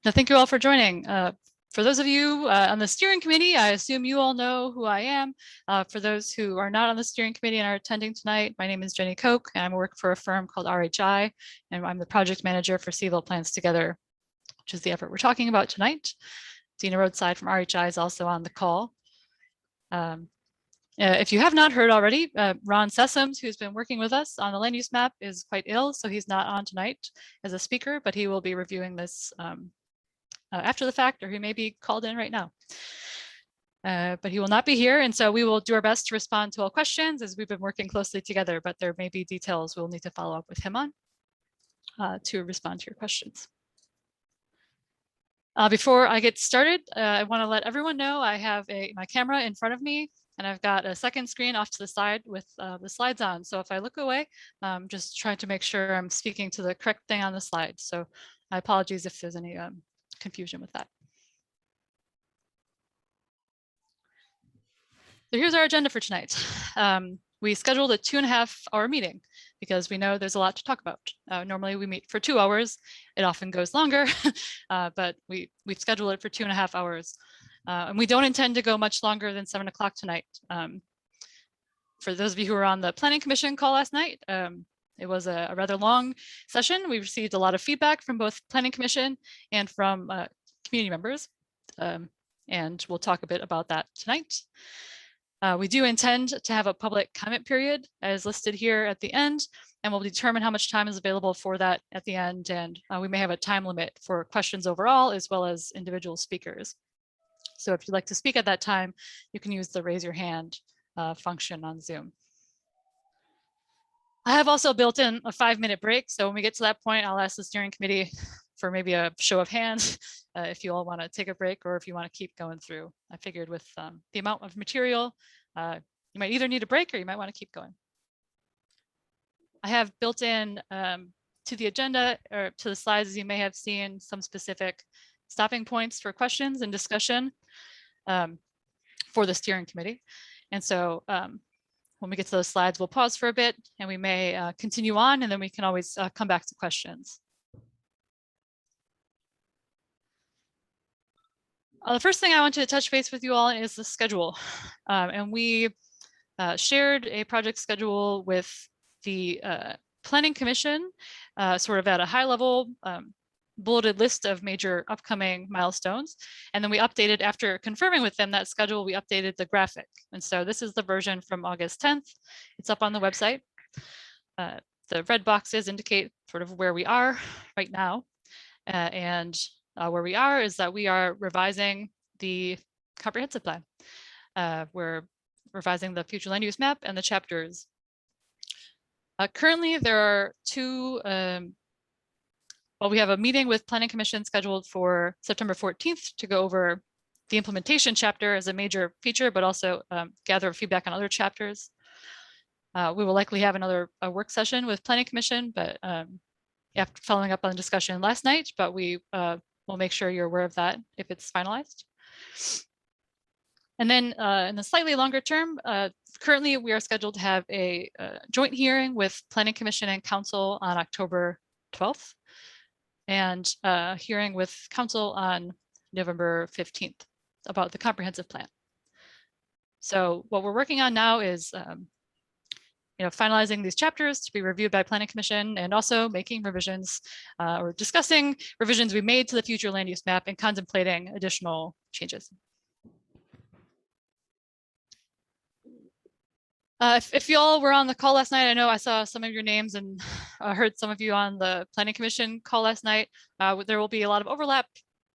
Thank you all for joining. For those of you on the steering committee, I assume you all know who I am. For those who are not on the steering committee and are attending tonight, my name is Jenny Koch, and I work for a firm called RHI, and I'm the project manager for Cville Plans Together, which is the effort we're talking about tonight. Dina Roadside from RHI is also on the call. If you have not heard already, Ron Sessoms, who's been working with us on the land use map, is quite ill, so he's not on tonight as a speaker, but he will be reviewing this after the fact, or he may be called in right now. But he will not be here, and so we will do our best to respond to all questions as we've been working closely together, but there may be details we'll need to follow up with him on to respond to your questions. Before I get started, I want to let everyone know I have my camera in front of me, and I've got a second screen off to the side with the slides on. So if I look away, I'm just trying to make sure I'm speaking to the correct thing on the slide. So my apologies if there's any confusion with that. So here's our agenda for tonight. We scheduled a 2.5-hour meeting because we know there's a lot to talk about. Normally we meet for 2 hours. It often goes longer, but we've scheduled it for 2.5 hours. And we don't intend to go much longer than 7 o'clock tonight. For those of you who were on the Planning Commission call last night, it was a rather long session. We received a lot of feedback from both Planning Commission and from community members. And we'll talk a bit about that tonight. We do intend to have a public comment period as listed here at the end, and we'll determine how much time is available for that at the end. And we may have a time limit for questions overall, as well as individual speakers. So if you'd like to speak at that time, you can use the raise your hand function on Zoom. I have also built in a 5-minute break. So when we get to that point, I'll ask the steering committee for maybe a show of hands if you all want to take a break or if you want to keep going through. I figured with the amount of material, you might either need a break or you might want to keep going. I have built in to the agenda or to the slides, as you may have seen, some specific stopping points for questions and discussion for the steering committee. And so when we get to those slides, we'll pause for a bit and we may continue on, and then we can always come back to questions. The first thing I want to touch base with you all is the schedule. And we shared a project schedule with the Planning Commission, sort of at a high level, bulleted list of major upcoming milestones. And then we updated, after confirming with them that schedule, we updated the graphic. And so this is the version from August 10th. It's up on the website. The red boxes indicate sort of where we are right now. And where we are is that we are revising the comprehensive plan. We're revising the future land use map and the chapters. Currently, there are two well, we have a meeting with Planning Commission scheduled for September 14th to go over the implementation chapter as a major feature, but also gather feedback on other chapters. We will likely have another work session with Planning Commission, but after following up on the discussion last night, but we will make sure you're aware of that if it's finalized. And then in the slightly longer term, currently we are scheduled to have a joint hearing with Planning Commission and Council on October 12th. And hearing with Council on November 15th about the comprehensive plan. So what we're working on now is finalizing these chapters to be reviewed by Planning Commission, and also making revisions or discussing revisions we made to the future land use map and contemplating additional changes. If you all were on the call last night, I know I saw some of your names and heard some of you on the Planning Commission call last night. There will be a lot of overlap.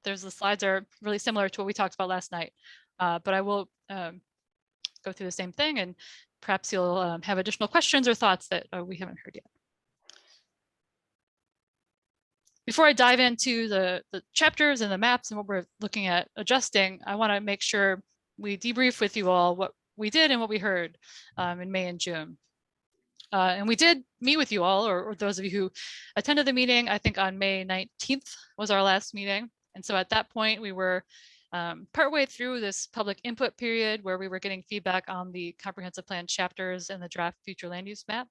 The slides are really similar to what we talked about last night, but I will go through the same thing, and perhaps you'll have additional questions or thoughts that we haven't heard yet. Before I dive into the chapters and the maps and what we're looking at adjusting, I want to make sure we debrief with you all what we did and what we heard in May and June. And we did meet with you all, or those of you who attended the meeting, I think on May 19th was our last meeting. And so at that point, we were partway through this public input period where we were getting feedback on the comprehensive plan chapters and the draft future land use map.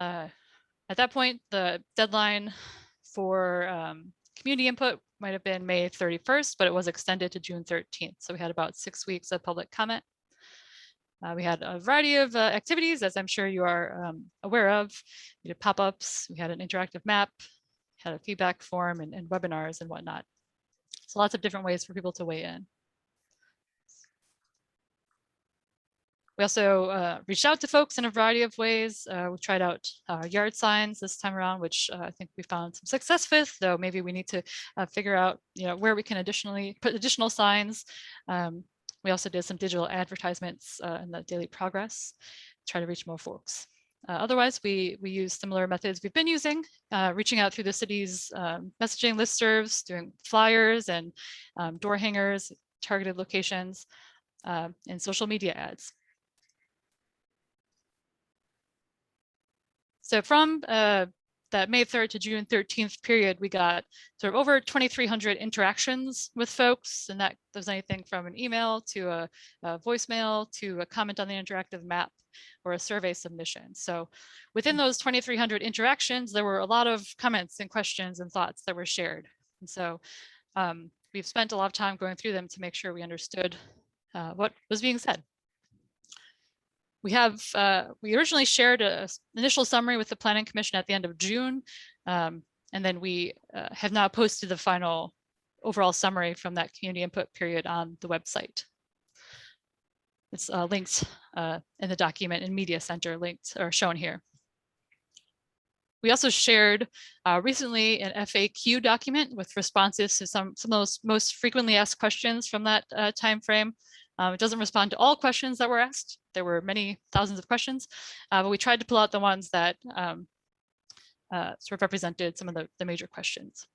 At that point, the deadline for community input might have been May 31st, but it was extended to June 13th. So we had about 6 weeks of public comment. We had a variety of activities, as I'm sure you are aware of. We did pop-ups, we had an interactive map, had a feedback form and webinars and whatnot. So lots of different ways for people to weigh in. We also reached out to folks in a variety of ways. We tried out yard signs this time around, which I think we found some success with, though maybe we need to figure out where we can additionally put additional signs. We also did some digital advertisements in the Daily Progress to try to reach more folks. Otherwise, we use similar methods we've been using, reaching out through the city's messaging listservs, doing flyers and door hangers, targeted locations, and social media ads. So from that May 3rd to June 13th period, we got sort of over 2,300 interactions with folks, and that was anything from an email to a voicemail to a comment on the interactive map or a survey submission. So within those 2,300 interactions, there were a lot of comments and questions and thoughts that were shared. And so we've spent a lot of time going through them to make sure we understood what was being said. We originally shared an initial summary with the Planning Commission at the end of June, and then we have now posted the final overall summary from that community input period on the website. It's linked in the document in Media Center, linked or shown here. We also shared recently an FAQ document with responses to some of those most frequently asked questions from that time frame. It doesn't respond to all questions that were asked. There were many thousands of questions, but we tried to pull out the ones that sort of represented some of the major questions.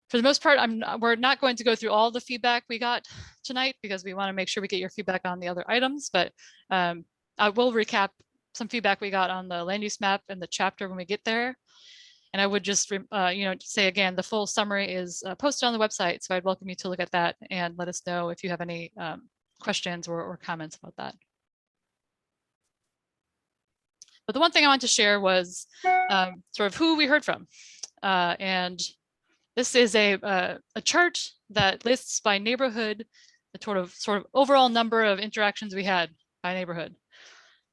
For the most part, we're not going to go through all the feedback we got tonight because we want to make sure we get your feedback on the other items, but I will recap some feedback we got on the land use map and the chapter when we get there. And I would just say again, the full summary is posted on the website, so I'd welcome you to look at that and let us know if you have any questions or comments about that. But the one thing I want to share was sort of who we heard from. And this is a chart that lists by neighborhood the sort of overall number of interactions we had by neighborhood.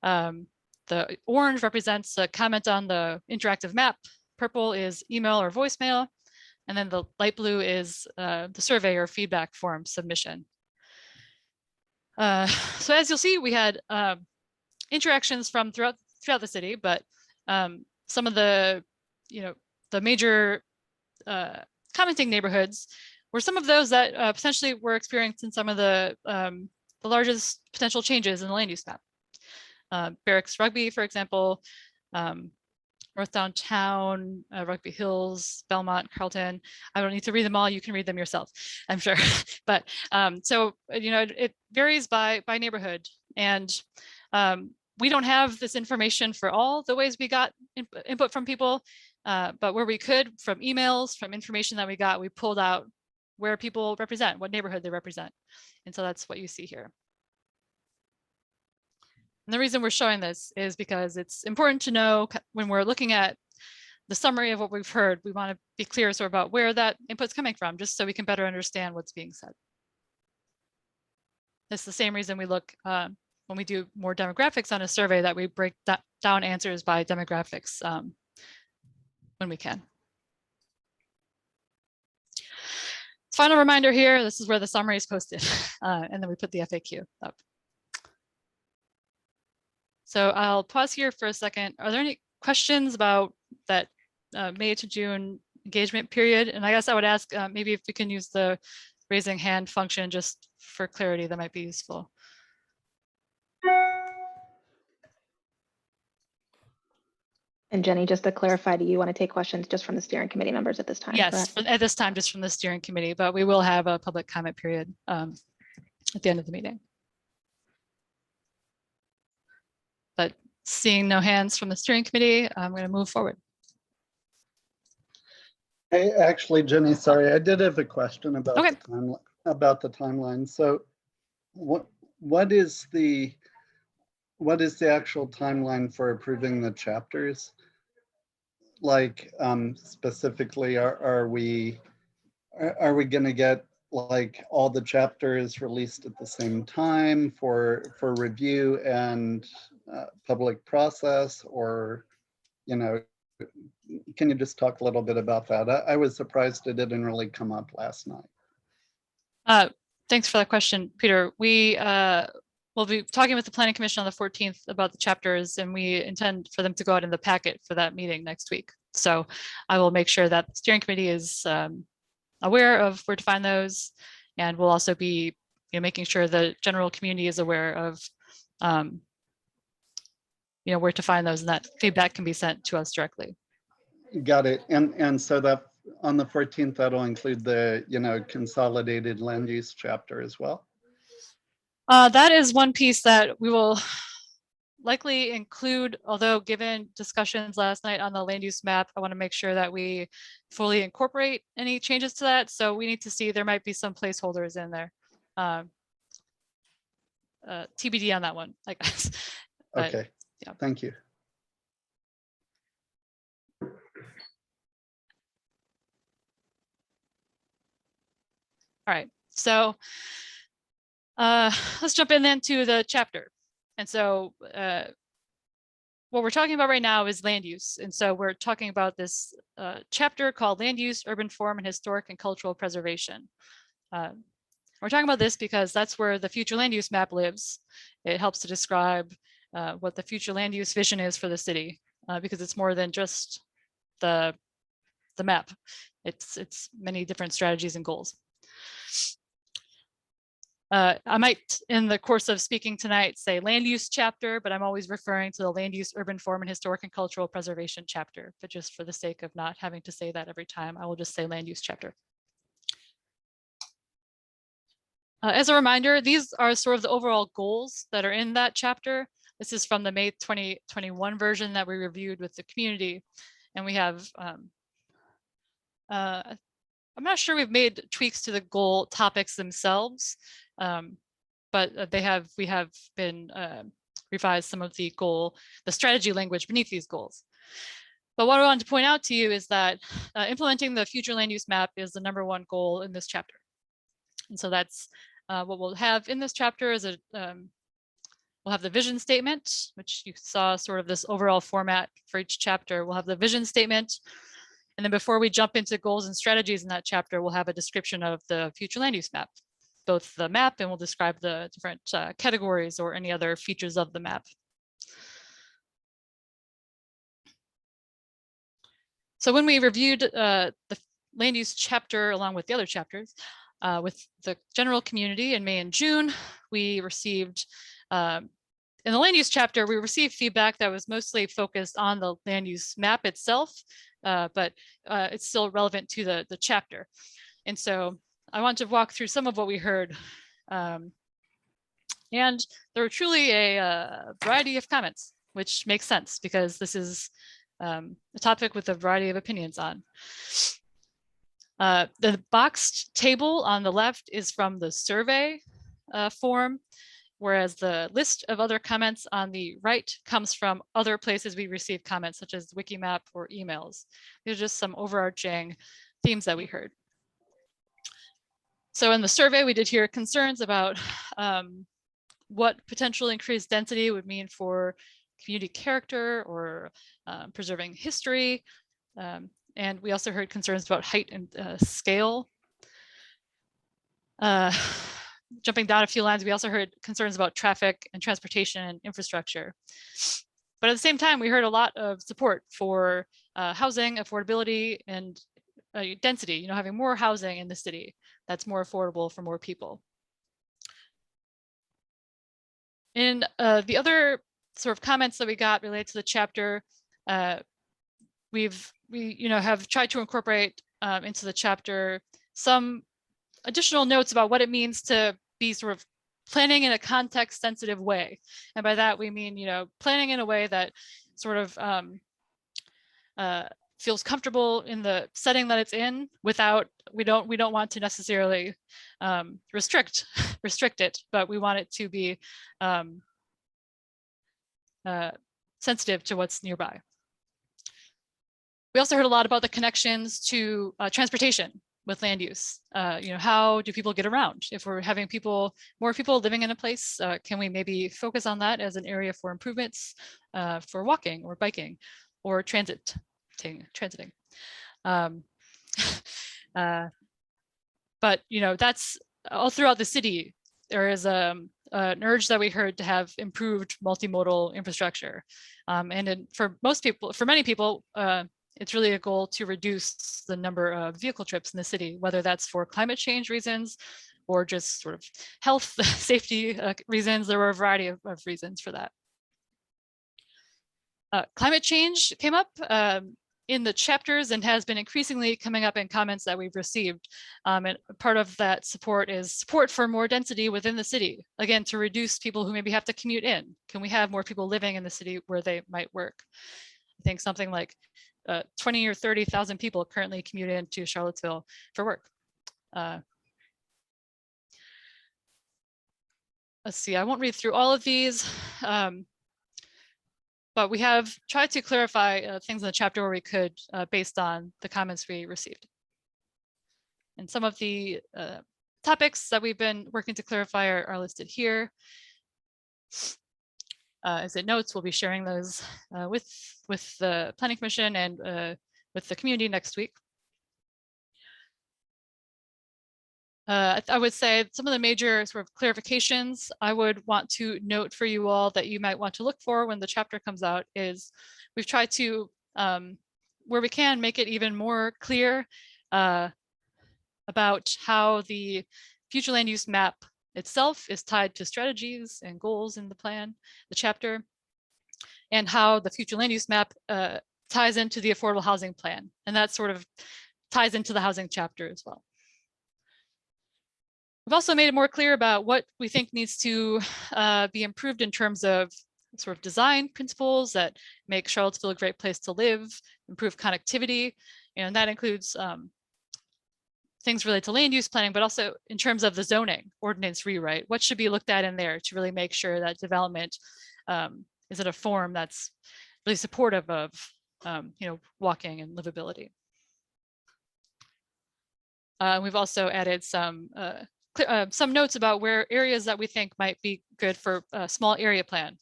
The orange represents a comment on the interactive map. Purple is email or voicemail. And then the light blue is the survey or feedback form submission. So as you'll see, we had interactions from throughout the city, but some of the major commenting neighborhoods were some of those that potentially were experiencing some of the largest potential changes in the land use map. Barracks Rugby, for example, North Downtown, Rugby Hills, Belmont, Carlton. I don't need to read them all. You can read them yourself, I'm sure. But so it varies by neighborhood, and we don't have this information for all the ways we got input from people, but where we could, from emails, from information that we got, we pulled out where people represent, what neighborhood they represent, and so that's what you see here. And the reason we're showing this is because it's important to know when we're looking at the summary of what we've heard, we want to be clear sort of about where that input's coming from, just so we can better understand what's being said. It's the same reason we look when we do more demographics on a survey, that we break down answers by demographics when we can. Final reminder here, this is where the summary is posted, and then we put the FAQ up. So I'll pause here for a second. Are there any questions about that May to June engagement period? And I guess I would ask maybe if we can use the raising hand function just for clarity, that might be useful. And Jenny, just to clarify, do you want to take questions just from the steering committee members at this time? Yes, at this time, just from the steering committee, but we will have a public comment period at the end of the meeting. But seeing no hands from the steering committee, I'm going to move forward. Hey, actually, Jenny, sorry, I did have a question about the timeline. So, what is the actual timeline for approving the chapters? like specifically, are we going to get like all the chapters released at the same time for review and public process, or, you know, can you just talk a little bit about that? I was surprised it didn't really come up last night. Thanks for that question, Peter. We will be talking with the Planning Commission on the 14th about the chapters, and we intend for them to go out in the packet for that meeting next week. So I will make sure that the steering committee is aware of where to find those, and we'll also be making sure the general community is aware of where to find those, and that feedback can be sent to us directly. Got it. And so that on the 14th, that'll include the consolidated land use chapter as well? That is one piece that we will likely include, although given discussions last night on the land use map, I want to make sure that we fully incorporate any changes to that. So we need to see, there might be some placeholders in there. TBD on that one, I guess. But, okay, yeah. Thank you. All right, so let's jump in then to the chapter. And so what we're talking about right now is land use. And so we're talking about this chapter called Land Use, Urban Form, and Historic and Cultural Preservation. We're talking about this because that's where the future land use map lives. It helps to describe what the future land use vision is for the city, because it's more than just the map. It's many different strategies and goals. I might, in the course of speaking tonight, say land use chapter, but I'm always referring to the land use, urban form, and historic and cultural preservation chapter. But just for the sake of not having to say that every time, I will just say land use chapter. As a reminder, these are sort of the overall goals that are in that chapter. This is from the May 2021 version that we reviewed with the community. And we have, I'm not sure we've made tweaks to the goal topics themselves, but we have been revised some of the strategy language beneath these goals. But what I wanted to point out to you is that implementing the future land use map is the #1 goal in this chapter. And so that's what we'll have in this chapter is we'll have the vision statement, which you saw sort of this overall format for each chapter. We'll have the vision statement. And then before we jump into goals and strategies in that chapter, we'll have a description of the future land use map, both the map, and we'll describe the different categories or any other features of the map. So when we reviewed the land use chapter along with the other chapters with the general community in May and June, we received, in the land use chapter, we received feedback that was mostly focused on the land use map itself, but it's still relevant to the chapter. And so I want to walk through some of what we heard. And there were truly a variety of comments, which makes sense because this is a topic with a variety of opinions on. The boxed table on the left is from the survey form, whereas the list of other comments on the right comes from other places we received comments, such as Wikimap or emails. These are just some overarching themes that we heard. So in the survey, we did hear concerns about what potential increased density would mean for community character or preserving history. And we also heard concerns about height and scale. Jumping down a few lines, we also heard concerns about traffic and transportation and infrastructure. But at the same time, we heard a lot of support for housing, affordability, and density, having more housing in the city that's more affordable for more people. In the other sort of comments that we got related to the chapter, we have tried to incorporate into the chapter some additional notes about what it means to be sort of planning in a context sensitive way. And by that we mean, planning in a way that sort of feels comfortable in the setting that it's in without, we don't want to necessarily restrict it, but we want it to be sensitive to what's nearby. We also heard a lot about the connections to transportation with land use. How do people get around? If we're having more people living in a place, can we maybe focus on that as an area for improvements for walking or biking or transiting? But that's all throughout the city. There is an urge that we heard to have improved multimodal infrastructure, and for many people, it's really a goal to reduce the number of vehicle trips in the city, whether that's for climate change reasons or just sort of health safety reasons. There were a variety of reasons for that. Climate change came up in the chapters and has been increasingly coming up in comments that we've received. And part of that support is support for more density within the city, again, to reduce people who maybe have to commute in. Can we have more people living in the city where they might work? I think something like 20 or 30,000 people currently commute into Charlottesville for work. Let's see, I won't read through all of these. But we have tried to clarify things in the chapter where we could, based on the comments we received. And some of the topics that we've been working to clarify are listed here. As it notes, we'll be sharing those with the Planning Commission and with the community next week. I would say some of the major sort of clarifications I would want to note for you all that you might want to look for when the chapter comes out is we've tried to, where we can, make it even more clear about how the future land use map itself is tied to strategies and goals in the plan, the chapter, and how the future land use map ties into the affordable housing plan. And that sort of ties into the housing chapter as well. We've also made it more clear about what we think needs to be improved in terms of sort of design principles that make Charlottesville a great place to live, improve connectivity, and that includes things related to land use planning, but also in terms of the zoning ordinance rewrite. What should be looked at in there to really make sure that development is at a form that's really supportive of walking and livability. We've also added some notes about where areas that we think might be good for a small area plan,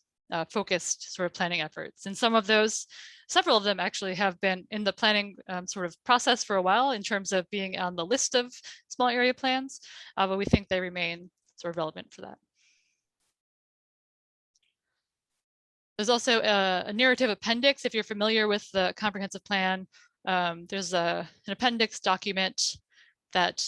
focused sort of planning efforts. And some of those, several of them actually have been in the planning sort of process for a while in terms of being on the list of small area plans, but we think they remain sort of relevant for that. There's also a narrative appendix. If you're familiar with the comprehensive plan, there's an appendix document that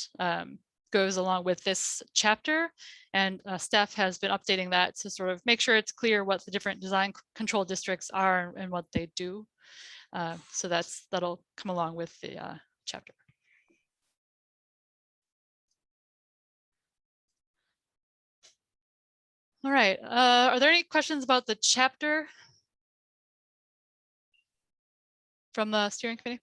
goes along with this chapter, and staff has been updating that to sort of make sure it's clear what the different design control districts are and what they do. So that'll come along with the chapter. All right, are there any questions about the chapter from the steering committee?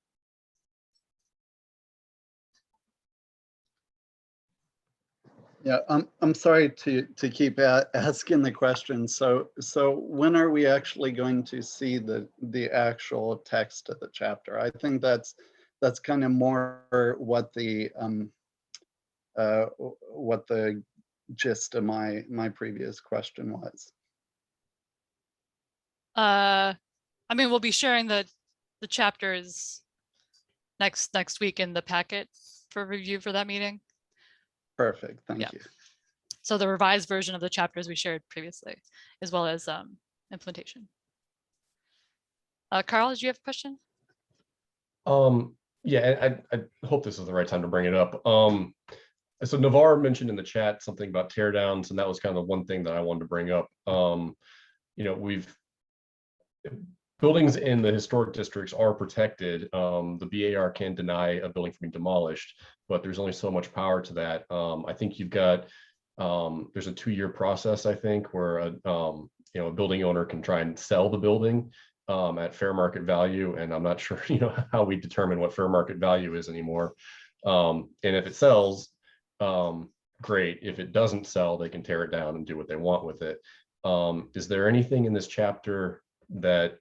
Yeah, I'm sorry to keep asking the question. So when are we actually going to see the actual text of the chapter? I think that's kind of more what the gist of my previous question was. I mean, we'll be sharing the chapters next week in the packet for review for that meeting. Perfect, thank you. So the revised version of the chapters we shared previously, as well as implementation. Carl, did you have a question? Yeah, I hope this is the right time to bring it up. So Navarre mentioned in the chat something about teardowns, and that was kind of one thing that I wanted to bring up. Buildings in the historic districts are protected. The BAR can deny a building from being demolished, but there's only so much power to that. I think you've got, there's a 2-year process, I think, where a building owner can try and sell the building at fair market value. And I'm not sure, how we determine what fair market value is anymore. And if it sells, great. If it doesn't sell, they can tear it down and do what they want with it. Is there anything in this chapter that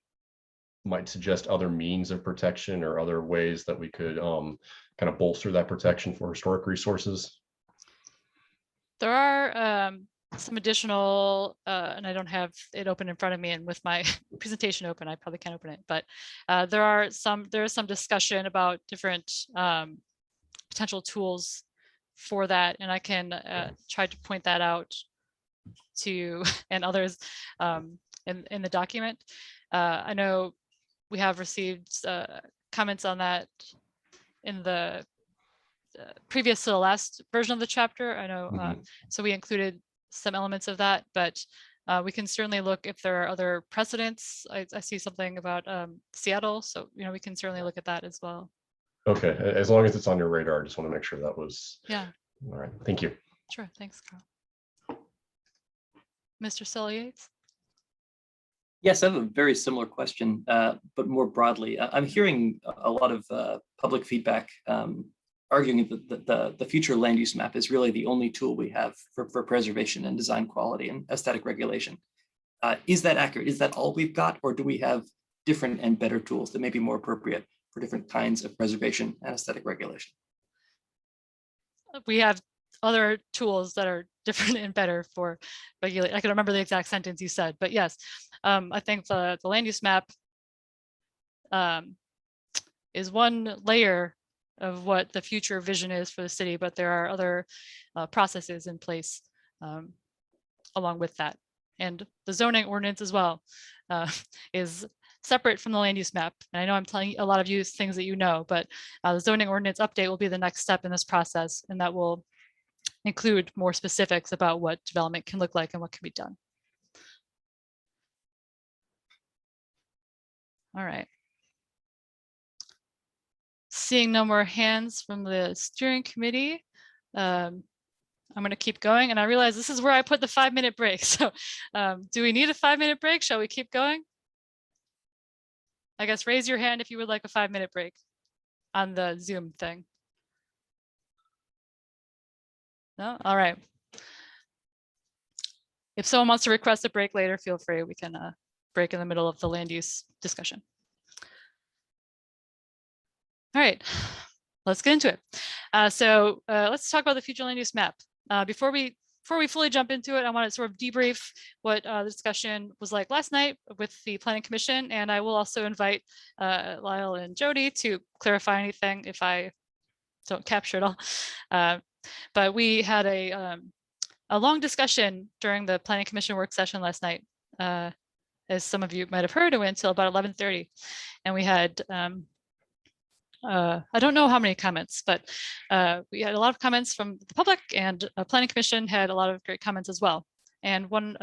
might suggest other means of protection or other ways that we could kind of bolster that protection for historic resources? There are some additional, and I don't have it open in front of me, and with my presentation open, I probably can't open it, but there is some discussion about different potential tools for that, and I can try to point that out to you and others in the document. I know we have received comments on that in the previous to the last version of the chapter. I know, so we included some elements of that, but we can certainly look if there are other precedents. I see something about Seattle, so we can certainly look at that as well. Okay, as long as it's on your radar, I just want to make sure that was. Yeah. All right, thank you. Sure, thanks, Carl. Mr. Sully-Yates? Yes, I have a very similar question, but more broadly. I'm hearing a lot of public feedback arguing that the future land use map is really the only tool we have for preservation and design quality and aesthetic regulation. Is that accurate? Is that all we've got, or do we have different and better tools that may be more appropriate for different kinds of preservation and aesthetic regulation? We have other tools that are different and better for regulate. I can remember the exact sentence you said, but yes, I think the land use map is one layer of what the future vision is for the city, but there are other processes in place along with that. And the zoning ordinance as well is separate from the land use map. And I know I'm telling a lot of you things that you know, but the zoning ordinance update will be the next step in this process, and that will include more specifics about what development can look like and what can be done. All right. Seeing no more hands from the steering committee, I'm going to keep going. And I realize this is where I put the 5-minute break. So do we need a 5-minute break? Shall we keep going? I guess raise your hand if you would like a 5-minute break on the Zoom thing. No? All right. If someone wants to request a break later, feel free. We can break in the middle of the land use discussion. All right, let's get into it. So let's talk about the future land use map. Before we fully jump into it, I want to sort of debrief what the discussion was like last night with the Planning Commission, and I will also invite Lyle and Jody to clarify anything if I don't capture it all. But we had a long discussion during the Planning Commission work session last night. As some of you might have heard, it went until about 11:30, and we had I don't know how many comments, but we had a lot of comments from the public, and Planning Commission had a lot of great comments as well. And one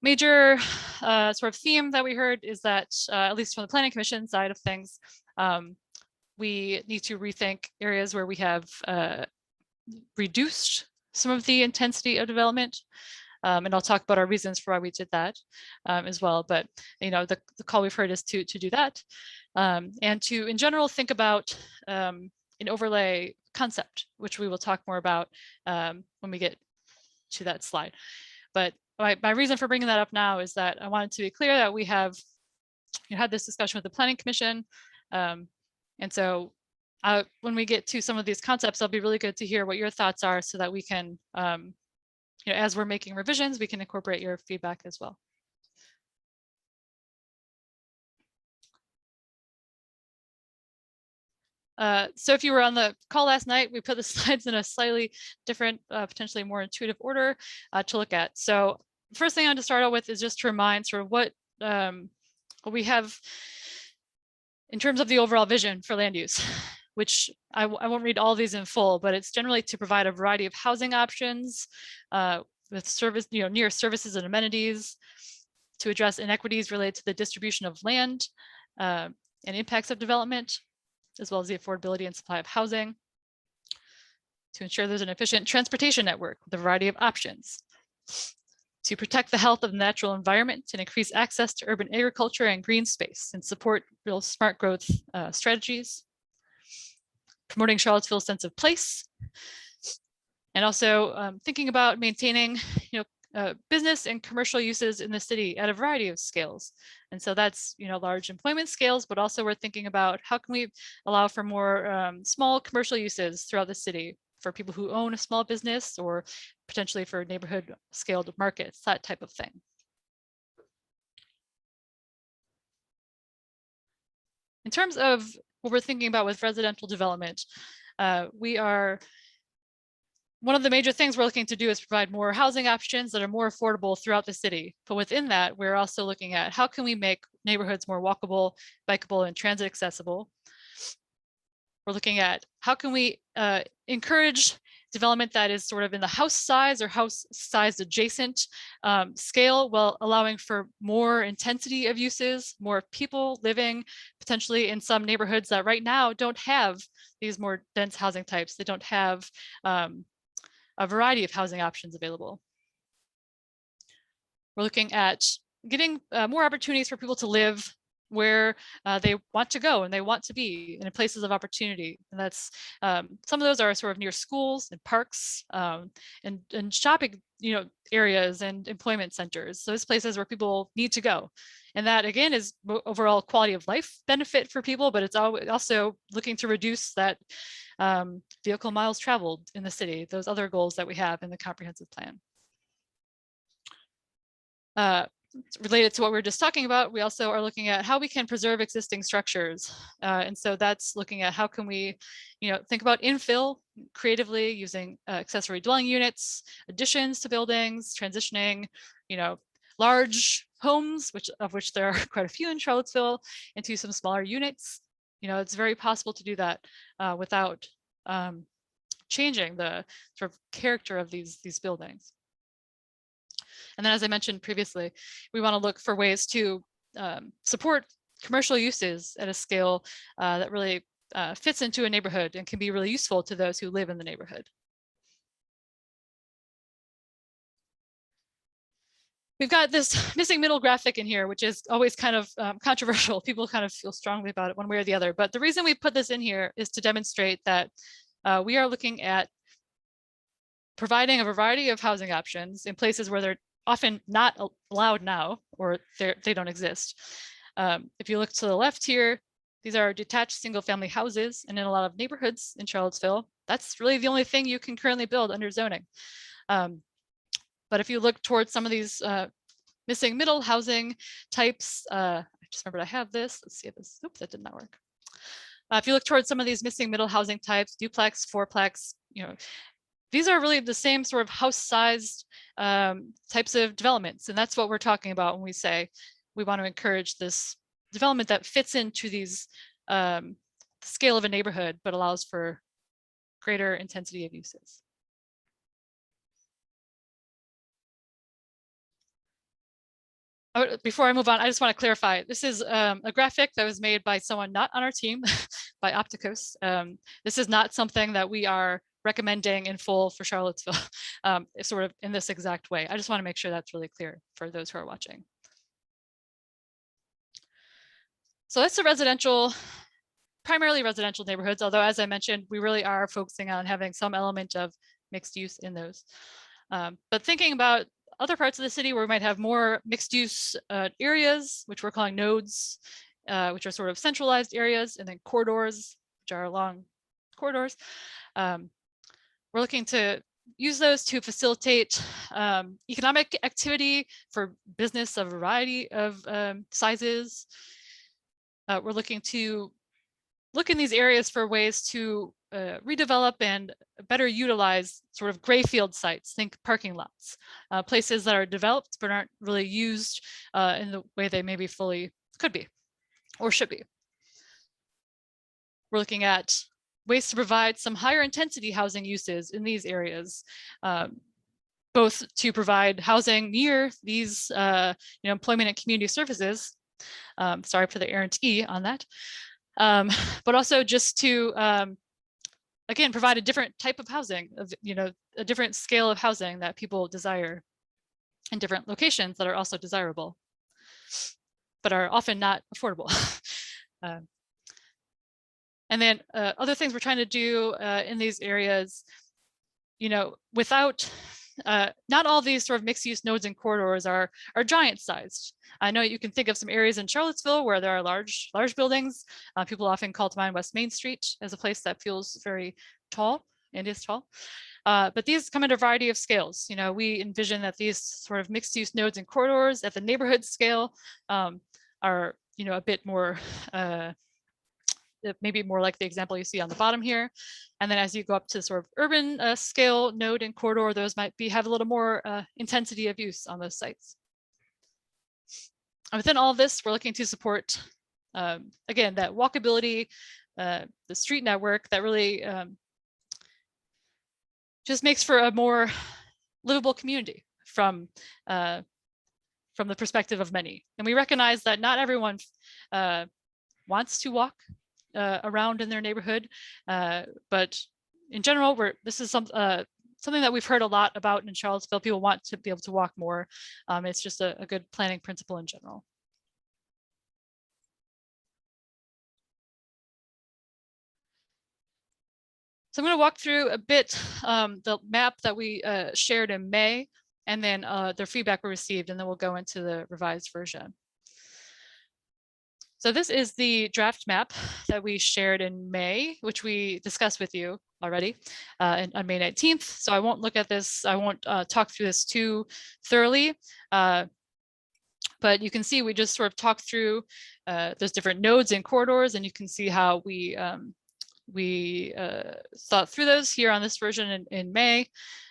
major sort of theme that we heard is that, at least from the Planning Commission side of things, we need to rethink areas where we have reduced some of the intensity of development. And I'll talk about our reasons for why we did that as well. But the call we've heard is to do that, and to, in general, think about an overlay concept, which we will talk more about when we get to that slide. But my reason for bringing that up now is that I wanted to be clear that we have had this discussion with the Planning Commission, and so when we get to some of these concepts, it'll be really good to hear what your thoughts are, so that we can as we're making revisions, we can incorporate your feedback as well. So if you were on the call last night, we put the slides in a slightly different, potentially more intuitive order to look at. So the first thing I want to start out with is just to remind sort of what we have in terms of the overall vision for land use, which I won't read all these in full, but it's generally to provide a variety of housing options with service, near services and amenities, to address inequities related to the distribution of land and impacts of development, as well as the affordability and supply of housing, to ensure there's an efficient transportation network with a variety of options, to protect the health of the natural environment and increase access to urban agriculture and green space, and support real smart growth strategies, promoting Charlottesville's sense of place, and also thinking about maintaining business and commercial uses in the city at a variety of scales. And so that's, large employment scales, but also we're thinking about how can we allow for more small commercial uses throughout the city for people who own a small business or potentially for neighborhood scaled markets, that type of thing. In terms of what we're thinking about with residential development, one of the major things we're looking to do is provide more housing options that are more affordable throughout the city. But within that, we're also looking at how can we make neighborhoods more walkable, bikeable, and transit accessible. We're looking at how can we encourage development that is sort of in the house size or house size adjacent scale, while allowing for more intensity of uses, more people living potentially in some neighborhoods that right now don't have these more dense housing types. They don't have a variety of housing options available. We're looking at getting more opportunities for people to live where they want to go and they want to be in places of opportunity. And that's some of those are sort of near schools and parks and shopping areas and employment centers, those places where people need to go. And that again is overall quality of life benefit for people, but it's also looking to reduce that vehicle miles traveled in the city, those other goals that we have in the comprehensive plan. Related to what we were just talking about, we also are looking at how we can preserve existing structures. And so that's looking at how can we, think about infill creatively using accessory dwelling units, additions to buildings, transitioning, large homes, of which there are quite a few in Charlottesville, into some smaller units. It's very possible to do that without changing the sort of character of these buildings. And then, as I mentioned previously, we want to look for ways to support commercial uses at a scale that really fits into a neighborhood and can be really useful to those who live in the neighborhood. We've got this missing middle graphic in here, which is always kind of controversial. People kind of feel strongly about it one way or the other. But the reason we put this in here is to demonstrate that we are looking at providing a variety of housing options in places where they're often not allowed now, or they don't exist. If you look to the left here, these are detached single family houses, and in a lot of neighborhoods in Charlottesville, that's really the only thing you can currently build under zoning. But if you look towards some of these missing middle housing types, I just remembered I have this. Let's see if this, oops, that did not work. If you look towards some of these missing middle housing types, duplex, fourplex, these are really the same sort of house-sized types of developments. And that's what we're talking about when we say we want to encourage this development that fits into these the scale of a neighborhood, but allows for greater intensity of uses. Before I move on, I just want to clarify, this is a graphic that was made by someone not on our team, by Opticos. This is not something that we are recommending in full for Charlottesville, sort of in this exact way. I just want to make sure that's really clear for those who are watching. So that's the primarily residential neighborhoods, although as I mentioned, we really are focusing on having some element of mixed use in those. But thinking about other parts of the city where we might have more mixed use areas, which we're calling nodes, which are sort of centralized areas, and then corridors, which are long corridors. We're looking to use those to facilitate economic activity for business of a variety of sizes. We're looking to look in these areas for ways to redevelop and better utilize sort of gray field sites, think parking lots, places that are developed but aren't really used in the way they maybe fully could be or should be. We're looking at ways to provide some higher intensity housing uses in these areas, both to provide housing near these employment and community services. Sorry for the errant E on that. But also just to, again, provide a different type of housing, a different scale of housing that people desire in different locations that are also desirable, but are often not affordable. And then other things we're trying to do in these areas, without not all these sort of mixed use nodes and corridors are giant sized. I know you can think of some areas in Charlottesville where there are large buildings. People often call to mind West Main Street as a place that feels very tall and is tall. But these come in a variety of scales. You know, we envision that these sort of mixed use nodes and corridors at the neighborhood scale are, you know, a bit more, maybe more like the example you see on the bottom here. And then as you go up to sort of urban scale node and corridor, those might have a little more intensity of use on those sites. And within all of this, we're looking to support, again, that walkability, the street network that really just makes for a more livable community from the perspective of many. And we recognize that not everyone wants to walk around in their neighborhood, but in general, this is something that we've heard a lot about in Charlottesville. People want to be able to walk more. It's just a good planning principle in general. So I'm going to walk through a bit the map that we shared in May, and then the feedback we received, and then we'll go into the revised version. So this is the draft map that we shared in May, which we discussed with you already on May 19th. So I won't look at this. I won't talk through this too thoroughly. But you can see we just sort of talked through those different nodes and corridors, and you can see how we thought through those here on this version in May.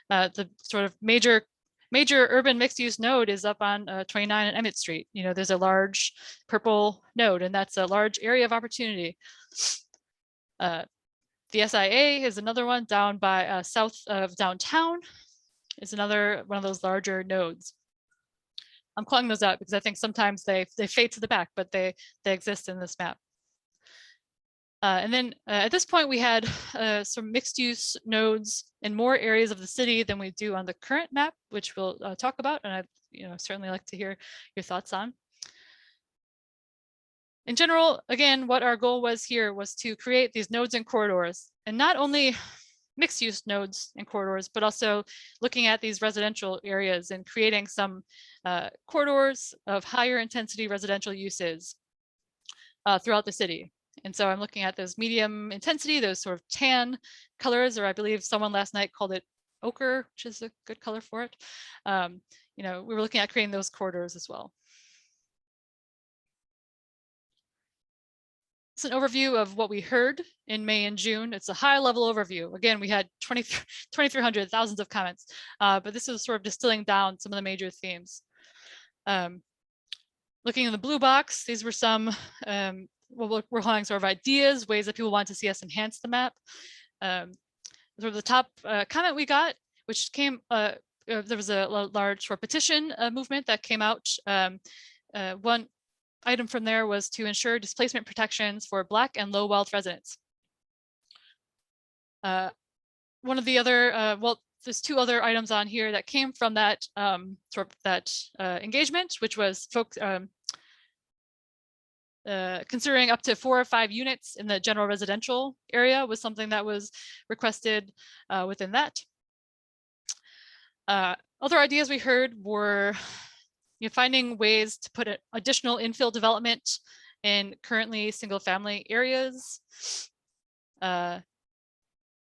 The sort of major urban mixed use node is up on 29 and Emmett Street. You know, there's a large purple node, and that's a large area of opportunity. The SIA is another one down by south of downtown. Is another one of those larger nodes. I'm calling those out because I think sometimes they fade to the back, but they exist in this map. And then at this point, we had some mixed use nodes in more areas of the city than we do on the current map, which we'll talk about. And I'd certainly like to hear your thoughts on. In general, again, what our goal was here was to create these nodes and corridors, and not only mixed use nodes and corridors, but also looking at these residential areas and creating some corridors of higher intensity residential uses throughout the city. And so I'm looking at those medium intensity, those sort of tan colors, or I believe someone last night called it ochre, which is a good color for it. We were looking at creating those corridors as well. It's an overview of what we heard in May and June. It's a high level overview. Again, we had 2,300, thousands of comments, but this is sort of distilling down some of the major themes. Looking in the blue box, these were some what we're calling sort of ideas, ways that people want to see us enhance the map. Sort of the top comment we got, which came, there was a large sort of petition movement that came out. One item from there was to ensure displacement protections for Black and low wealth residents. One of the other, there's two other items on here that came from that engagement, which was folks considering up to 4 or 5 units in the general residential area was something that was requested within that. Other ideas we heard were finding ways to put additional infill development in currently single family areas. Let's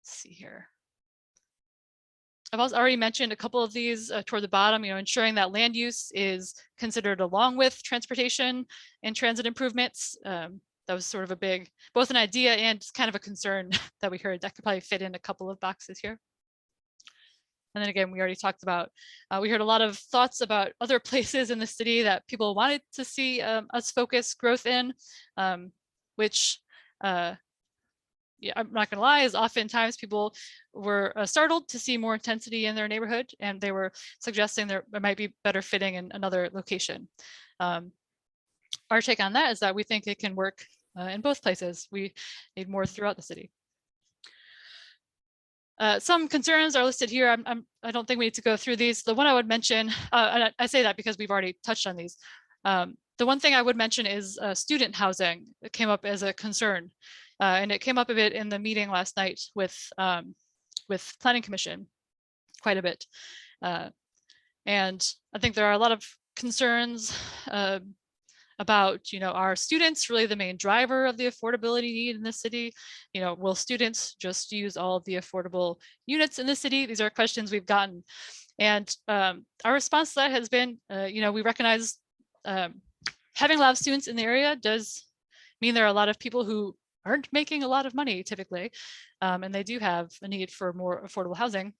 see here. I've also already mentioned a couple of these toward the bottom, ensuring that land use is considered along with transportation and transit improvements. That was sort of a big, both an idea and kind of a concern that we heard that could probably fit in a couple of boxes here. And then again, we already talked about, we heard a lot of thoughts about other places in the city that people wanted to see us focus growth in, which, yeah, I'm not gonna lie, is oftentimes people were startled to see more intensity in their neighborhood, and they were suggesting there might be better fitting in another location. Our take on that is that we think it can work in both places. We need more throughout the city. Some concerns are listed here. I don't think we need to go through these. The one I would mention, and I say that because we've already touched on these. The one thing I would mention is student housing. It came up as a concern. And it came up a bit in the meeting last night with Planning Commission, quite a bit. And I think there are a lot of concerns about, are students really the main driver of the affordability need in the city? Will students just use all of the affordable units in the city? These are questions we've gotten. And our response to that has been, we recognize having a lot of students in the area does mean there are a lot of people who aren't making a lot of money typically, and they do have a need for more affordable housing,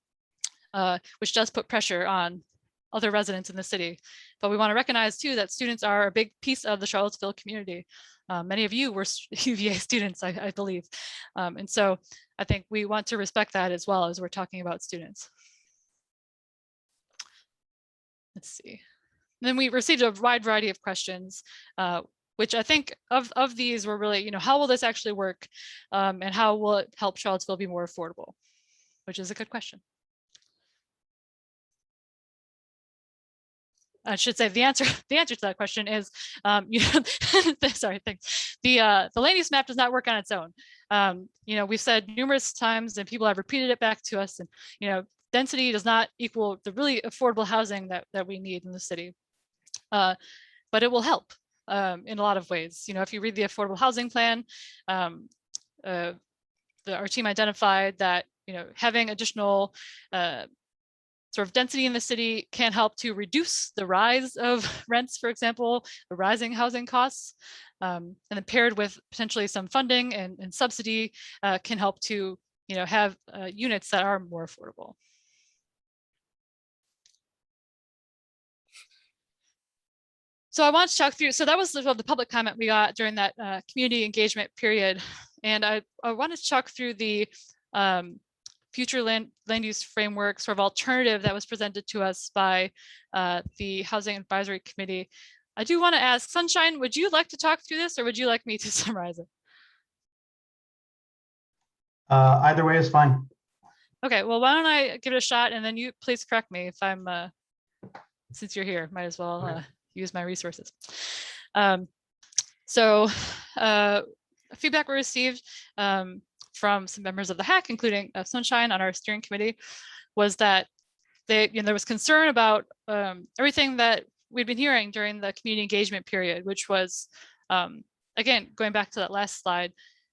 which does put pressure on other residents in the city. But we want to recognize too that students are a big piece of the Charlottesville community. Many of you were UVA students, I believe. And so I think we want to respect that as well as we're talking about students. Let's see. Then we received a wide variety of questions, which I think of these were really, how will this actually work? And how will it help Charlottesville be more affordable? Which is a good question. I should say the answer to that question is, sorry, thanks. The land use map does not work on its own. We've said numerous times, and people have repeated it back to us, and density does not equal the really affordable housing that we need in the city. But it will help in a lot of ways. If you read the affordable housing plan, our team identified that having additional sort of density in the city can help to reduce the rise of rents, for example, the rising housing costs, and then paired with potentially some funding and subsidy can help to have units that are more affordable. So I want to talk through, so that was the public comment we got during that community engagement period. And I wanted to talk through the future land use framework sort of alternative that was presented to us by the Housing Advisory Committee. I do want to ask, Sunshine, would you like to talk through this or would you like me to summarize it? Either way is fine. Okay, well, why don't I give it a shot and then you please correct me if I'm, since you're here, might as well Okay. Use my resources. Feedback we received from some members of the HAC, including Sunshine on our steering committee, was that there was concern about everything that we'd been hearing during the community engagement period, which was, again, going back to that last slide,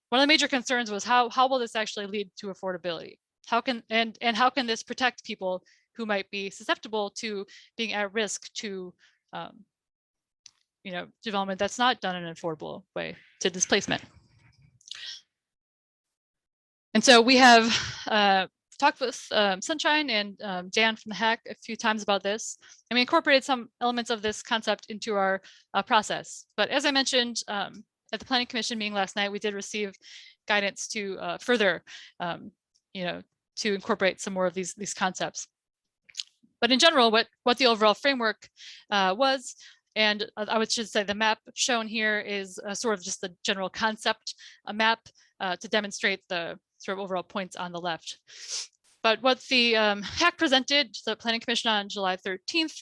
one of the major concerns was how will this actually lead to affordability? How can how can this protect people who might be susceptible to being at risk to development that's not done in an affordable way, to displacement? And so we have talked with Sunshine and Jan from the HAC a few times about this, and we incorporated some elements of this concept into our process. But as I mentioned at the Planning Commission meeting last night, we did receive guidance to further, to incorporate some more of these concepts. But in general, what the overall framework was, and I would just say the map shown here is sort of just the general concept, a map to demonstrate the sort of overall points on the left. But what the HAC presented to the Planning Commission on July 13th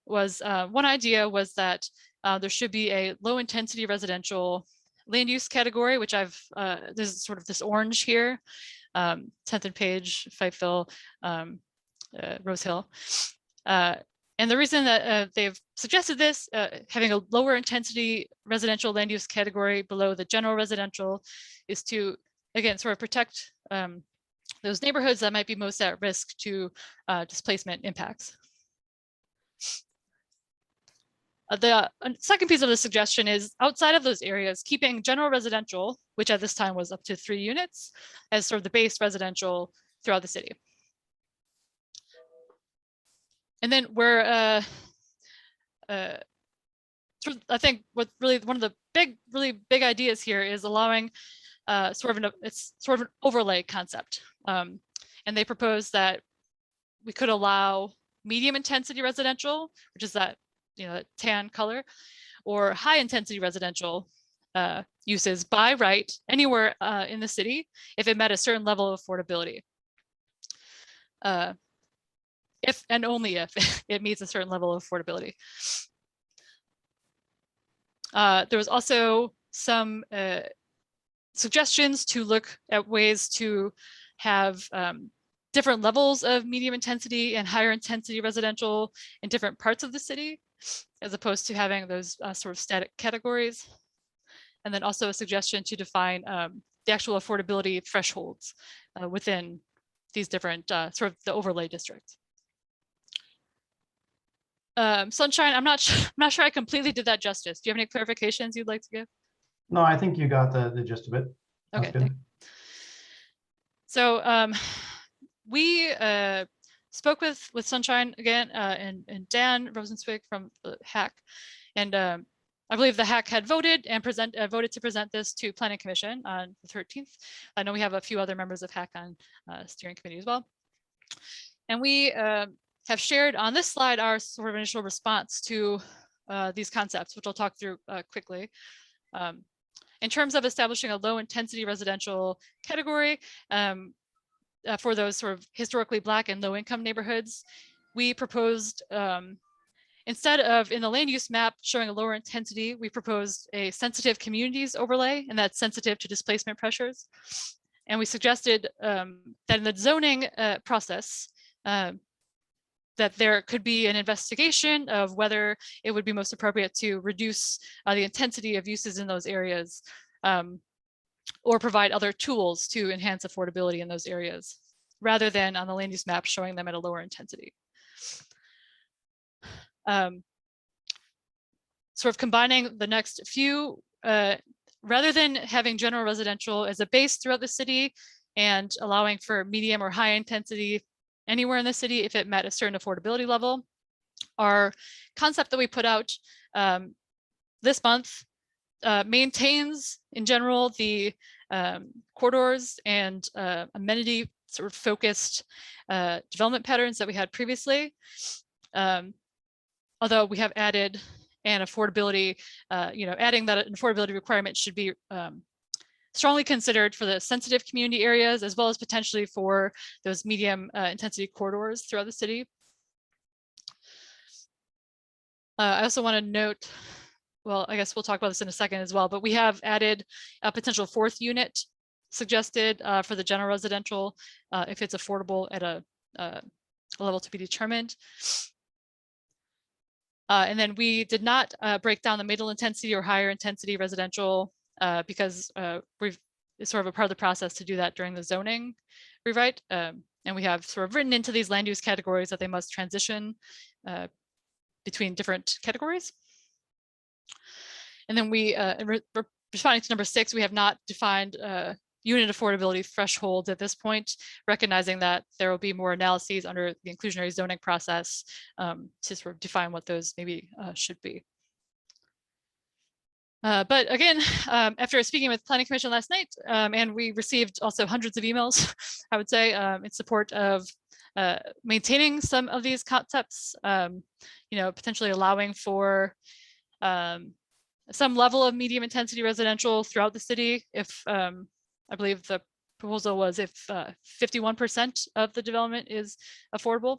was one idea was that there should be a low intensity residential land use category, which there's sort of this orange here, 10th and Page, Fifeville, Rose Hill. And the reason that they've suggested this, having a lower intensity residential land use category below the general residential, is to, again, sort of protect those neighborhoods that might be most at risk to displacement impacts. The second piece of the suggestion is outside of those areas, keeping general residential, which at this time was up to 3 units, as sort of the base residential throughout the city. And then where I think what really one of the really big ideas here is allowing it's sort of an overlay concept. And they propose that we could allow medium intensity residential, which is that that tan color, or high intensity residential uses by right anywhere in the city if it met a certain level of affordability. If and only if it meets a certain level of affordability. There was also some suggestions to look at ways to have different levels of medium intensity and higher intensity residential in different parts of the city, as opposed to having those sort of static categories. And then also a suggestion to define the actual affordability thresholds within these different sort of the overlay districts. Sunshine, I'm not sure I completely did that justice. Do you have any clarifications you'd like to give? No, I think you got the gist of it. That's Okay, good. so we spoke with Sunshine again and Dan Rosenzweig from the HAC, and I believe the HAC had voted and voted to present this to Planning Commission on the 13th. I know we have a few other members of HAC on steering committee as well, and we have shared on this slide our sort of initial response to these concepts, which I'll talk through quickly. In terms of establishing a low intensity residential category for those sort of historically Black and low income neighborhoods, we proposed, instead of in the land use map showing a lower intensity, we proposed a sensitive communities overlay, and that's sensitive to displacement pressures. And we suggested that in the zoning process, that there could be an investigation of whether it would be most appropriate to reduce the intensity of uses in those areas, or provide other tools to enhance affordability in those areas, rather than on the land use map showing them at a lower intensity. Sort of combining the next few, rather than having general residential as a base throughout the city and allowing for medium or high intensity anywhere in the city if it met a certain affordability level, our concept that we put out this month maintains in general the corridors and amenity sort of focused development patterns that we had previously, although we have added an affordability, adding that an affordability requirement should be strongly considered for the sensitive community areas, as well as potentially for those medium intensity corridors throughout the city. I also want to note, well, I guess we'll talk about this in a second as well, but we have added a potential fourth unit suggested for the general residential if it's affordable at a level to be determined. And then we did not break down the middle intensity or higher intensity residential because it's sort of a part of the process to do that during the zoning rewrite. And we have sort of written into these land use categories that they must transition between different categories. And then we, responding to number 6, we have not defined unit affordability thresholds at this point, recognizing that there will be more analyses under the inclusionary zoning process to sort of define what those maybe should be. But again, after speaking with Planning Commission last night, and we received also hundreds of emails, I would say, in support of maintaining some of these concepts, potentially allowing for some level of medium intensity residential throughout the city. If I believe the proposal was if 51% of the development is affordable.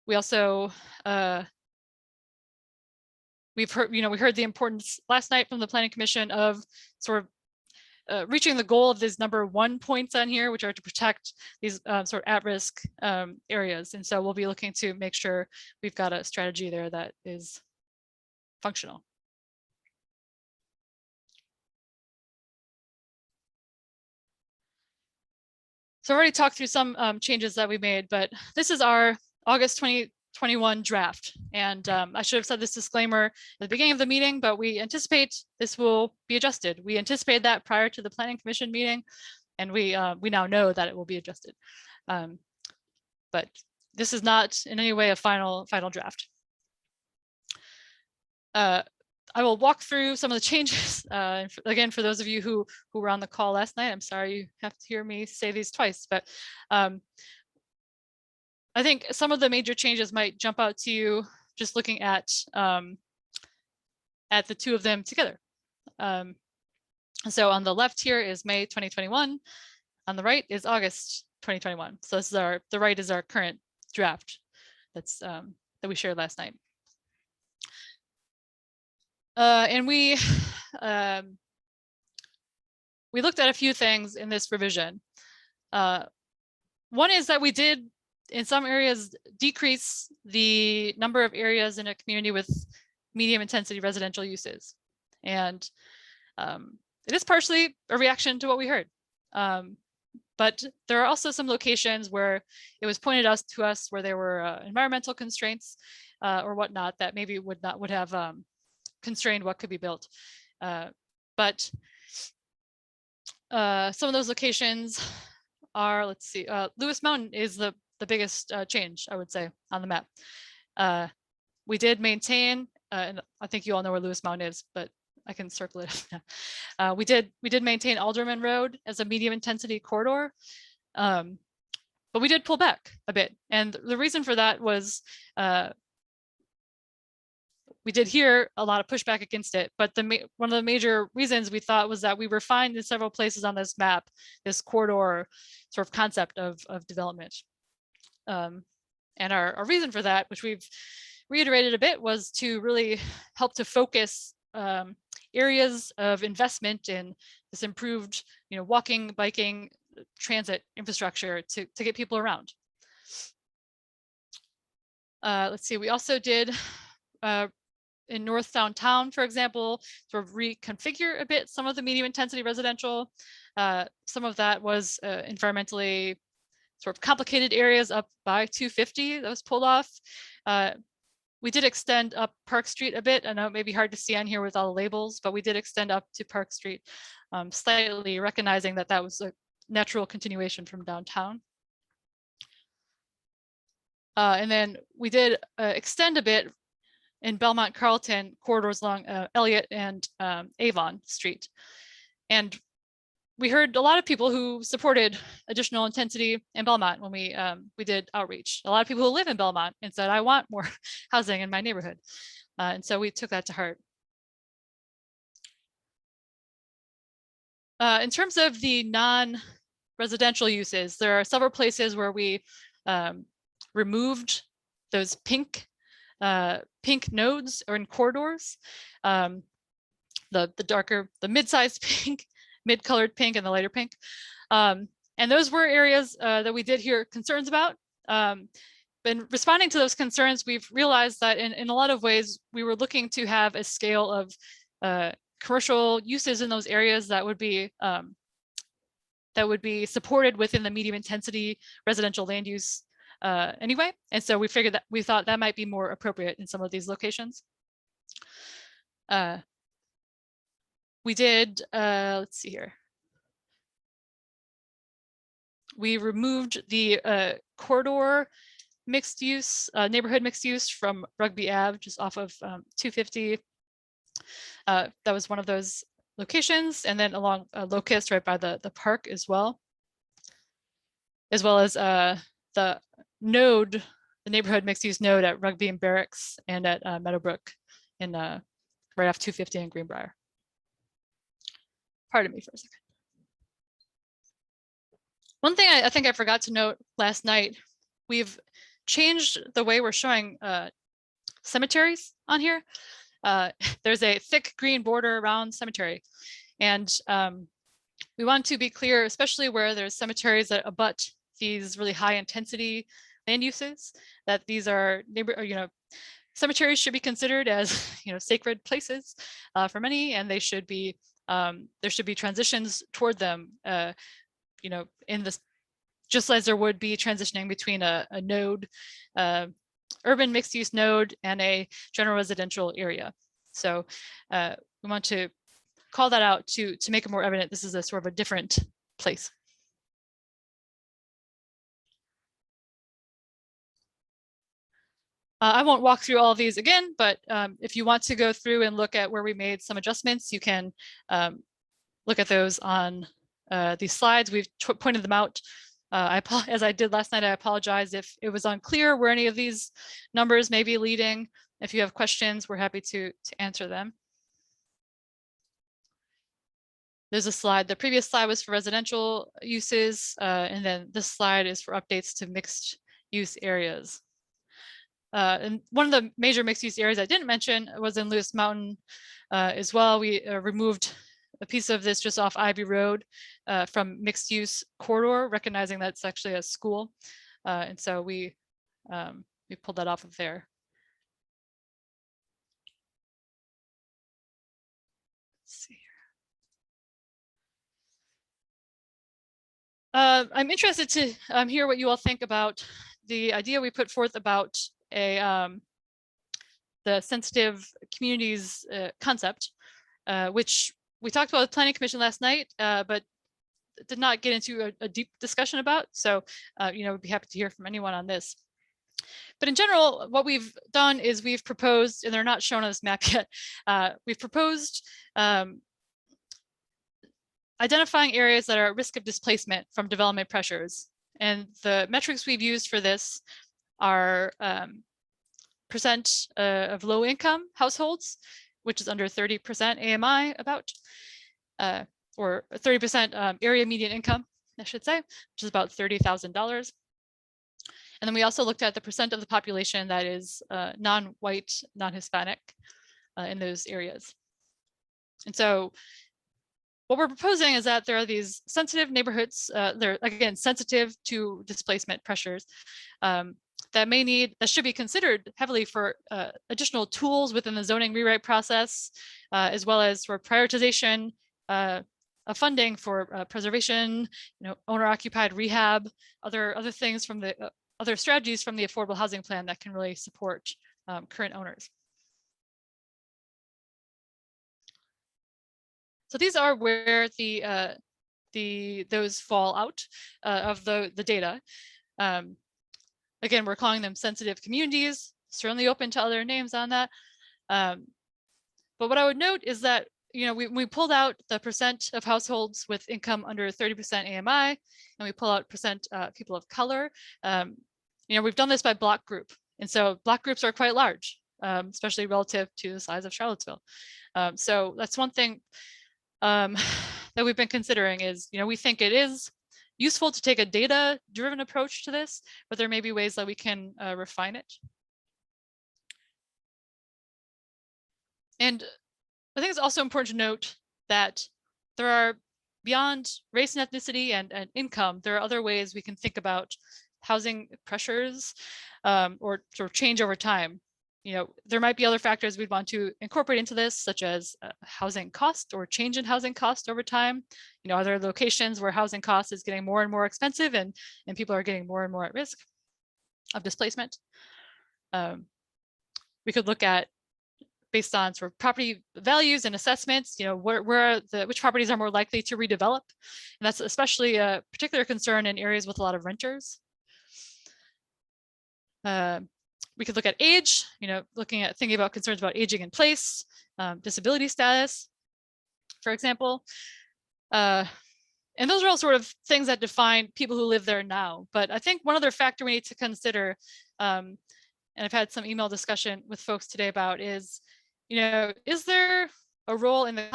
We also we heard the importance last night from the Planning Commission of sort of reaching the goal of these number 1 points on here, which are to protect these sort of at-risk areas. And so we'll be looking to make sure we've got a strategy there that is functional. So I already talked through some changes that we made, but this is our August 2021 draft. And I should have said this disclaimer at the beginning of the meeting, but we anticipate this will be adjusted. We anticipated that prior to the Planning Commission meeting, and we now know that it will be adjusted. But this is not in any way a final draft. I will walk through some of the changes. Again, for those of you who were on the call last night, I'm sorry you have to hear me say these twice, but I think some of the major changes might jump out to you just looking at the two of them together. So on the left here is May 2021. On the right is August 2021. So this is the right is our current draft that's that we shared last night. And we looked at a few things in this revision. One is that we did, in some areas, decrease the number of areas in a community with medium intensity residential uses. And it is partially a reaction to what we heard. But there are also some locations where it was pointed out to us where there were environmental constraints or whatnot that maybe would have constrained what could be built. But some of those locations are, let's see, Lewis Mountain is the biggest change, I would say, on the map. We did maintain, and I think you all know where Lewis Mountain is, but I can circle it. We did maintain Alderman Road as a medium intensity corridor, but we did pull back a bit. And the reason for that was we did hear a lot of pushback against it, but one of the major reasons we thought was that we were finding in several places on this map, this corridor sort of concept of development. And our reason for that, which we've reiterated a bit, was to really help to focus areas of investment in this improved, walking, biking, transit infrastructure to get people around. Let's see, we also did in North Downtown, for example, sort of reconfigure a bit some of the medium intensity residential. Some of that was environmentally sort of complicated areas up by 250 that was pulled off. We did extend up Park Street a bit. I know it may be hard to see on here with all the labels, but we did extend up to Park Street slightly, recognizing that that was a natural continuation from downtown. And then we did extend a bit in Belmont Carlton corridors along Elliott and Avon Street. And we heard a lot of people who supported additional intensity in Belmont when we did outreach. A lot of people who live in Belmont and said, I want more housing in my neighborhood. And so we took that to heart. In terms of the non-residential uses, there are several places where we removed those pink nodes or in corridors, the darker, the mid-sized pink, mid-colored pink and the lighter pink. And those were areas that we did hear concerns about. Been responding to those concerns, we've realized that in a lot of ways, we were looking to have a scale of commercial uses in those areas that would be supported within the medium intensity residential land use anyway. And so we figured that we thought that might be more appropriate in some of these locations. We did, let's see here. We removed the corridor mixed use, neighborhood mixed use from Rugby Ave, just off of 250. That was one of those locations. And then along Locust, right by the park as well as the node, the neighborhood mixed use node at Rugby and Barracks and at Meadowbrook in right off 250 and Greenbrier. Pardon me for a second. One thing I think I forgot to note last night, we've changed the way we're showing cemeteries on here. There's a thick green border around cemetery. And we want to be clear, especially where there's cemeteries that abut these really high intensity land uses, that these are cemeteries should be considered as sacred places for many, and they should be there should be transitions toward them in this, just as there would be transitioning between a node, urban mixed use node and a general residential area. So we want to call that out to make it more evident this is a sort of a different place. I won't walk through all of these again, but if you want to go through and look at where we made some adjustments, you can look at those on these slides. We've pointed them out. As I did last night, I apologize if it was unclear where any of these numbers may be leading. If you have questions, we're happy to answer them. There's a slide. The previous slide was for residential uses, and then this slide is for updates to mixed use areas. And one of the major mixed use areas I didn't mention was in Lewis Mountain as well. We removed a piece of this just off Ivy Road from mixed use corridor, recognizing that it's actually a school. And so we pulled that off of there. Let's see here. I'm interested to hear what you all think about the idea we put forth about the sensitive communities concept, which we talked about with Planning Commission last night, but did not get into a deep discussion about. So, we'd be happy to hear from anyone on this. But in general, what we've done is we've proposed, and they're not shown on this map yet, we've proposed identifying areas that are at risk of displacement from development pressures. And the metrics we've used for this are percent of low income households, which is under 30% AMI about, or 30% area median income, I should say, which is about $30,000. And then we also looked at the percent of the population that is non-white, non-Hispanic in those areas. And so what we're proposing is that there are these sensitive neighborhoods, they're again sensitive to displacement pressures that should be considered heavily for additional tools within the zoning rewrite process, as well as for prioritization of funding for preservation, owner-occupied rehab, other things from the other strategies from the affordable housing plan that can really support current owners. So these are where those fall out of the data. Again, we're calling them sensitive communities, certainly open to other names on that. But what I would note is that, we pulled out the percent of households with income under 30% AMI, and we pull out percent people of color. We've done this by block group. And so block groups are quite large, especially relative to the size of Charlottesville. So that's one thing that we've been considering is, we think it is useful to take a data-driven approach to this, but there may be ways that we can refine it. And I think it's also important to note that there are, beyond race and ethnicity and income, there are other ways we can think about housing pressures or sort of change over time. There might be other factors we'd want to incorporate into this, such as housing cost or change in housing cost over time. Are there locations where housing cost is getting more and more expensive and people are getting more and more at risk of displacement? We could look at, based on sort of property values and assessments, which properties are more likely to redevelop. And that's especially a particular concern in areas with a lot of renters. We could look at age, thinking about concerns about aging in place, disability status, for example. And those are all sort of things that define people who live there now. But I think one other factor we need to consider, and I've had some email discussion with folks today about is there a role in the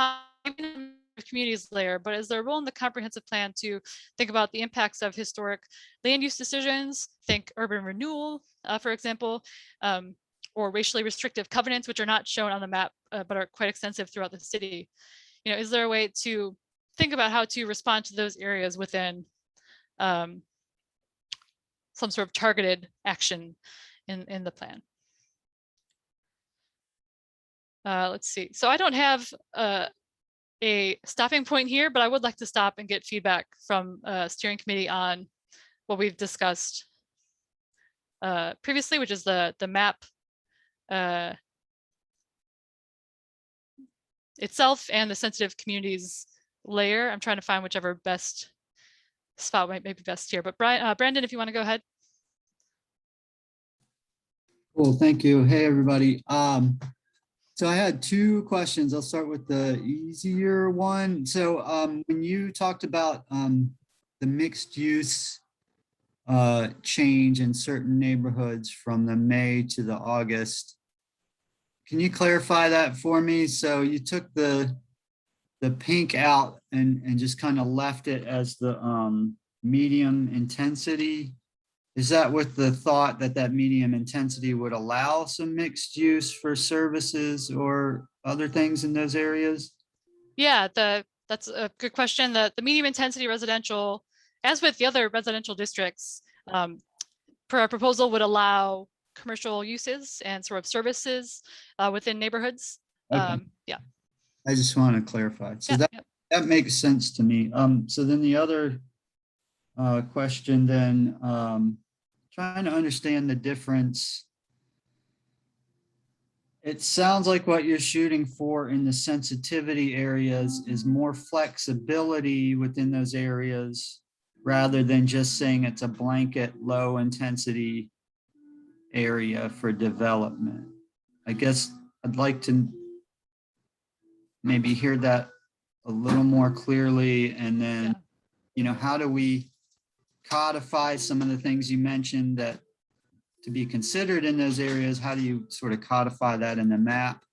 communities layer, but is there a role in the comprehensive plan to think about the impacts of historic land use decisions, think urban renewal, for example, or racially restrictive covenants, which are not shown on the map, but are quite extensive throughout the city. Is there a way to think about how to respond to those areas within some sort of targeted action in the plan? Let's see. So I don't have a stopping point here, but I would like to stop and get feedback from steering committee on what we've discussed previously, which is the map itself and the sensitive communities layer. I'm trying to find whichever best spot might be best here. But Brandon, if you want to go ahead. Cool, thank you. Hey, everybody. So I had two questions. I'll start with the easier one. So when you talked about the mixed use change in certain neighborhoods from the May to the August, can you clarify that for me? So you took the pink out and just kind of left it as the medium intensity. Is that with the thought that medium intensity would allow some mixed use for services or other things in those areas? Yeah, the That's a good question. The medium intensity residential, as with the other residential districts, per our proposal, would allow commercial uses and sort of services within neighborhoods. Okay. Yeah. I just want to clarify. So Yeah, that makes sense to me. So then the other question then, trying to understand the difference. It sounds like what you're shooting for in the sensitivity areas is more flexibility within those areas rather than just saying it's a blanket low intensity area for development. I guess I'd like to maybe hear that a little more clearly, and then, you know, how do we codify some of the things you mentioned that to be considered in those areas? How do you sort of codify that in the map?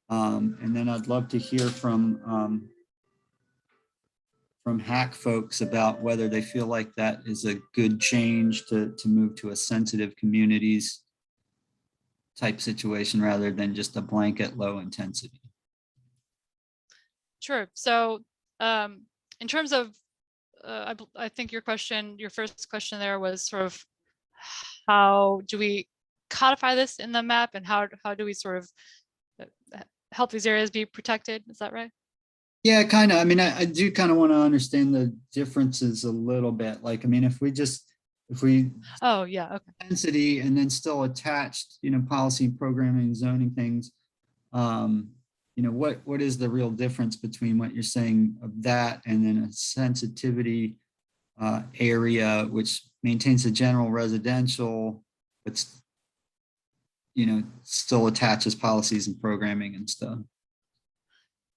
And then I'd love to hear from HAC folks about whether they feel like that is a good change to move to a sensitive communities type situation rather than just a blanket low intensity. Sure. So in terms of, I think your first question there was sort of how do we codify this in the map, and how do we sort of help these areas be protected? Is that right? Yeah, kind of. I mean, I do kind of want to understand the differences a little bit. Like, I mean, if we Oh yeah, okay. density and then still attached, you know, policy, programming, zoning things, you know, what is the real difference between what you're saying of that and then a sensitivity area which maintains the general residential, but you know, still attaches policies and programming and stuff?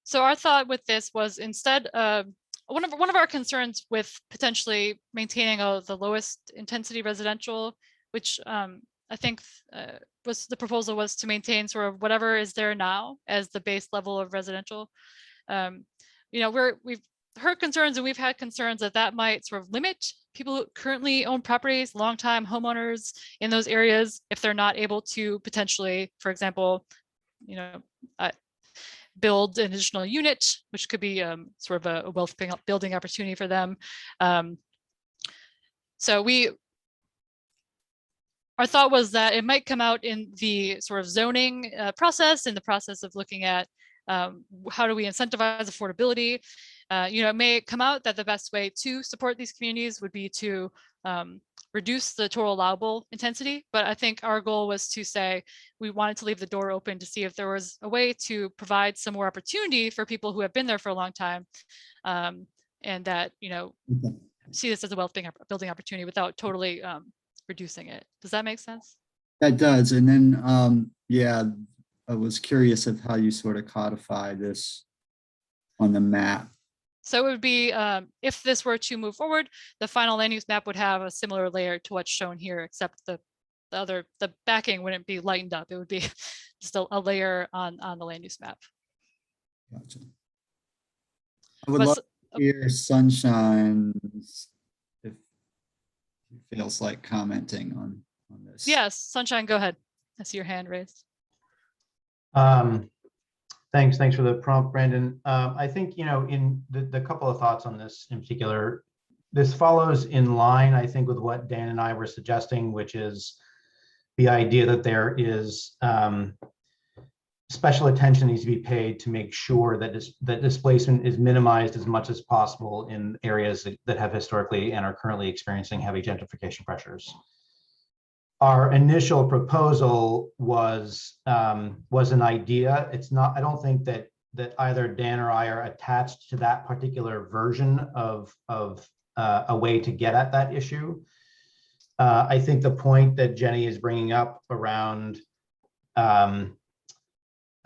So our thought with this was instead, one of our concerns with potentially maintaining the lowest intensity residential, which I think was the proposal was to maintain sort of whatever is there now as the base level of residential. You know, we've heard concerns, and we've had concerns that might sort of limit people who currently own properties, longtime homeowners in those areas, if they're not able to potentially, for example, you know, build an additional unit, which could be sort of a wealth building opportunity for them. So our thought was that it might come out in the sort of zoning process, in the process of looking at how do we incentivize affordability. You know, it may come out that the best way to support these communities would be to reduce the total allowable intensity. But I think our goal was to say we wanted to leave the door open to see if there was a way to provide some more opportunity for people who have been there for a long time, and that, you know, see this as a wealth building opportunity without totally reducing it. Does that make sense? That does. And then, yeah, I was curious of how you sort of codify this on the map. So it would be, if this were to move forward, the final land use map would have a similar layer to what's shown here, except the backing wouldn't be lightened up. It would be just a layer on the land use map. Gotcha. I would love to hear Sunshine if he feels like commenting on this. Yes, Sunshine, go ahead. I see your hand raised. Thanks for the prompt, Brandon. I think, you know, in the couple of thoughts on this in particular, this follows in line, I think, with what Dan and I were suggesting, which is the idea that there is special attention needs to be paid to make sure that that displacement is minimized as much as possible in areas that have historically and are currently experiencing heavy gentrification pressures. Our initial proposal was an idea. It's not. I don't think that either Dan or I are attached to that particular version of a way to get at that issue. I think the point that Jenny is bringing up around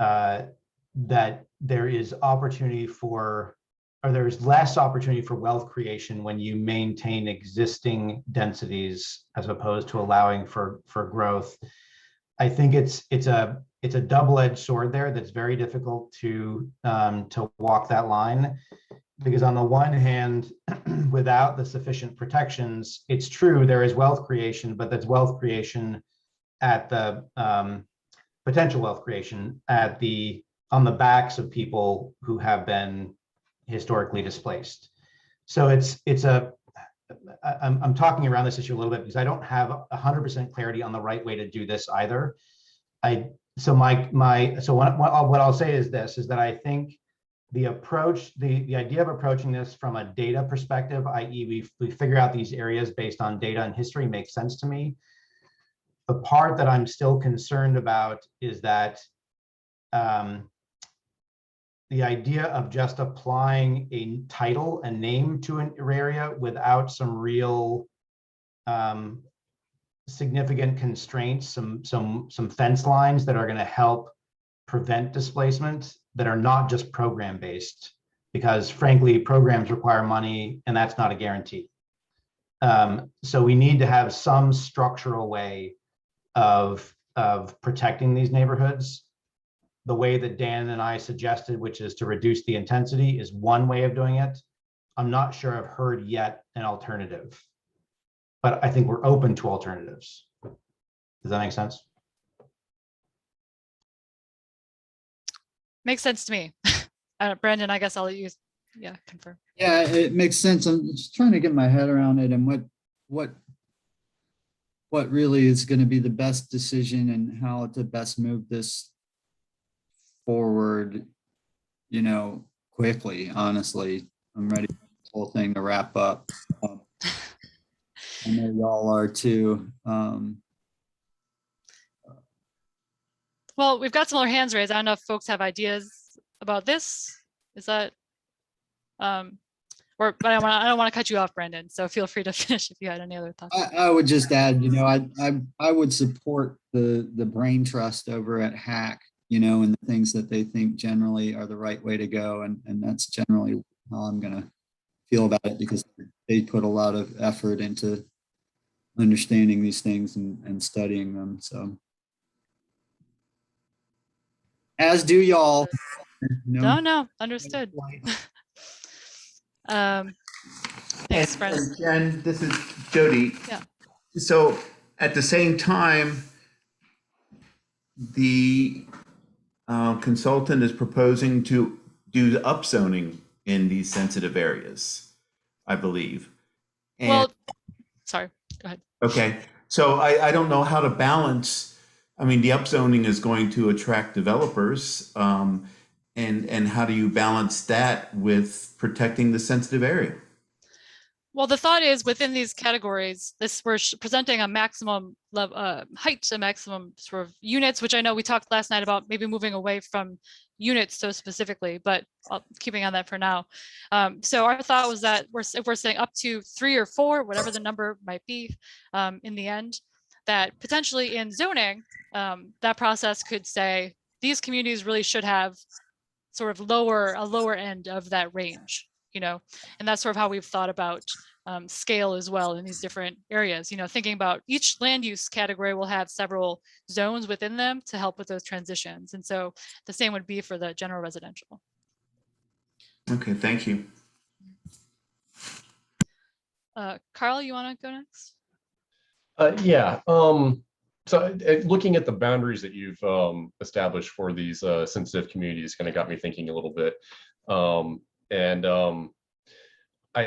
that there is opportunity for, or there's less opportunity for wealth creation when you maintain existing densities as opposed to allowing for growth. I think it's a double-edged sword there that's very difficult to walk that line, because on the one hand, without the sufficient protections, it's true there is wealth creation, but that's wealth creation at the potential wealth creation on the backs of people who have been historically displaced. So I'm talking around this issue a little bit because I don't have 100% clarity on the right way to do this either. So what I'll say is this, is that I think the approach, the idea of approaching this from a data perspective, i.e. we figure out these areas based on data and history, makes sense to me. The part that I'm still concerned about is that the idea of just applying a title and name to an area without some real significant constraints, some fence lines that are going to help prevent displacement, that are not just program based, because frankly, programs require money and that's not a guarantee. So we need to have some structural way of protecting these neighborhoods. The way that Dan and I suggested, which is to reduce the intensity, is one way of doing it. I'm not sure I've heard yet an alternative, but I think we're open to alternatives. Does that make sense? Makes sense to me. Brandon, I guess I'll let you, confirm. Yeah, it makes sense. I'm just trying to get my head around it and what really is going to be the best decision and how to best move this forward, quickly. Honestly, I'm ready for this whole thing to wrap up. I know y'all are too. Well, we've got some more hands raised. I don't know if folks have ideas about this. Is that, but I don't want to cut you off, Brandon. So feel free to finish if you had any other thoughts. I would just add, I would support the brain trust over at HAC, and the things that they think generally are the right way to go, and that's generally how I'm gonna feel about it, because they put a lot of effort into understanding these things and studying them. So, as do y'all. No, understood. Thanks, Brandon. And Jen, this is Jody. Yeah. So at the same time, the consultant is proposing to do the upzoning in these sensitive areas, I believe. And, Well, sorry, go ahead. okay, so I don't know how to balance. I mean, the upzoning is going to attract developers, and how do you balance that with protecting the sensitive area? Well, the thought is within these categories, we're presenting a maximum height, a maximum sort of units, which I know we talked last night about maybe moving away from units so specifically, but keeping on that for now. So our thought was that if we're saying up to 3 or 4, whatever the number might be in the end, that potentially in zoning, that process could say these communities really should have sort of a lower end of that range, and that's sort of how we've thought about scale as well in these different areas, thinking about each land use category will have several zones within them to help with those transitions. And so the same would be for the general residential. Okay, thank you. Carl, you want to go next? Yeah. So looking at the boundaries that you've established for these sensitive communities kind of got me thinking a little bit.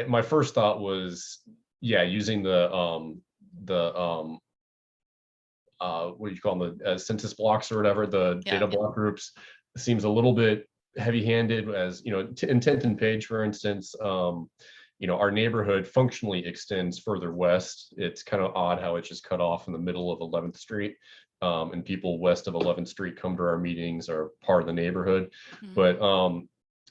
My first thought was, using the what do you call them, the census blocks or whatever, the data block groups, seems a little bit heavy-handed. As in 10th and Page, for instance, our neighborhood functionally extends further west. It's kind of odd how it's just cut off in the middle of 11th Street, and people west of 11th Street come to our meetings, are part of the neighborhood. Mm-hmm. But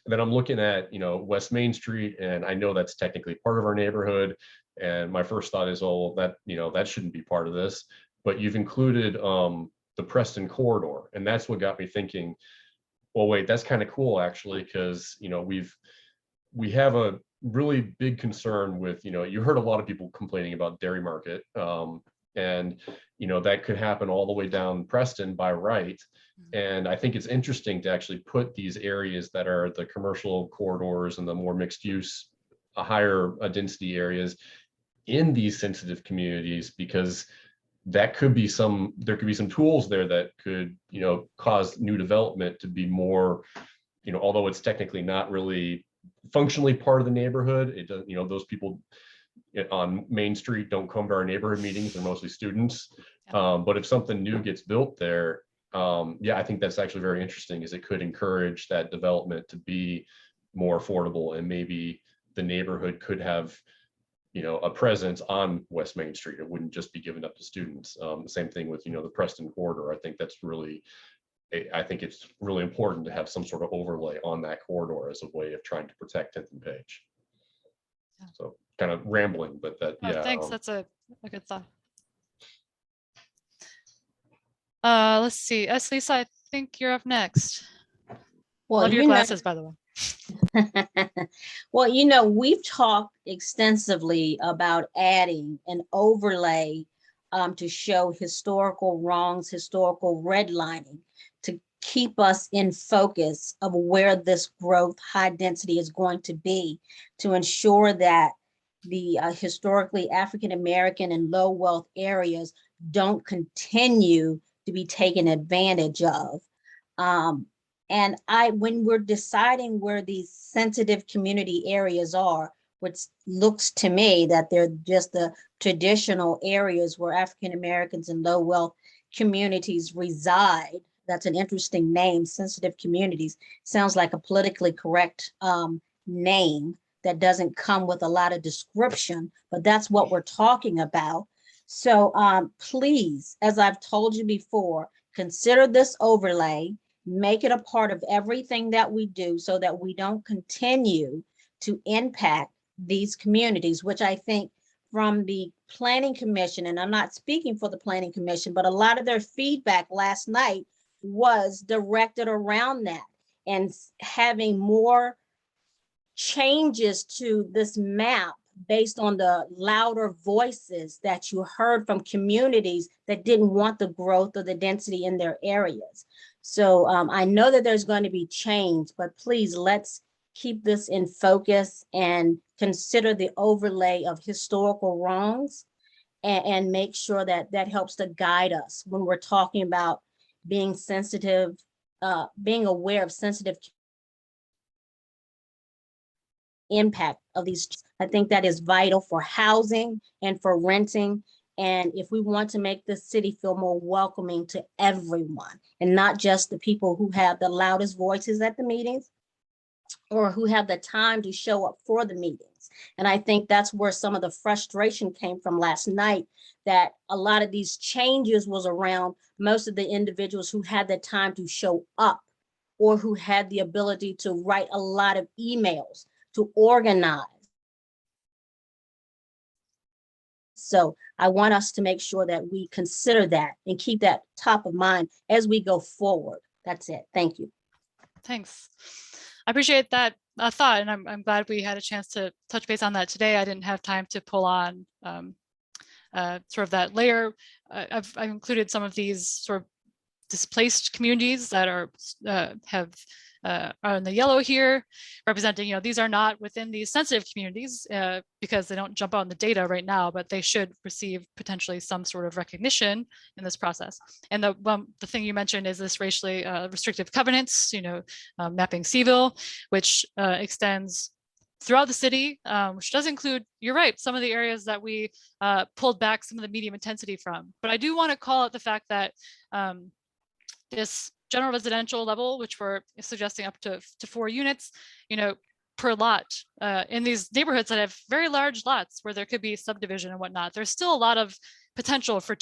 then I'm looking at West Main Street, and I know that's technically part of our neighborhood. And my first thought is, oh, that that shouldn't be part of this. But you've included the Preston corridor, and that's what got me thinking, well, wait, that's kind of cool actually, because we have a really big concern with, you heard a lot of people complaining about Dairy Market, and that could happen all the way down Preston by right. And I think it's interesting to actually put these areas that are the commercial corridors and the more mixed use, higher density areas in these sensitive communities, because there could be some tools there that could cause new development to be more, although it's technically not really functionally part of the neighborhood. It doesn't, you know, those people on Main Street don't come to our neighborhood meetings. They're mostly students. But if something new gets built there, yeah, I think that's actually very interesting, is it could encourage that development to be more affordable, and maybe the neighborhood could have, you know, a presence on West Main Street. It wouldn't just be given up to students. The same thing with, you know, the Preston corridor. I think that's really, I think it's really important to have some sort of overlay on that corridor as a way of trying to protect 10th and Page. Yeah. So kind of rambling, but that, Oh, yeah. thanks. That's a good thought. Let's see. Lisa, I think you're up next. Well, Love your you know, glasses, by the way. well, you know, we've talked extensively about adding an overlay to show historical wrongs, historical redlining, to keep us in focus of where this growth, high density is going to be, to ensure that the historically African-American and low wealth areas don't continue to be taken advantage of. And when we're deciding where these sensitive community areas are, which looks to me that they're just the traditional areas where African-Americans and low wealth communities reside. That's an interesting name, sensitive communities. Sounds like a politically correct name that doesn't come with a lot of description, but that's what we're talking about. So please, as I've told you before, consider this overlay, make it a part of everything that we do so that we don't continue to impact these communities, which I think from the Planning Commission, and I'm not speaking for the Planning Commission, but a lot of their feedback last night was directed around that, and having more changes to this map based on the louder voices that you heard from communities that didn't want the growth or the density in their areas. So I know that there's going to be change, but please let's keep this in focus and consider the overlay of historical wrongs, and make sure that that helps to guide us when we're talking about being sensitive, being aware of sensitive impact of these. I think that is vital for housing and for renting. And if we want to make the city feel more welcoming to everyone, and not just the people who have the loudest voices at the meetings or who have the time to show up for the meetings. And I think that's where some of the frustration came from last night, that a lot of these changes was around most of the individuals who had the time to show up, or who had the ability to write a lot of emails, to organize. So I want us to make sure that we consider that and keep that top of mind as we go forward. That's it. Thank you. Thanks. I appreciate that thought, and I'm glad we had a chance to touch base on that today. I didn't have time to pull on sort of that layer. I've included some of these sort of displaced communities that are are in the yellow here, representing, you know, these are not within these sensitive communities because they don't jump out in the data right now, but they should receive potentially some sort of recognition in this process. And the thing you mentioned is this racially restrictive covenants, you know, mapping Cville, which extends throughout the city, which does include, you're right, some of the areas that we pulled back some of the medium intensity from. But I do want to call out the fact that this general residential level, which we're suggesting up to 4 units, you know, per lot in these neighborhoods that have very large lots where there could be subdivision and whatnot, there's still a lot of potential for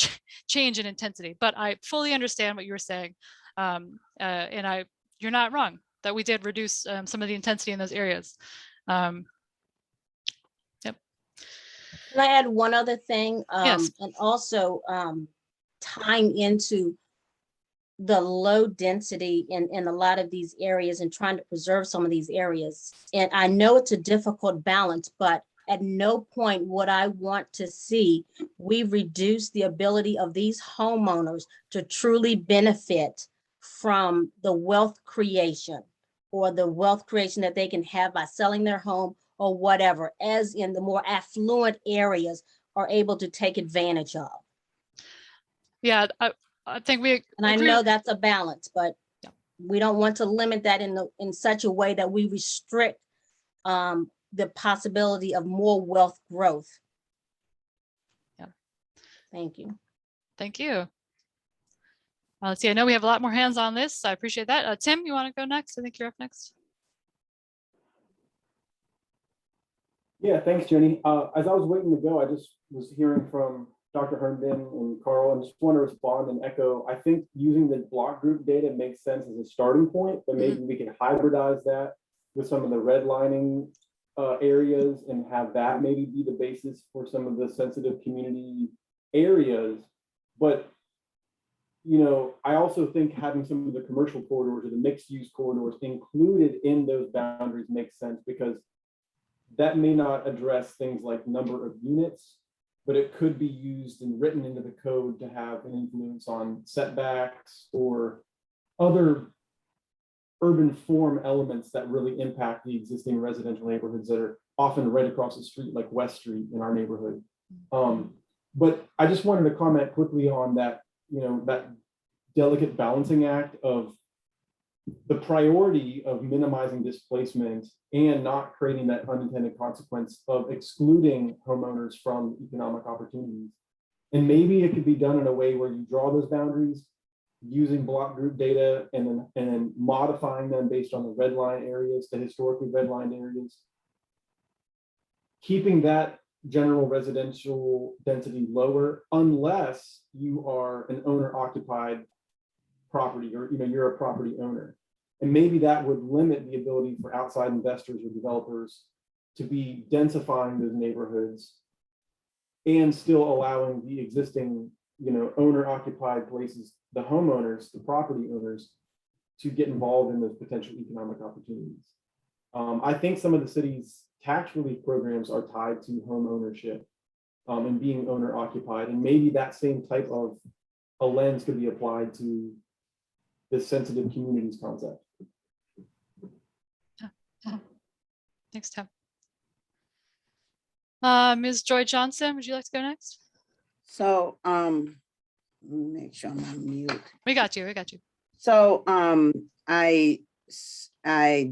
change in intensity. But I fully understand what you were saying. And you're not wrong that we did reduce some of the intensity in those areas. Yep. Can I add one other thing? Yes. And also tying into the low density in a lot of these areas and trying to preserve some of these areas. And I know it's a difficult balance, but at no point would I want to see we reduce the ability of these homeowners to truly benefit from the wealth creation, or the wealth creation that they can have by selling their home or whatever, as in the more affluent areas are able to take advantage of. Yeah, I think we And I agree. know that's a balance, but Yeah. we don't want to limit that in such a way that we restrict the possibility of more wealth growth. Yeah. Thank you. Thank you. Let's see, I know we have a lot more hands on this. So I appreciate that. Tim, you want to go next? I think you're up next. Yeah, thanks, Jenny. As I was waiting to go, I just was hearing from Dr. Herndon and Carl, and just want to respond and echo. I think using the block group data makes sense as a starting point, but maybe we can hybridize that with some of the redlining areas and have that maybe be the basis for some of the sensitive community areas. But you know, I also think having some of the commercial corridors or the mixed use corridors included in those boundaries makes sense, because that may not address things like number of units, but it could be used and written into the code to have an influence on setbacks or other urban form elements that really impact the existing residential neighborhoods that are often right across the street, like West Street in our neighborhood. But I just wanted to comment quickly on that, you know, that delicate balancing act of the priority of minimizing displacement and not creating that unintended consequence of excluding homeowners from economic opportunities. And maybe it could be done in a way where you draw those boundaries using block group data and then modifying them based on the red line areas, the historically redlined areas, keeping that general residential density lower unless you are an owner occupied property, or you're a property owner. And maybe that would limit the ability for outside investors or developers to be densifying those neighborhoods and still allowing the existing, owner occupied places, the homeowners, the property owners, to get involved in those potential economic opportunities. I think some of the city's tax relief programs are tied to home ownership and being owner occupied. And maybe that same type of a lens could be applied to this sensitive communities concept. Thanks, Tim. Ms. Joy Johnson, would you like to go next? So, let me make sure I'm on mute. We got you. So, I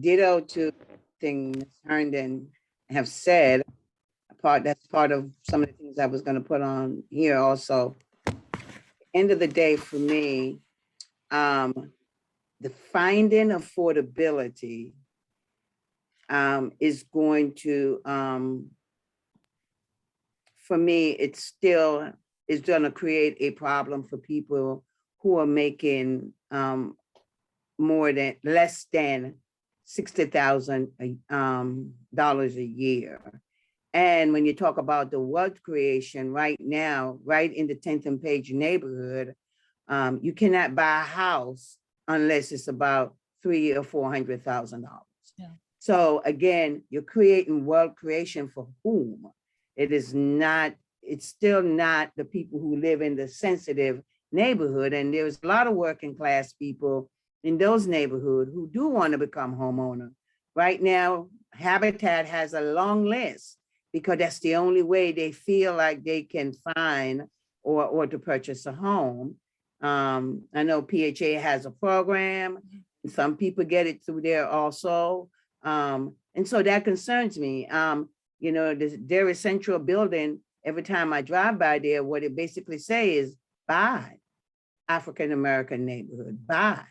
ditto to things Ms. Herndon have said. That's part of some of the things I was going to put on here also. End of the day for me, the finding affordability is going to, for me, it's still is going to create a problem for people who are making less than $60,000 a year. And when you talk about the wealth creation right now, right in the 10th and Page neighborhood, you cannot buy a house unless it's about $300,000 or $400,000. Yeah. So again, you're creating wealth creation for whom? It's still not the people who live in the sensitive neighborhood. And there's a lot of working class people in those neighborhoods who do want to become homeowner. Right now, Habitat has a long list because that's the only way they feel like they can find or to purchase a home. I know PHA has a program. Some people get it through there also. And so that concerns me. Their central building, every time I drive by there, what it basically say is buy African-American neighborhood, buy.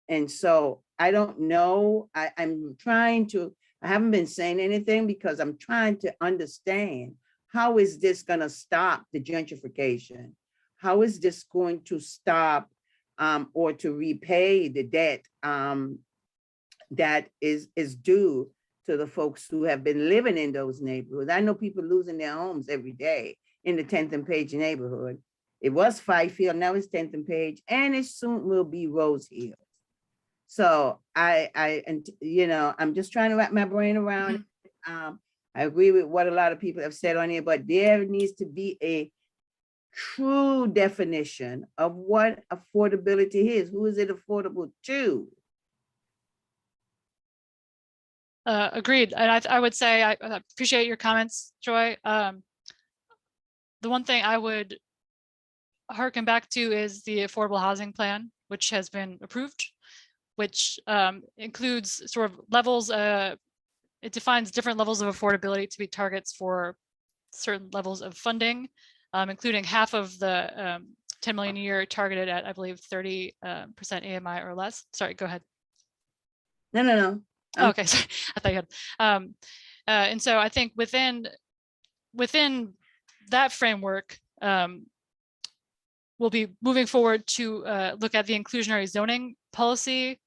And so I don't know, I haven't been saying anything because I'm trying to understand how is this gonna stop the gentrification? How is this going to stop or to repay the debt that is due to the folks who have been living in those neighborhoods? I know people losing their homes every day in the 10th and Page neighborhood. It was Fifield, now it's 10th and Page, and it soon will be Rose Hill. So I'm just trying to wrap my brain around it. I agree with what a lot of people have said on here, but there needs to be a true definition of what affordability is. Who is it affordable to? Agreed. And I would say I appreciate your comments, Joy. The one thing I would harken back to is the affordable housing plan, which has been approved, which includes sort of levels it defines different levels of affordability to be targets for certain levels of funding, including half of the 10 million a year targeted at, I believe, 30% AMI or less. Sorry, go ahead. No. Oh, okay, sorry. I thought you had. And so I think within that framework, we'll be moving forward to look at the inclusionary zoning policy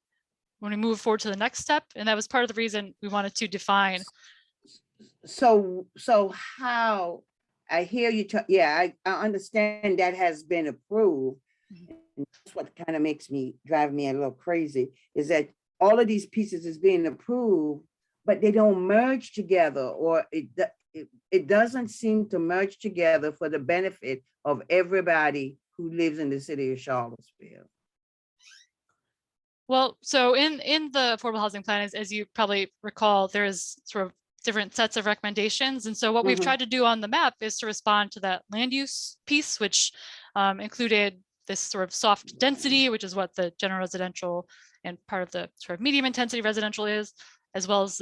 when we move forward to the next step. And that was part of the reason we wanted to define. So how, I hear you, I understand that has been approved. And that's what kind of drive me a little crazy, is that all of these pieces is being approved, but they don't merge together, or it doesn't seem to merge together for the benefit of everybody who lives in the city of Charlottesville. Well, so in the affordable housing plan, as you probably recall, there is sort of different sets of recommendations. And so what we've tried to do on the map is to respond to that land use piece, which included this sort of soft density, which is what the general residential and part of the sort of medium intensity residential is, as well as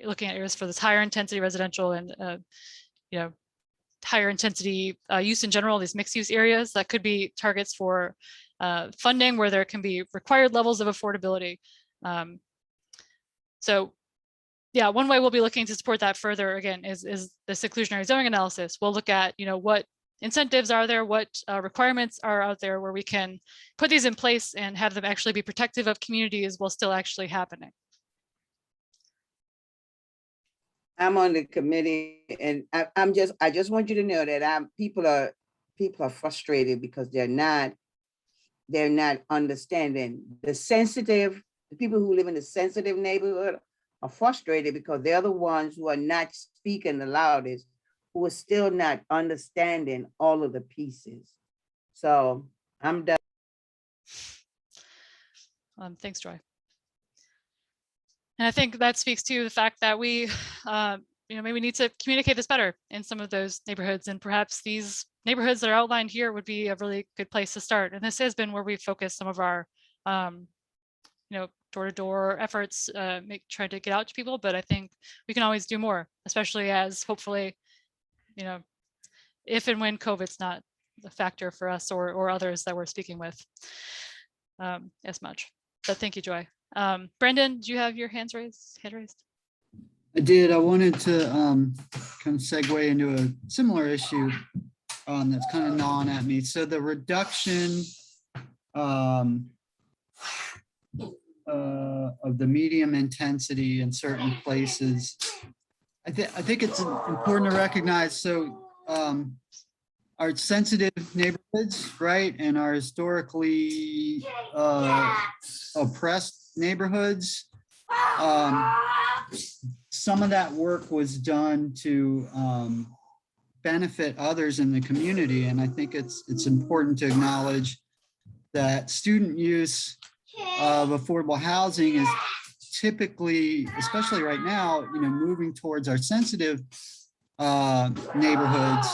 looking at areas for this higher intensity residential and higher intensity use in general, these mixed use areas that could be targets for funding where there can be required levels of affordability. So yeah, one way we'll be looking to support that further, again, is this inclusionary zoning analysis. We'll look at, what incentives are there, what requirements are out there where we can put these in place and have them actually be protective of communities while still actually happening. I'm on the committee, and I just want you to know that people are frustrated because they're not understanding the people who live in the sensitive neighborhood are frustrated because they're the ones who are not speaking the loudest, who are still not understanding all of the pieces. So I'm done. Thanks, Joy. And I think that speaks to the fact that we, maybe need to communicate this better in some of those neighborhoods, and perhaps these neighborhoods that are outlined here would be a really good place to start. And this has been where we focus some of our, door-to-door efforts, trying to get out to people. But I think we can always do more, especially as hopefully, if and when COVID's not a factor for us or others that we're speaking with as much. But thank you, Joy. Brendan, do you have your hand raised? I did. I wanted to kind of segue into a similar issue that's kind of gnawing at me. So the reduction of the medium intensity in certain places, I think it's important to recognize. So our sensitive neighborhoods, right, and our historically oppressed neighborhoods, some of that work was done to benefit others in the community. And I think it's important to acknowledge that student use of affordable housing is typically, especially right now, moving towards our sensitive neighborhoods.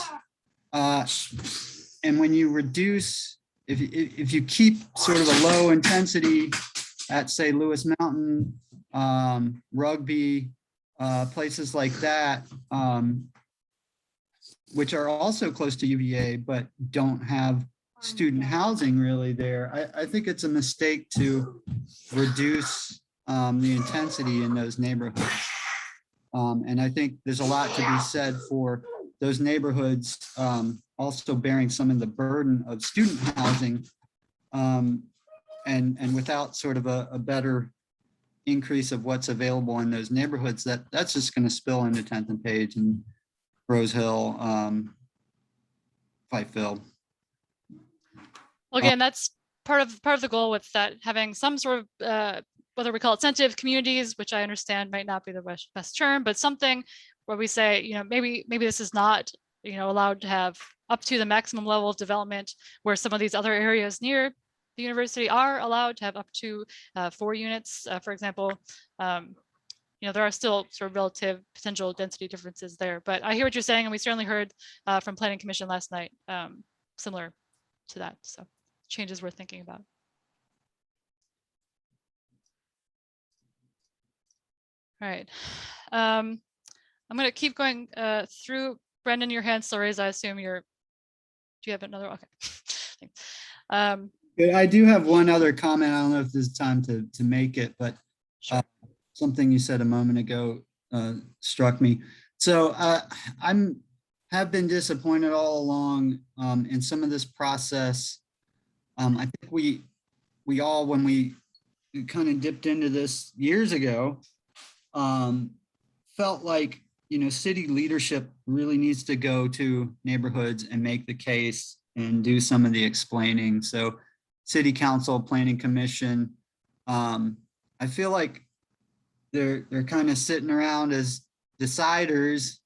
And when you reduce, if you keep sort of a low intensity at, say, Lewis Mountain, Rugby, places like that, which are also close to UVA, but don't have student housing really there, I think it's a mistake to reduce the intensity in those neighborhoods. And I think there's a lot to be said for those neighborhoods also bearing some of the burden of student housing, and without sort of a better increase of what's available in those neighborhoods, that's just going to spill into 10th and Page and Rose Hill, Fifeville. Well, again, that's part of the goal with that, having some sort of whether we call it sensitive communities, which I understand might not be the best term, but something where we say, maybe this is not, allowed to have up to the maximum level of development, where some of these other areas near the university are allowed to have up to 4 units, for example. There are still sort of relative potential density differences there, but I hear what you're saying, and we certainly heard from Planning Commission last night, similar to that. So changes we're thinking about. All right. I'm going to keep going through. Brendan, your hand's still raised. I assume you're. Do you have another? Okay. Thanks. I do have one other comment. I don't know if there's time to make it, but something you said a moment ago struck me. So have been disappointed all along in some of this process. I think we all, when we kind of dipped into this years ago, felt like, city leadership really needs to go to neighborhoods and make the case and do some of the explaining. So city council, planning commission, I feel like they're kind of sitting around as deciders,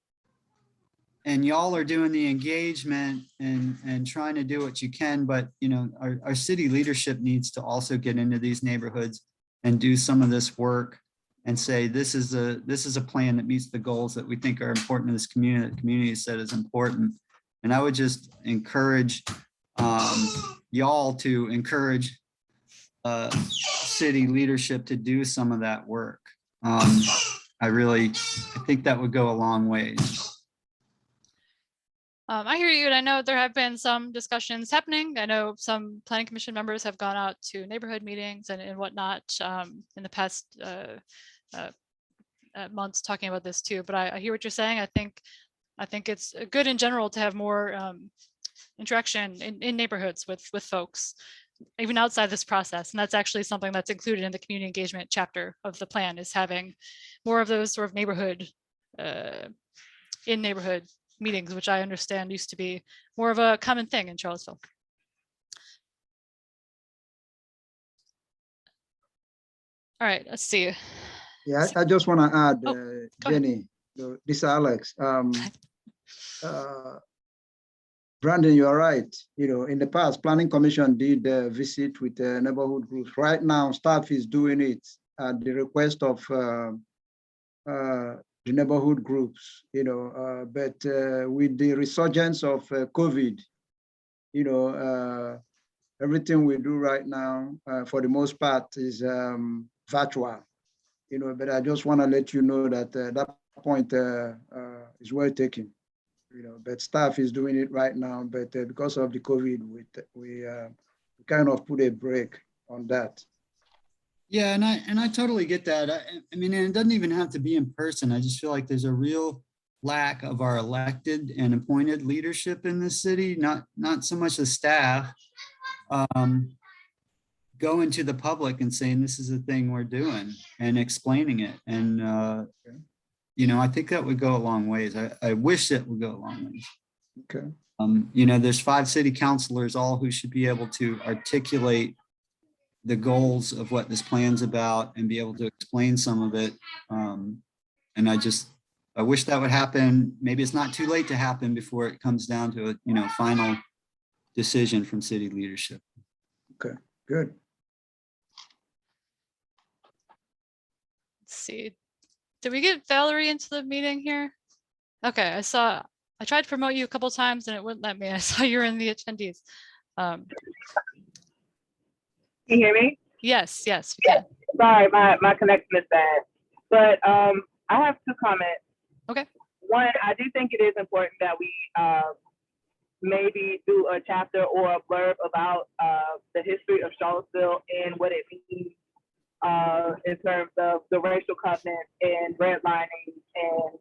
and y'all are doing the engagement and trying to do what you can. But, our city leadership needs to also get into these neighborhoods and do some of this work and say, this is a plan that meets the goals that we think are important to this community, that the community said is important. And I would just encourage y'all to encourage city leadership to do some of that work. I think that would go a long way. I hear you, and I know there have been some discussions happening. I know some planning commission members have gone out to neighborhood meetings and whatnot in the past months talking about this too. But I hear what you're saying. I think it's good in general to have more interaction in neighborhoods with folks, even outside this process. And that's actually something that's included in the community engagement chapter of the plan, is having more of those sort of neighborhood in neighborhood meetings, which I understand used to be more of a common thing in Charlottesville. All right, let's see. Yeah, I just want to add, Jenny, this is Alex. Brandon, you are right. In the past, Planning Commission did a visit with neighborhood groups. Right now, staff is doing it at the request of the neighborhood groups, but with the resurgence of COVID, everything we do right now, for the most part, is virtual, but I just want to let you know that that point is well taken, but staff is doing it right now, but because of the COVID, we kind of put a break on that. Yeah, and I totally get that. I mean, and it doesn't even have to be in person. I just feel like there's a real lack of our elected and appointed leadership in this city, not so much the staff, going to the public and saying, this is the thing we're doing, and explaining it. And, I think that would go a long ways. I wish that would go a long ways. Okay. There's 5 city councilors, all who should be able to articulate the goals of what this plan's about and be able to explain some of it. And I wish that would happen. Maybe it's not too late to happen before it comes down to a final decision from city leadership. Okay, good. Let's see. Did we get Valerie into the meeting here? Okay, I tried to promote you a couple of times and it wouldn't let me. I saw you're in the attendees. Can you hear me? Yes, we can. Sorry, my connection is bad. But I have 2 comments. Okay. One, I do think it is important that we maybe do a chapter or a blurb about the history of Charlottesville and what it means in terms of the racial covenant and redlining and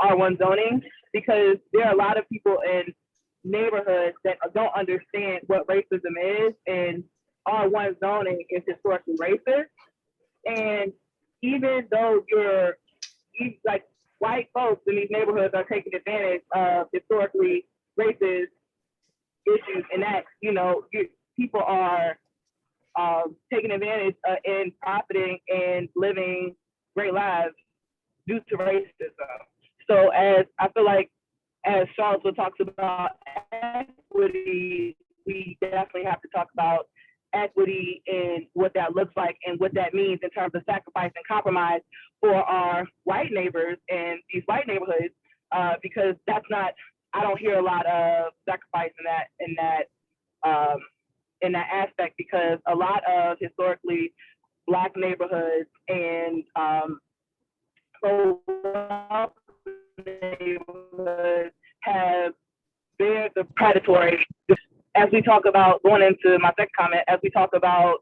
R1 zoning, because there are a lot of people in neighborhoods that don't understand what racism is, and R1 zoning is historically racist. And even though like white folks in these neighborhoods are taking advantage of historically racist issues and acts, people are taking advantage and profiting and living great lives due to racism. So as I feel like, as Charlottesville talks about equity, we definitely have to talk about equity and what that looks like and what that means in terms of sacrifice and compromise for our white neighbors in these white neighborhoods, because that's not, I don't hear a lot of sacrifice in that aspect, because a lot of historically Black neighborhoods and neighborhoods have bear the predatory. As we talk about, going into my second comment, as we talk about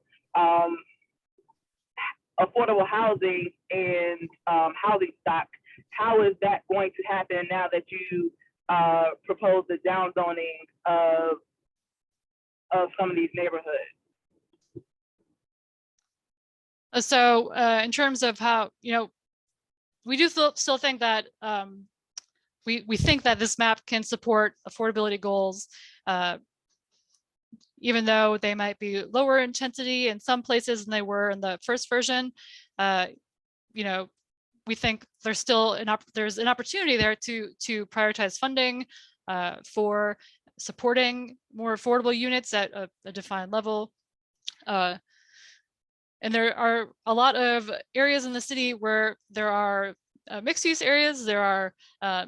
affordable housing and housing stock, how is that going to happen now that you propose the downzoning of some of these neighborhoods? So in terms of how, we do still think that we think that this map can support affordability goals, even though they might be lower intensity in some places than they were in the first version. We think there's still an opportunity there to prioritize funding for supporting more affordable units at a defined level. And there are a lot of areas in the city where there are mixed use areas, there are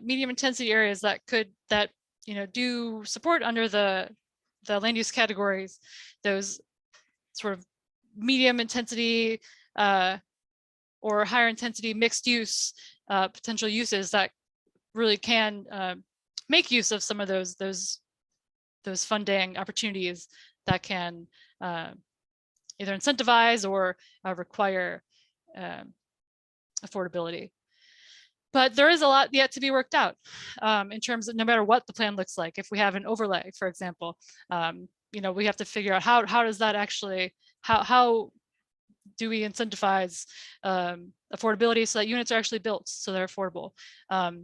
medium intensity areas that do support under the land use categories, those sort of medium intensity or higher intensity mixed use potential uses that really can make use of some of those funding opportunities that can either incentivize or require affordability. But there is a lot yet to be worked out in terms of no matter what the plan looks like. If we have an overlay, for example, we have to figure out how does that actually, how do we incentivize affordability so that units are actually built so they're affordable, no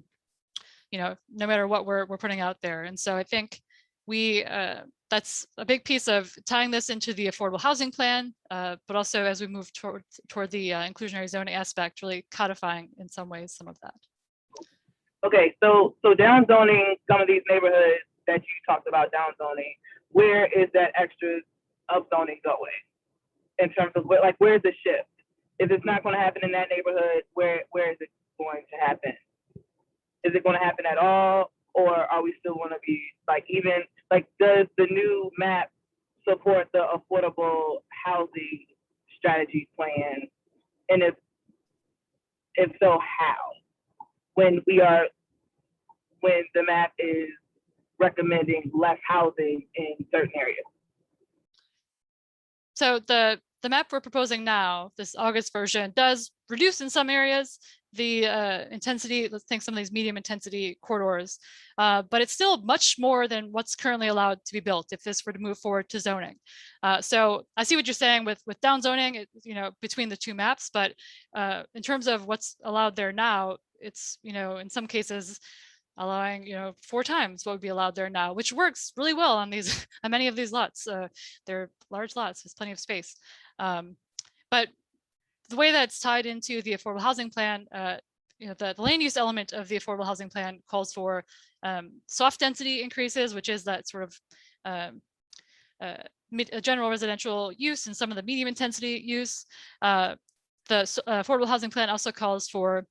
matter what we're putting out there. And so I think that's a big piece of tying this into the affordable housing plan, but also as we move toward the inclusionary zoning aspect, really codifying in some ways some of that. Okay, so downzoning some of these neighborhoods that you talked about downzoning, where is that extra upzoning going? In terms of where's the shift? If it's not going to happen in that neighborhood, where is it going to happen? Is it going to happen at all? Or are we still going to be does the new map support the affordable housing strategy plan? And if so, how? When the map is recommending less housing in certain areas. So the map we're proposing now, this August version, does reduce in some areas the intensity, let's think some of these medium intensity corridors, but it's still much more than what's currently allowed to be built if this were to move forward to zoning. So I see what you're saying with downzoning, between the two maps, but in terms of what's allowed there now, it's, in some cases allowing, 4 times what would be allowed there now, which works really well on these, on many of these lots. They're large lots, there's plenty of space. But the way that's tied into the affordable housing plan, the land use element of the affordable housing plan calls for soft density increases, which is that sort of general residential use and some of the medium intensity use. The affordable housing plan also calls for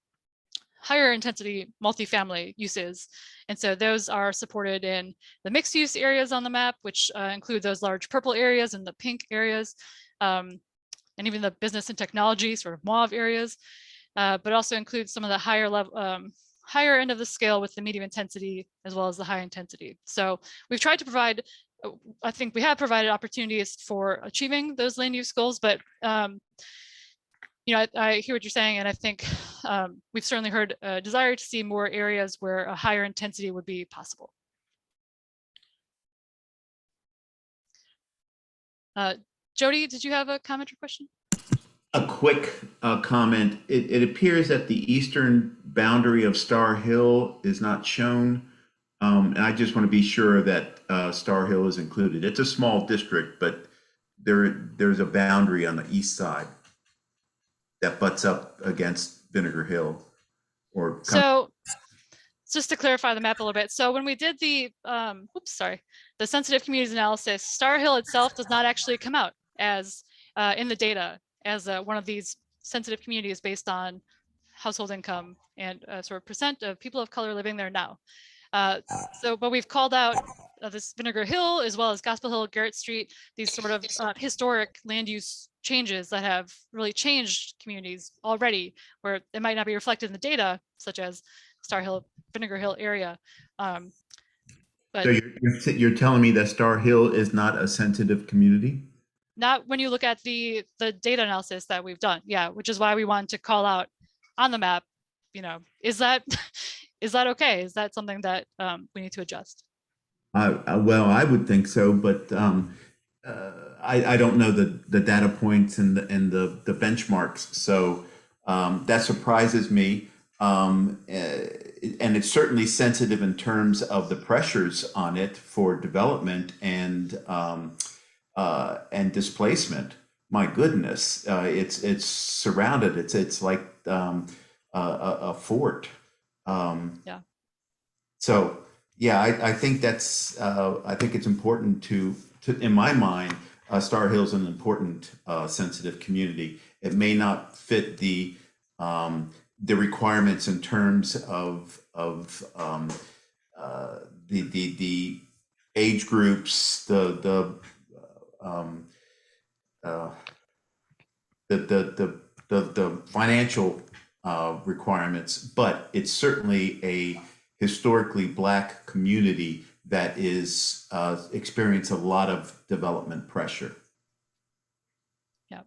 higher intensity multifamily uses. And so those are supported in the mixed use areas on the map, which include those large purple areas and the pink areas. And even the business and technology sort of mauve areas, but also includes some of the higher level, higher end of the scale with the medium intensity as well as the high intensity. So we've tried to provide, I think we have provided opportunities for achieving those land use goals, but I hear what you're saying, and I think we've certainly heard a desire to see more areas where a higher intensity would be possible. Jody, did you have a comment or question? A quick comment. It appears that the eastern boundary of Star Hill is not shown. And I just want to be sure that Star Hill is included. It's a small district, but there's a boundary on the east side that butts up against Vinegar Hill. So just to clarify the map a little bit. So when we did the sensitive communities analysis, Star Hill itself does not actually come out as in the data as one of these sensitive communities based on household income and sort of percent of people of color living there now. But we've called out this Vinegar Hill, as well as Gospel Hill, Garrett Street, these sort of historic land use changes that have really changed communities already, where it might not be reflected in the data, such as Star Hill, Vinegar Hill area. But So you're telling me that Star Hill is not a sensitive community? not when you look at the data analysis that we've done. Yeah, which is why we wanted to call out on the map, you know, is that okay? Is that something that we need to adjust? Well, I would think so, but I don't know the data points and the benchmarks. So that surprises me. And it's certainly sensitive in terms of the pressures on it for development and displacement. My goodness, it's surrounded. It's like a fort. Yeah. So yeah, I think that's I think it's important to in my mind, Star Hill's an important sensitive community. It may not fit the requirements in terms of the age groups, the financial requirements, but it's certainly a historically Black community that is experience a lot of development pressure. Yeah.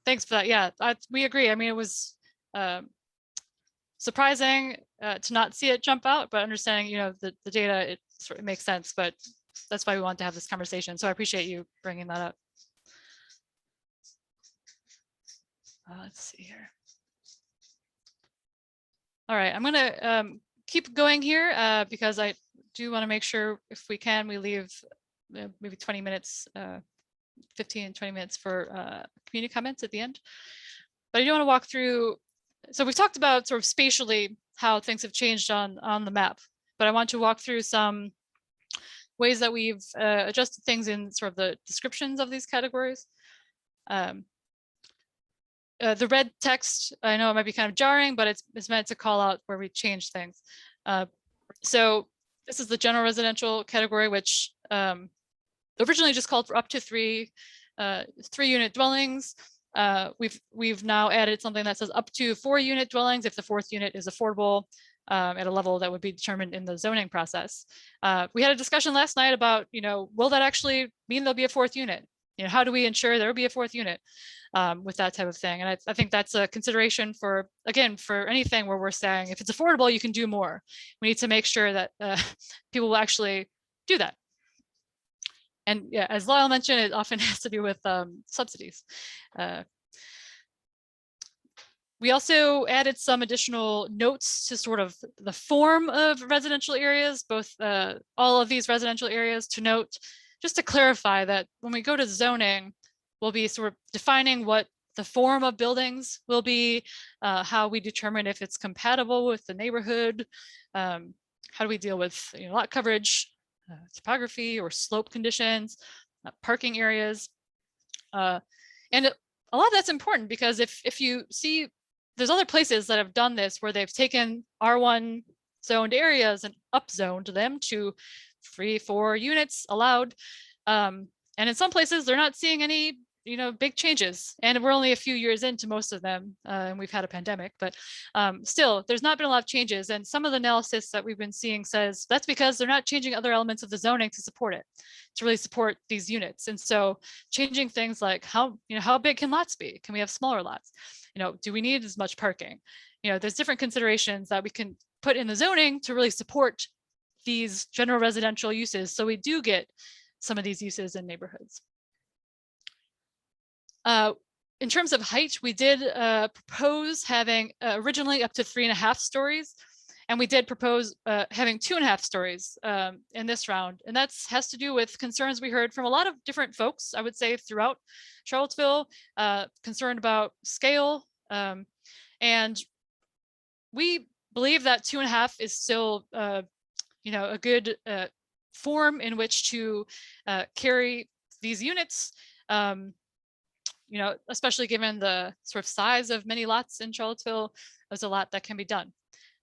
Thanks for that. Yeah, we agree. I mean, it was surprising to not see it jump out, but understanding, you know, the data, it sort of makes sense. But that's why we want to have this conversation. So I appreciate you bringing that up. Let's see here. All right, I'm gonna keep going here because I do want to make sure, if we can, we leave maybe 20 minutes, 15, 20 minutes for community comments at the end. But I do want to walk through, so we've talked about sort of spatially how things have changed on the map, but I want to walk through some ways that we've adjusted things in sort of the descriptions of these categories. The red text, I know it might be kind of jarring, but it's meant to call out where we change things. So this is the general residential category, which originally just called for up to three unit dwellings. We've now added something that says up to 4 unit dwellings if the 4th unit is affordable at a level that would be determined in the zoning process. We had a discussion last night about, you know, will that actually mean there'll be a 4th unit? You know, how do we ensure there will be a 4th unit with that type of thing? And I think that's a consideration for, again, for anything where we're saying if it's affordable, you can do more. We need to make sure that people will actually do that. And yeah, as Lyle mentioned, it often has to do with subsidies. We also added some additional notes to sort of the form of residential areas, both all of these residential areas, to note, just to clarify that when we go to zoning, we'll be sort of defining what the form of buildings will be, how we determine if it's compatible with the neighborhood, how do we deal with, you know, lot coverage, topography or slope conditions, parking areas. And a lot of that's important because if you see, there's other places that have done this where they've taken R1 zoned areas and upzoned them to 3-4 units allowed. And in some places, they're not seeing any, you know, big changes. And we're only a few years into most of them, and we've had a pandemic, but still, there's not been a lot of changes. And some of the analysis that we've been seeing says that's because they're not changing other elements of the zoning to support it, to really support these units. And so changing things like how big can lots be? Can we have smaller lots? You know, do we need as much parking? You know, there's different considerations that we can put in the zoning to really support these general residential uses. So we do get some of these uses in neighborhoods. In terms of height, we did propose having originally up to 3.5 stories, and we did propose having 2.5 stories in this round. And that has to do with concerns we heard from a lot of different folks, I would say, throughout Charlottesville, concerned about scale. And we believe that 2.5 is still, you know, a good form in which to carry these units. You know, especially given the sort of size of many lots in Charlottesville, there's a lot that can be done.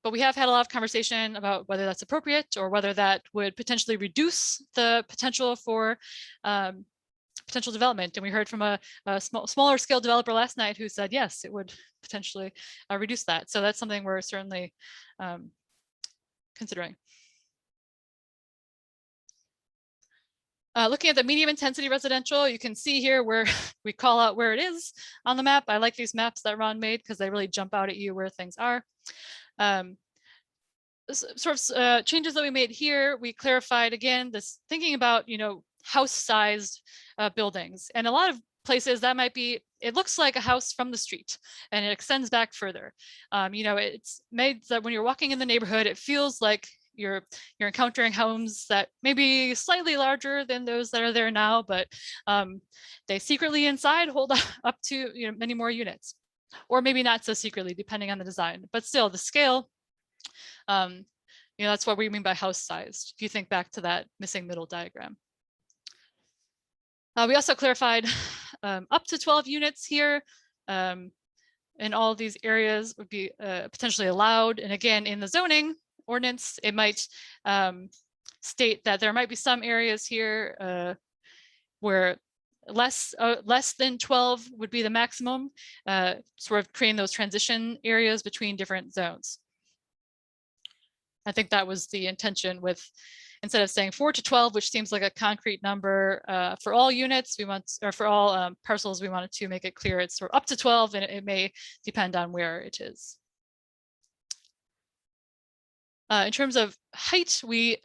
But we have had a lot of conversation about whether that's appropriate or whether that would potentially reduce the potential for potential development. And we heard from a smaller scale developer last night who said, yes, it would potentially reduce that. So that's something we're certainly considering. Looking at the medium intensity residential, you can see here where we call out where it is on the map. I like these maps that Ron made because they really jump out at you where things are. Changes that we made here, we clarified again, this thinking about, house-sized buildings. And a lot of places that might be, it looks like a house from the street and it extends back further. It's made that when you're walking in the neighborhood, it feels like you're encountering homes that may be slightly larger than those that are there now, but they secretly inside hold up to many more units, or maybe not so secretly, depending on the design. But still, the scale, that's what we mean by house sized. If you think back to that missing middle diagram. We also clarified up to 12 units here in all of these areas would be potentially allowed. And again, in the zoning ordinance, it might state that there might be some areas here where less than 12 would be the maximum, sort of creating those transition areas between different zones. I think that was the intention with, instead of saying 4 to 12, which seems like a concrete number for all units, or for all parcels, we wanted to make it clear it's sort of up to 12, and it may depend on where it is. In terms of height, we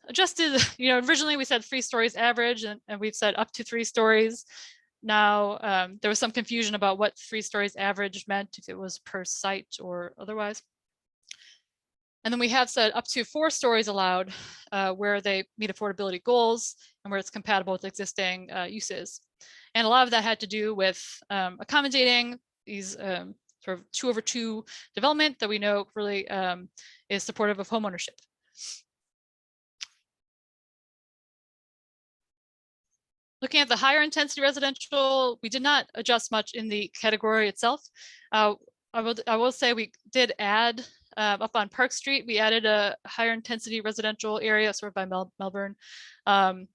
adjusted, originally we said 3 stories average, and we've said up to 3 stories. Now, there was some confusion about what 3 stories average meant, if it was per site or otherwise. And then we have said up to 4 stories allowed where they meet affordability goals and where it's compatible with existing uses. And a lot of that had to do with accommodating these sort of 2/2 development that we know really is supportive of homeownership. Looking at the higher intensity residential, we did not adjust much in the category itself. I will say we did add up on Park Street, we added a higher intensity residential area sort of by Melbourne. And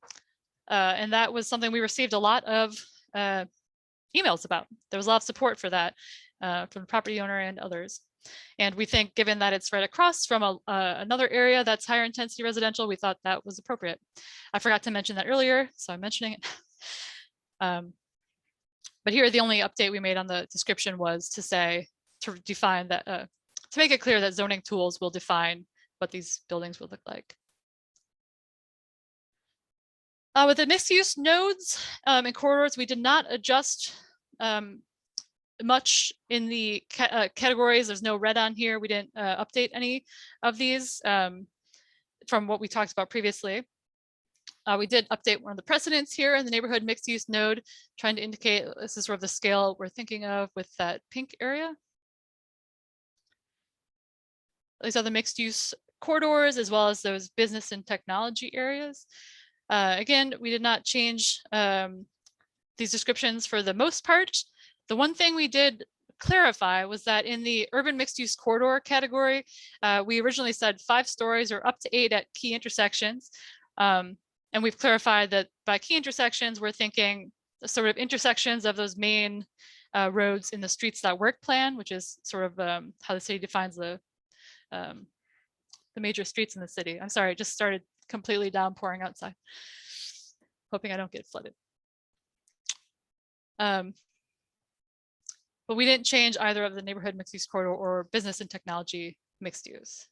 that was something we received a lot of emails about. There was a lot of support for that from the property owner and others. And we think, given that it's right across from another area that's higher intensity residential, we thought that was appropriate. I forgot to mention that earlier, so I'm mentioning it. But here, the only update we made on the description was to define that, to make it clear that zoning tools will define what these buildings will look like. With the mixed use nodes and corridors, we did not adjust much in the categories. There's no red on here. We didn't update any of these from what we talked about previously. We did update one of the precedents here in the neighborhood mixed use node, trying to indicate this is sort of the scale we're thinking of with that pink area. These are the mixed use corridors, as well as those business and technology areas. Again, we did not change these descriptions for the most part. The one thing we did clarify was that in the urban mixed use corridor category, we originally said 5 stories or up to 8 at key intersections. And we've clarified that by key intersections, we're thinking the sort of intersections of those main roads in the streets that work plan, which is sort of how the city defines the major streets in the city. I'm sorry, it just started completely downpouring outside. Hoping I don't get flooded. But we didn't change either of the neighborhood mixed use corridor or business and technology mixed use.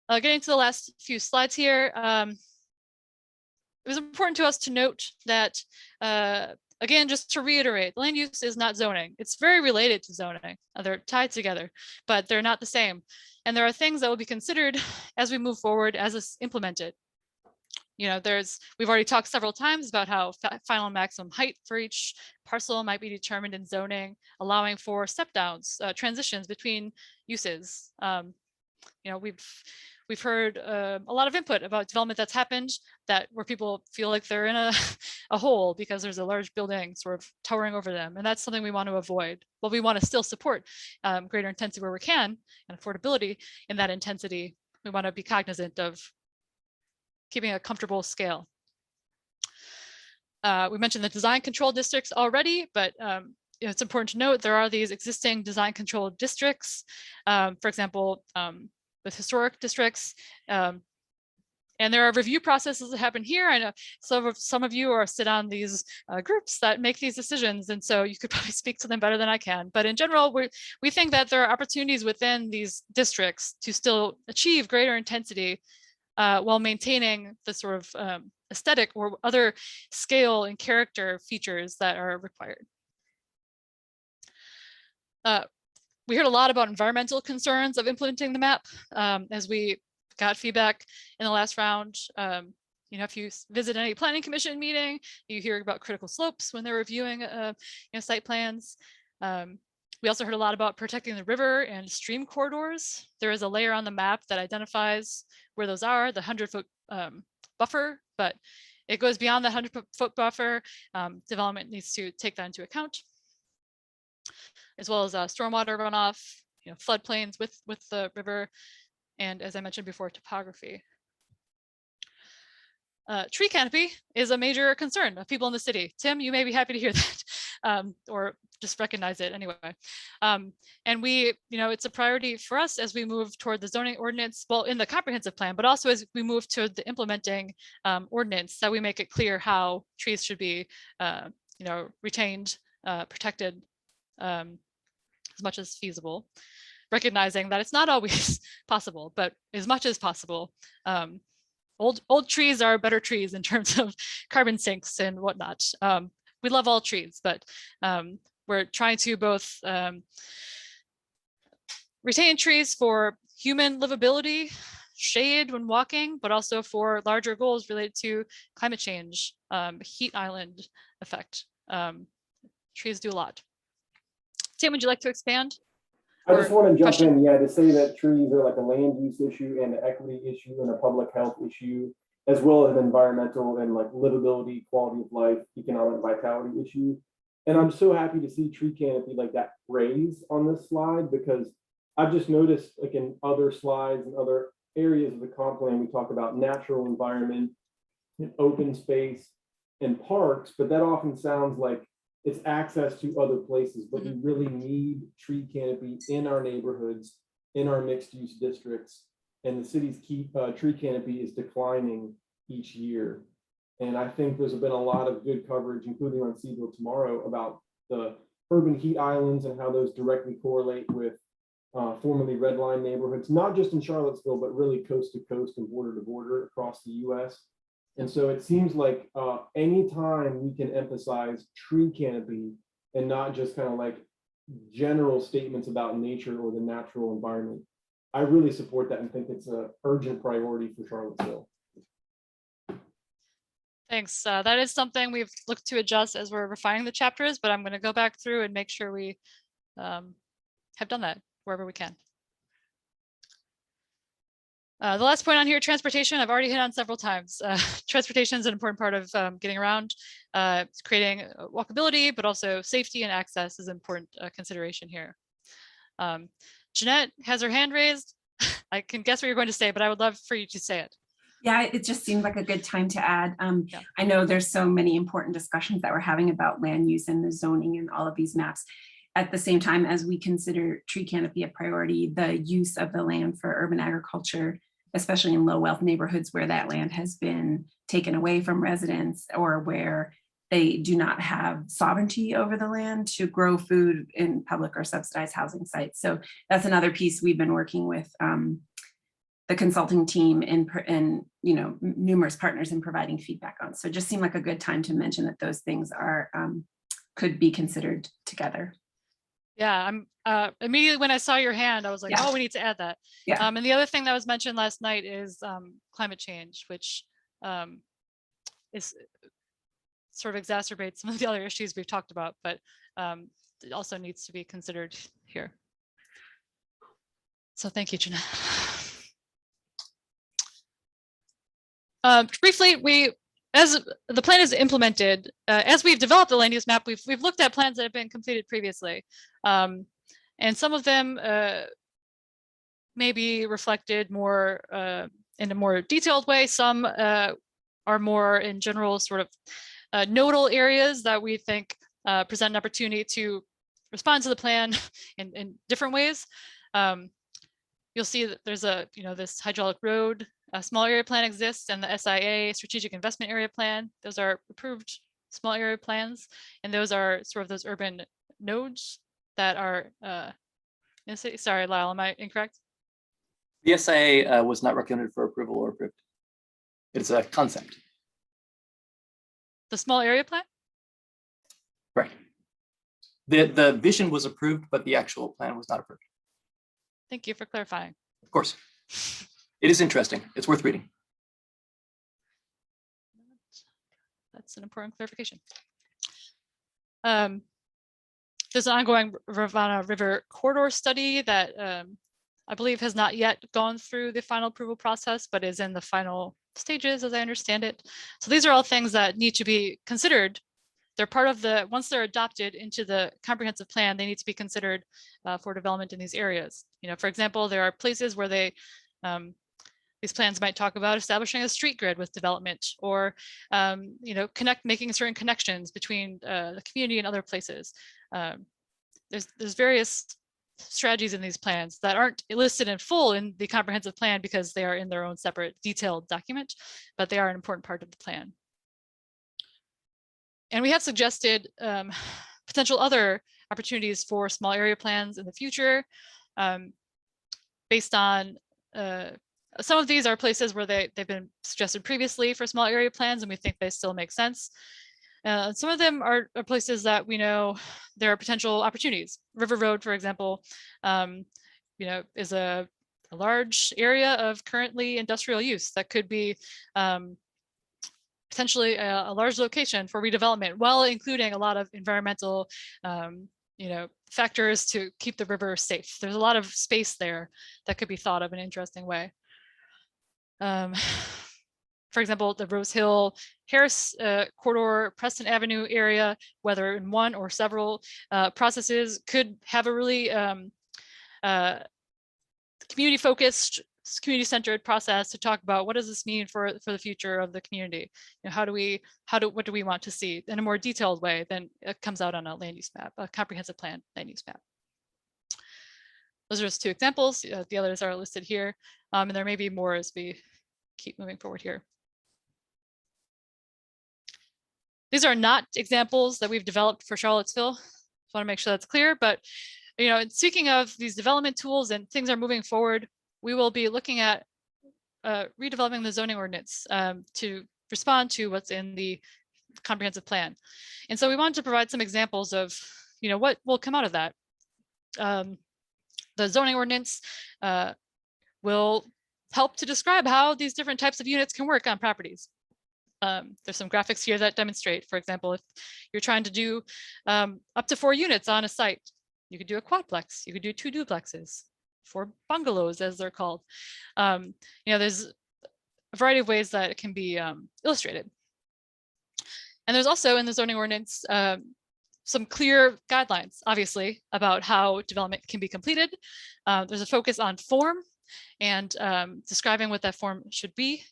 Getting to the last few slides here, it was important to us to note that, again, just to reiterate, land use is not zoning. It's very related to zoning. They're tied together, but they're not the same. And there are things that will be considered as we move forward as it's implemented. We've already talked several times about how final maximum height for each parcel might be determined in zoning, allowing for step downs, transitions between uses. we've heard a lot of input about development that's happened where people feel like they're in a hole because there's a large building sort of towering over them, and that's something we want to avoid. Well, we want to still support greater intensity where we can, and affordability in that intensity. We want to be cognizant of keeping a comfortable scale. We mentioned the design control districts already, but it's important to note there are these existing design control districts, for example, with historic districts, and there are review processes that happen here. I know some of you sit on these groups that make these decisions, and so you could probably speak to them better than I can. But in general, we think that there are opportunities within these districts to still achieve greater intensity while maintaining the sort of aesthetic or other scale and character features that are required. We heard a lot about environmental concerns of implementing the map as we got feedback in the last round. If you visit any planning commission meeting, you hear about critical slopes when they're reviewing site plans. We also heard a lot about protecting the river and stream corridors. There is a layer on the map that identifies where those are, the 100-foot buffer, but it goes beyond the 100-foot buffer. Development needs to take that into account, as well as stormwater runoff, floodplains with the river, and as I mentioned before, topography. Tree canopy is a major concern of people in the city. Tim, you may be happy to hear that, or just recognize it anyway. And it's a priority for us as we move toward the zoning ordinance, well, in the comprehensive plan, but also as we move to the implementing ordinance, that we make it clear how trees should be, retained, protected as much as feasible, recognizing that it's not always possible, but as much as possible. Old trees are better trees in terms of carbon sinks and whatnot. We love all trees, but we're trying to both retain trees for human livability, shade when walking, but also for larger goals related to climate change, heat island effect. Trees do a lot. Tim, would you like to expand? I just want to jump in, to say that trees are like a land use issue and an equity issue and a public health issue, as well as an environmental and like livability, quality of life, economic vitality issue. And I'm so happy to see tree canopy like that raised on this slide, because I've just noticed like in other slides and other areas of the comp plan, we talk about natural environment and open space and parks, but that often sounds like it's access to other places, but we really need tree canopy in our neighborhoods, in our mixed use districts, and the city's tree canopy is declining each year. And I think there's been a lot of good coverage, including on Cville tomorrow, about the urban heat islands and how those directly correlate with formerly red line neighborhoods, not just in Charlottesville, but really coast to coast and border to border across the US. And so it seems like anytime we can emphasize tree canopy and not just kind of like general statements about nature or the natural environment, I really support that and think it's an urgent priority for Charlottesville. Thanks. That is something we've looked to adjust as we're refining the chapters, but I'm going to go back through and make sure we have done that wherever we can. The last point on here, transportation, I've already hit on several times. Transportation is an important part of getting around. Creating walkability, but also safety and access is an important consideration here. Jeanette has her hand raised. I can guess what you're going to say, but I would love for you to say it. Yeah, it just seemed like a good time to add. I know there's so many important discussions that we're having about land use and the zoning and all of these maps. At the same time as we consider tree canopy a priority, the use of the land for urban agriculture, especially in low wealth neighborhoods where that land has been taken away from residents or where they do not have sovereignty over the land to grow food in public or subsidized housing sites. So that's another piece we've been working with the consulting team and numerous partners in providing feedback on. So it just seemed like a good time to mention that those things are could be considered together. Yeah, I'm immediately when I saw your hand, I was like, oh, we need to add that. Yeah. And the other thing that was mentioned last night is climate change, which is sort of exacerbates some of the other issues we've talked about, but it also needs to be considered here. So thank you, Jeanette. Briefly, as the plan is implemented, as we've developed the land use map, we've looked at plans that have been completed previously, and some of them may be reflected more in a more detailed way. Some are more in general sort of nodal areas that we think present an opportunity to respond to the plan in different ways. You'll see that there's this hydraulic road small area plan exists, and the SIA strategic investment area plan. Those are approved small area plans, and those are sort of those urban nodes that are in the city. Sorry, Lyle, am I incorrect? The SIA was not recommended for approval or approved. It's a concept. The small area plan? Right. The vision was approved, but the actual plan was not approved. Thank you for clarifying. Of course. It is interesting. It's worth reading. That's an important clarification. There's an ongoing Rivanna River corridor study that I believe has not yet gone through the final approval process, but is in the final stages, as I understand it. So these are all things that need to be considered. They're part of once they're adopted into the comprehensive plan, they need to be considered for development in these areas. For example, there are places where these plans might talk about establishing a street grid with development, or making certain connections between the community and other places. There's various strategies in these plans that aren't listed in full in the comprehensive plan because they are in their own separate detailed document, but they are an important part of the plan. And we have suggested potential other opportunities for small area plans in the future, based on some of these are places where they've been suggested previously for small area plans, and we think they still make sense. Some of them are places that we know there are potential opportunities. River Road, for example, is a large area of currently industrial use that could be potentially a large location for redevelopment, while including a lot of environmental factors to keep the river safe. There's a lot of space there that could be thought of in an interesting way. For example, the Rose Hill Harris corridor, Preston Avenue area, whether in one or several processes, could have a really community-focused, community-centered process to talk about what does this mean for the future of the community. What do we want to see in a more detailed way than it comes out on a land use map, a comprehensive plan land use map. Those are just two examples. The others are listed here, and there may be more as we keep moving forward here. These are not examples that we've developed for Charlottesville. Just want to make sure that's clear. But speaking of these development tools and things are moving forward, we will be looking at redeveloping the zoning ordinance to respond to what's in the comprehensive plan. And so we wanted to provide some examples of what will come out of that. The zoning ordinance will help to describe how these different types of units can work on properties. There's some graphics here that demonstrate, for example, if you're trying to do up to 4 units on a site, you could do a quadplex, you could do 2 duplexes, 4 bungalows as they're called. There's a variety of ways that it can be illustrated. And there's also in the zoning ordinance some clear guidelines, obviously, about how development can be completed. There's a focus on form and describing what that form should be.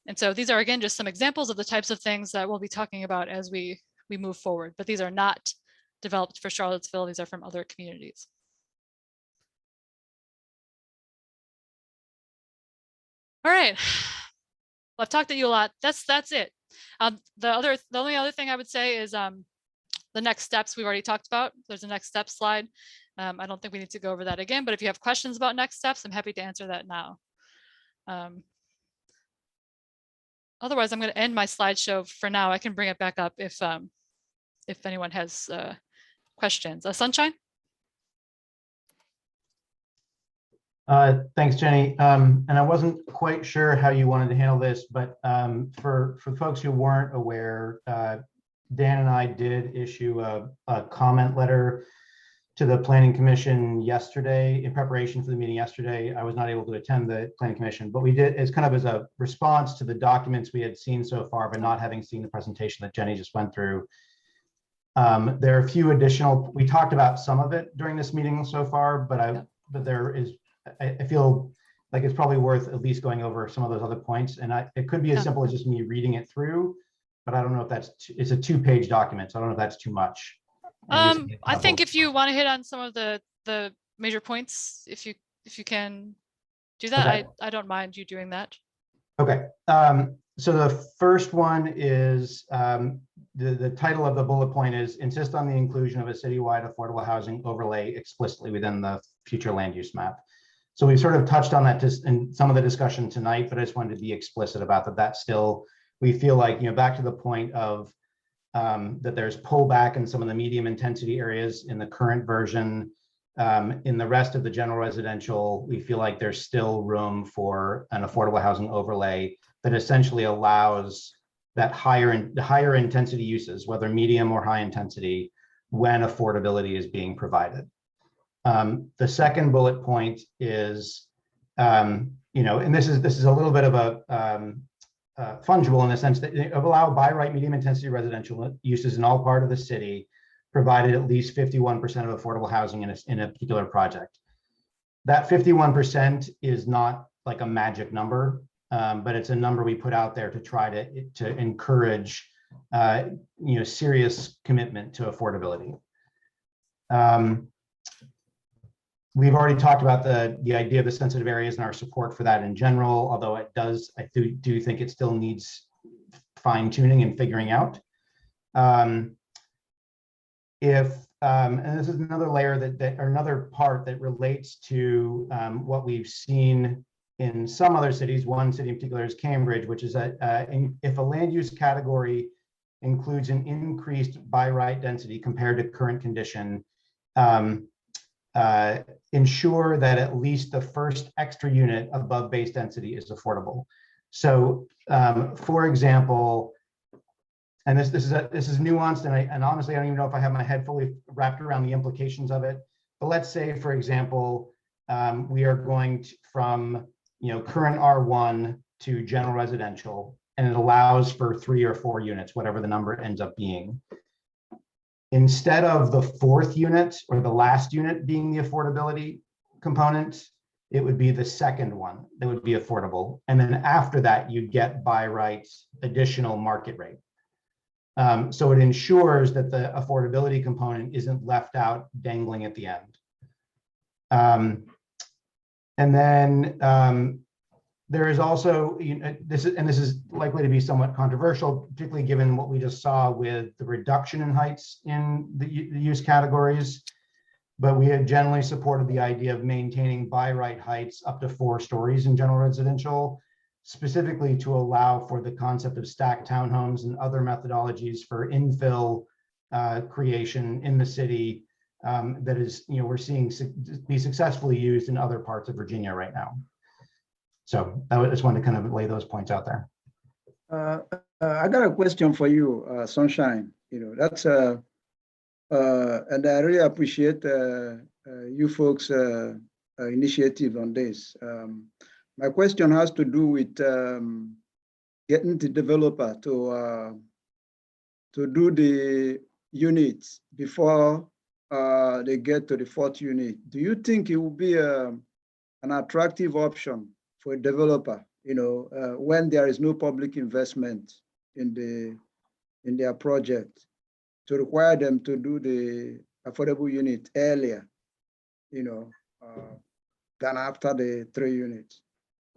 And so these are, again, just some examples of the types of things that we'll be talking about as we move forward. But these are not developed for Charlottesville. These are from other communities. All right. Well, I've talked to you a lot. That's it. The only other thing I would say is the next steps we've already talked about. There's a next step slide. I don't think we need to go over that again, but if you have questions about next steps, I'm happy to answer that now. Otherwise, I'm going to end my slideshow for now. I can bring it back up if anyone has questions. Sunshine? Thanks, Jenny. And I wasn't quite sure how you wanted to handle this, but for folks who weren't aware, Dan and I did issue a comment letter to the Planning Commission yesterday in preparation for the meeting yesterday. I was not able to attend the Planning Commission, but we did, it's kind of as a response to the documents we had seen so far, but not having seen the presentation that Jenny just went through. There are a few additional, we talked about some of it during this meeting so far, but there is, I feel like it's probably worth at least going over some of those other points. And it could be as simple as just me reading it through, but I don't know if that's, it's a 2-page document, so I don't know if that's too much. I think if you want to hit on some of the major points, if you can do that, Okay. I don't mind you doing that. Okay, so the first one is the title of the bullet point is insist on the inclusion of a citywide affordable housing overlay explicitly within the future land use map. So we sort of touched on that just in some of the discussion tonight, but I just wanted to be explicit about that. That's still, we feel like, you know, back to the point of that there's pullback in some of the medium intensity areas in the current version. In the rest of the general residential, we feel like there's still room for an affordable housing overlay that essentially allows that higher intensity uses, whether medium or high intensity, when affordability is being provided. The second bullet point is, you know, and this is a little bit of a fungible in the sense that allow by right medium intensity residential uses in all part of the city, provided at least 51% of affordable housing in a particular project. That 51% is not like a magic number, but it's a number we put out there to try to encourage you know, serious commitment to affordability. We've already talked about the idea of the sensitive areas and our support for that in general, although it does, I do think it still needs fine tuning and figuring out. And this is another layer or another part that relates to what we've seen in some other cities. One city in particular is Cambridge, which is that if a land use category includes an increased by right density compared to current condition, ensure that at least the first extra unit above base density is affordable. So, for example, and this is nuanced, and honestly, I don't even know if I have my head fully wrapped around the implications of it. But let's say, for example, we are going from current R1 to general residential, and it allows for 3 or 4 units, whatever the number ends up being. Instead of the 4th unit or the last unit being the affordability component, it would be the second one that would be affordable. And then after that, you get by right additional market rate. So it ensures that the affordability component isn't left out dangling at the end. And then there is also, this is likely to be somewhat controversial, particularly given what we just saw with the reduction in heights in the use categories. But we have generally supported the idea of maintaining by right heights up to 4 stories in general residential, specifically to allow for the concept of stacked townhomes and other methodologies for infill creation in the city that is, we're seeing be successfully used in other parts of Virginia right now. So I just wanted to kind of lay those points out there. I got a question for you, Sunshine. That's and I really appreciate you folks' initiative on this. My question has to do with getting the developer to do the units before they get to the 4th unit. Do you think it will be an attractive option for a developer, when there is no public investment in their project, to require them to do the affordable unit earlier, than after the 3 units?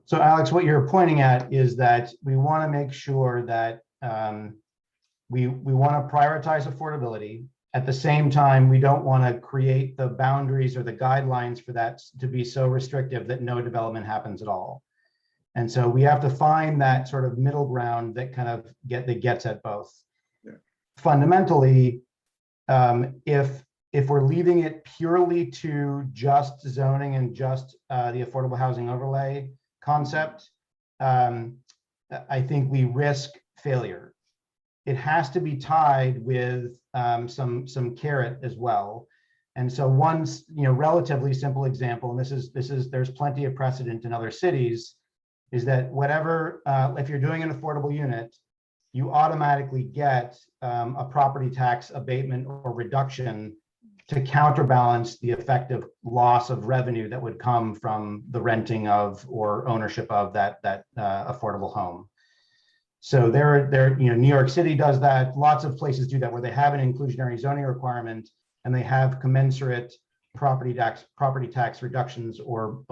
So Alex, what you're pointing at is that we want to make sure that we want to prioritize affordability. At the same time, we don't want to create the boundaries or the guidelines for that to be so restrictive that no development happens at all. And so we have to find that sort of middle ground that kind of gets at both. Yeah. Fundamentally, if we're leaving it purely to just zoning and just the affordable housing overlay concept, I think we risk failure. It has to be tied with some carrot as well. And so one, relatively simple example, and there's plenty of precedent in other cities, is that whatever, if you're doing an affordable unit, you automatically get a property tax abatement or reduction to counterbalance the effective loss of revenue that would come from the renting of or ownership of that affordable home. So New York City does that. Lots of places do that, where they have an inclusionary zoning requirement and they have commensurate property tax reductions or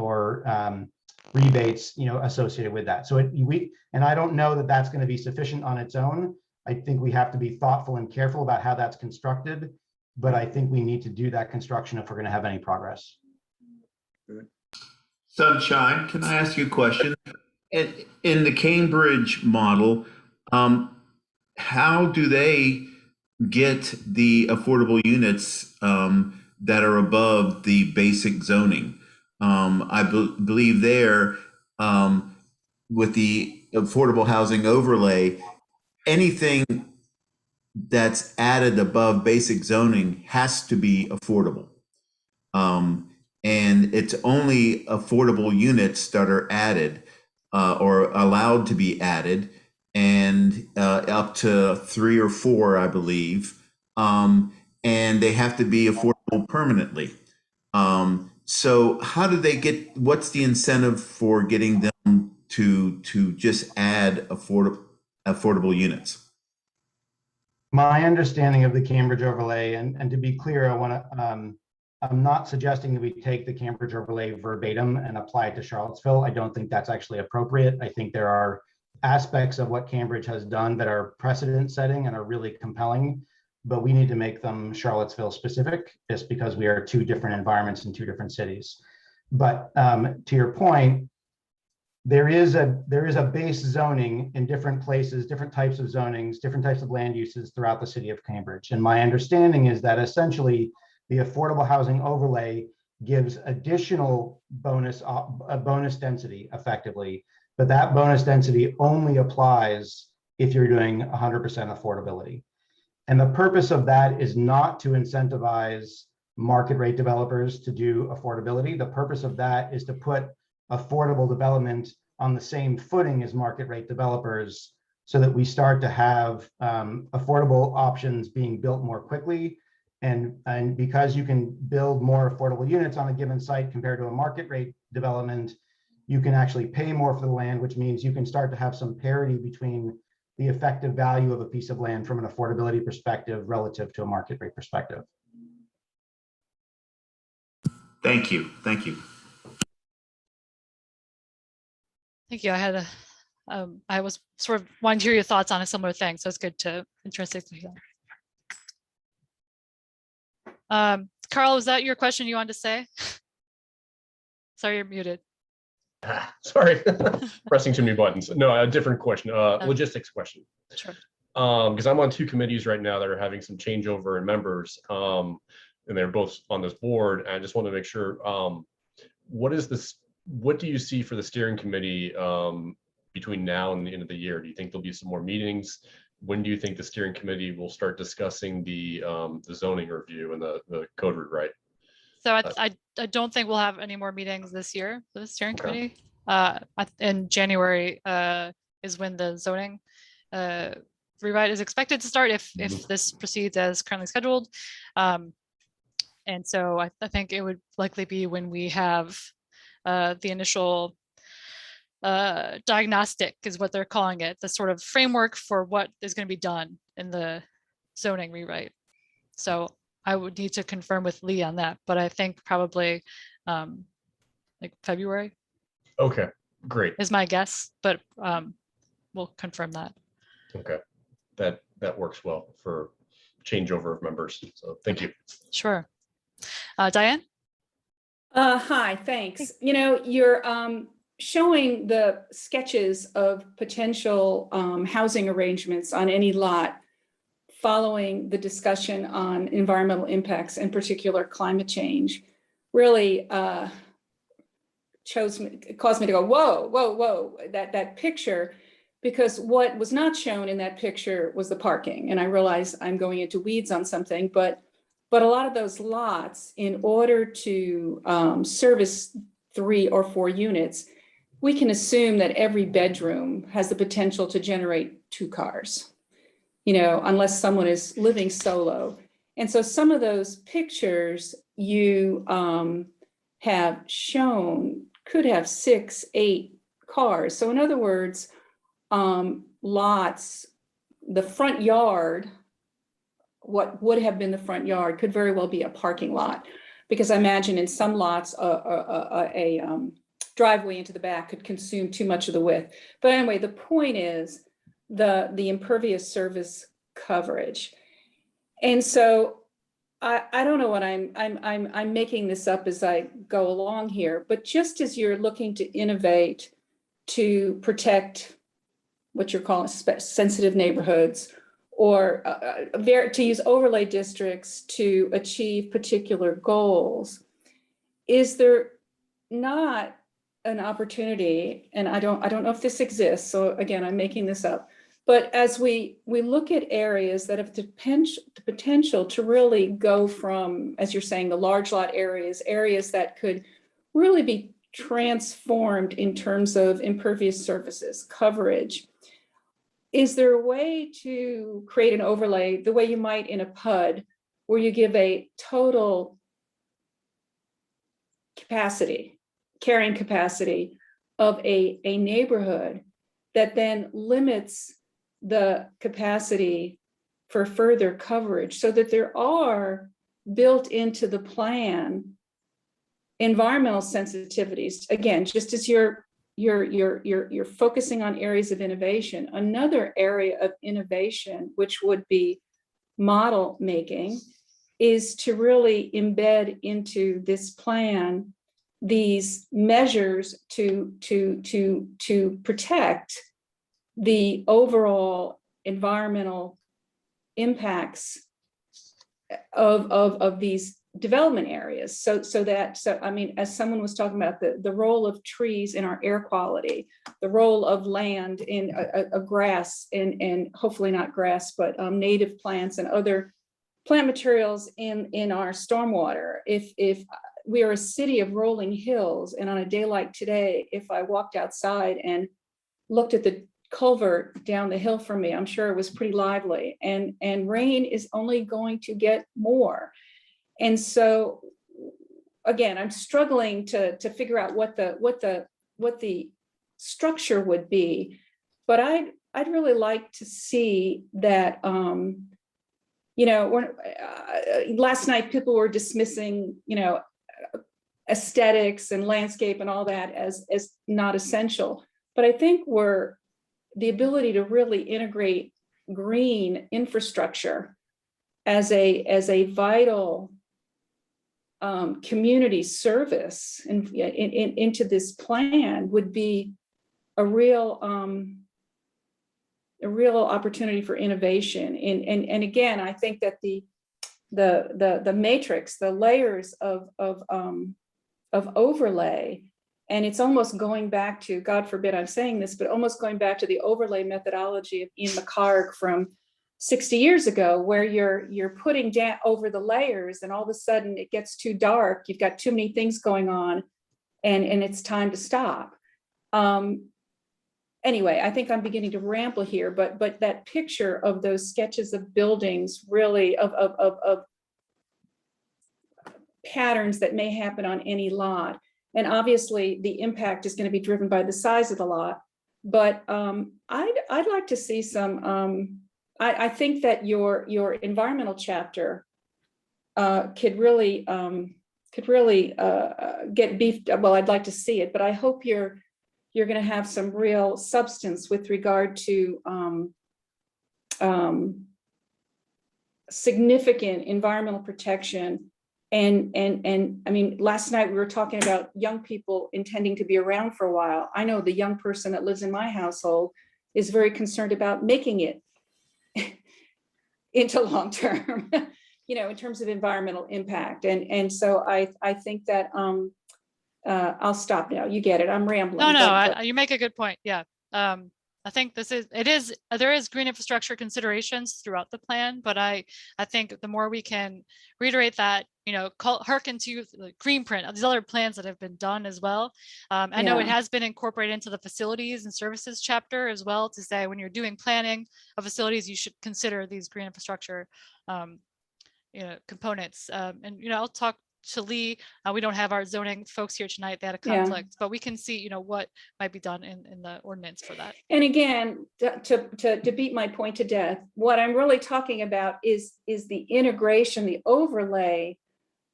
rebates, associated with that. So and I don't know that that's going to be sufficient on its own. I think we have to be thoughtful and careful about how that's constructed, but I think we need to do that construction if we're going to have any progress. Sunshine, can I ask you a question? In the Cambridge model, how do they get the affordable units that are above the basic zoning? I believe there, with the affordable housing overlay, anything that's added above basic zoning has to be affordable. And it's only affordable units that are added or allowed to be added, and up to 3 or 4, I believe. And they have to be affordable permanently. So how do they what's the incentive for getting them to just add affordable units? My understanding of the Cambridge overlay, and to be clear, I'm not suggesting that we take the Cambridge overlay verbatim and apply it to Charlottesville. I don't think that's actually appropriate. I think there are aspects of what Cambridge has done that are precedent setting and are really compelling, but we need to make them Charlottesville specific, just because we are 2 different environments in 2 different cities. But to your point, there is a base zoning in different places, different types of zonings, different types of land uses throughout the city of Cambridge. And my understanding is that essentially the affordable housing overlay gives additional bonus density effectively, but that bonus density only applies if you're doing 100% affordability. And the purpose of that is not to incentivize market rate developers to do affordability. The purpose of that is to put affordable development on the same footing as market rate developers, so that we start to have affordable options being built more quickly. And because you can build more affordable units on a given site compared to a market rate development, you can actually pay more for the land, which means you can start to have some parity between the effective value of a piece of land from an affordability perspective relative to a market rate perspective. Thank you. Thank you. Thank you. I was sort of wanting to hear your thoughts on a similar thing, so it's interesting to hear. Carl, is that your question you wanted to say? Sorry, you're muted. Sorry, pressing too many buttons. No, a different question, logistics question. Sure. Because I'm on 2 committees right now that are having some changeover in members, and they're both on this board. And I just want to make sure, what do you see for the steering committee between now and the end of the year? Do you think there'll be some more meetings? When do you think the steering committee will start discussing the zoning review and the code rewrite? So I don't think we'll have any more meetings this year for the steering committee. In January is when the zoning rewrite is expected to start, if this proceeds as currently scheduled. And so I think it would likely be when we have the initial diagnostic, is what they're calling it, the sort of framework for what is going to be done in the zoning rewrite. So I would need to confirm with Lee on that, but I think probably like February. Okay, great. Is my guess, but we'll confirm that. Okay, that works well for changeover of members. So thank you. Sure. Diane? Hi, thanks. You're showing the sketches of potential housing arrangements on any lot following the discussion on environmental impacts, in particular climate change, really caused me to go, whoa, that picture, because what was not shown in that picture was the parking. And I realize I'm going into weeds on something, but But a lot of those lots, in order to service 3 or 4 units, we can assume that every bedroom has the potential to generate 2 cars, unless someone is living solo. And so some of those pictures you have shown could have 6, 8 cars. So in other words, lots, the front yard, what would have been the front yard could very well be a parking lot, because I imagine in some lots a driveway into the back could consume too much of the width. But anyway, the point is the impervious surface coverage. And so I don't know what I'm making this up as I go along here, but just as you're looking to innovate to protect what you're calling sensitive neighborhoods, or to use overlay districts to achieve particular goals, is there not an opportunity, and I don't know if this exists, so again, I'm making this up, but as we look at areas that have the potential to really go from, as you're saying, the large lot areas that could really be transformed in terms of impervious surfaces, coverage, is there a way to create an overlay the way you might in a PUD, where you give a total capacity, carrying capacity of a neighborhood that then limits the capacity for further coverage, so that there are built into the plan environmental sensitivities? Again, just as you're focusing on areas of innovation, another area of innovation, which would be model making, is to really embed into this plan these measures to protect the overall environmental impacts of these development areas. So I mean, as someone was talking about the role of trees in our air quality, the role of land in a grass and hopefully not grass, but native plants and other plant materials in our stormwater. If we are a city of rolling hills, and on a day like today, if I walked outside and looked at the culvert down the hill from me, I'm sure it was pretty lively, and rain is only going to get more. And so again, I'm struggling to figure out what the structure would be, but I'd really like to see that, last night people were dismissing, aesthetics and landscape and all that as not essential. But I think the ability to really integrate green infrastructure as a vital community service and into this plan would be a real opportunity for innovation. And again, I think that the matrix, the layers of overlay, and it's almost going back to, God forbid I'm saying this, but almost going back to the overlay methodology of Ian McHarg from 60 years ago, where you're putting down over the layers and all of a sudden it gets too dark, you've got too many things going on, and it's time to stop. Anyway, I think I'm beginning to ramble here, but that picture of those sketches of buildings, really of patterns that may happen on any lot. And obviously the impact is going to be driven by the size of the lot. But I'd like to see some, I think that your environmental chapter could really get beefed. Well, I'd like to see it, but I hope you're going to have some real substance with regard to significant environmental protection. And I mean, last night we were talking about young people intending to be around for a while. I know the young person that lives in my household is very concerned about making it into long-term, in terms of environmental impact. And so I think that I'll stop now. You get it. I'm rambling. No, you make a good point. Yeah. I think there is green infrastructure considerations throughout the plan, but I think the more we can reiterate that, hearken to the green print of these other plans that have been done as well. I know it has been incorporated into the facilities and services chapter as well, to say when you're doing planning of facilities, you should consider these green infrastructure components. And I'll talk to Lee. We don't have our zoning folks here tonight. They had a conflict, but we can see, what might be done in the ordinance for that. And again, to beat my point to death, what I'm really talking about is the integration, the overlay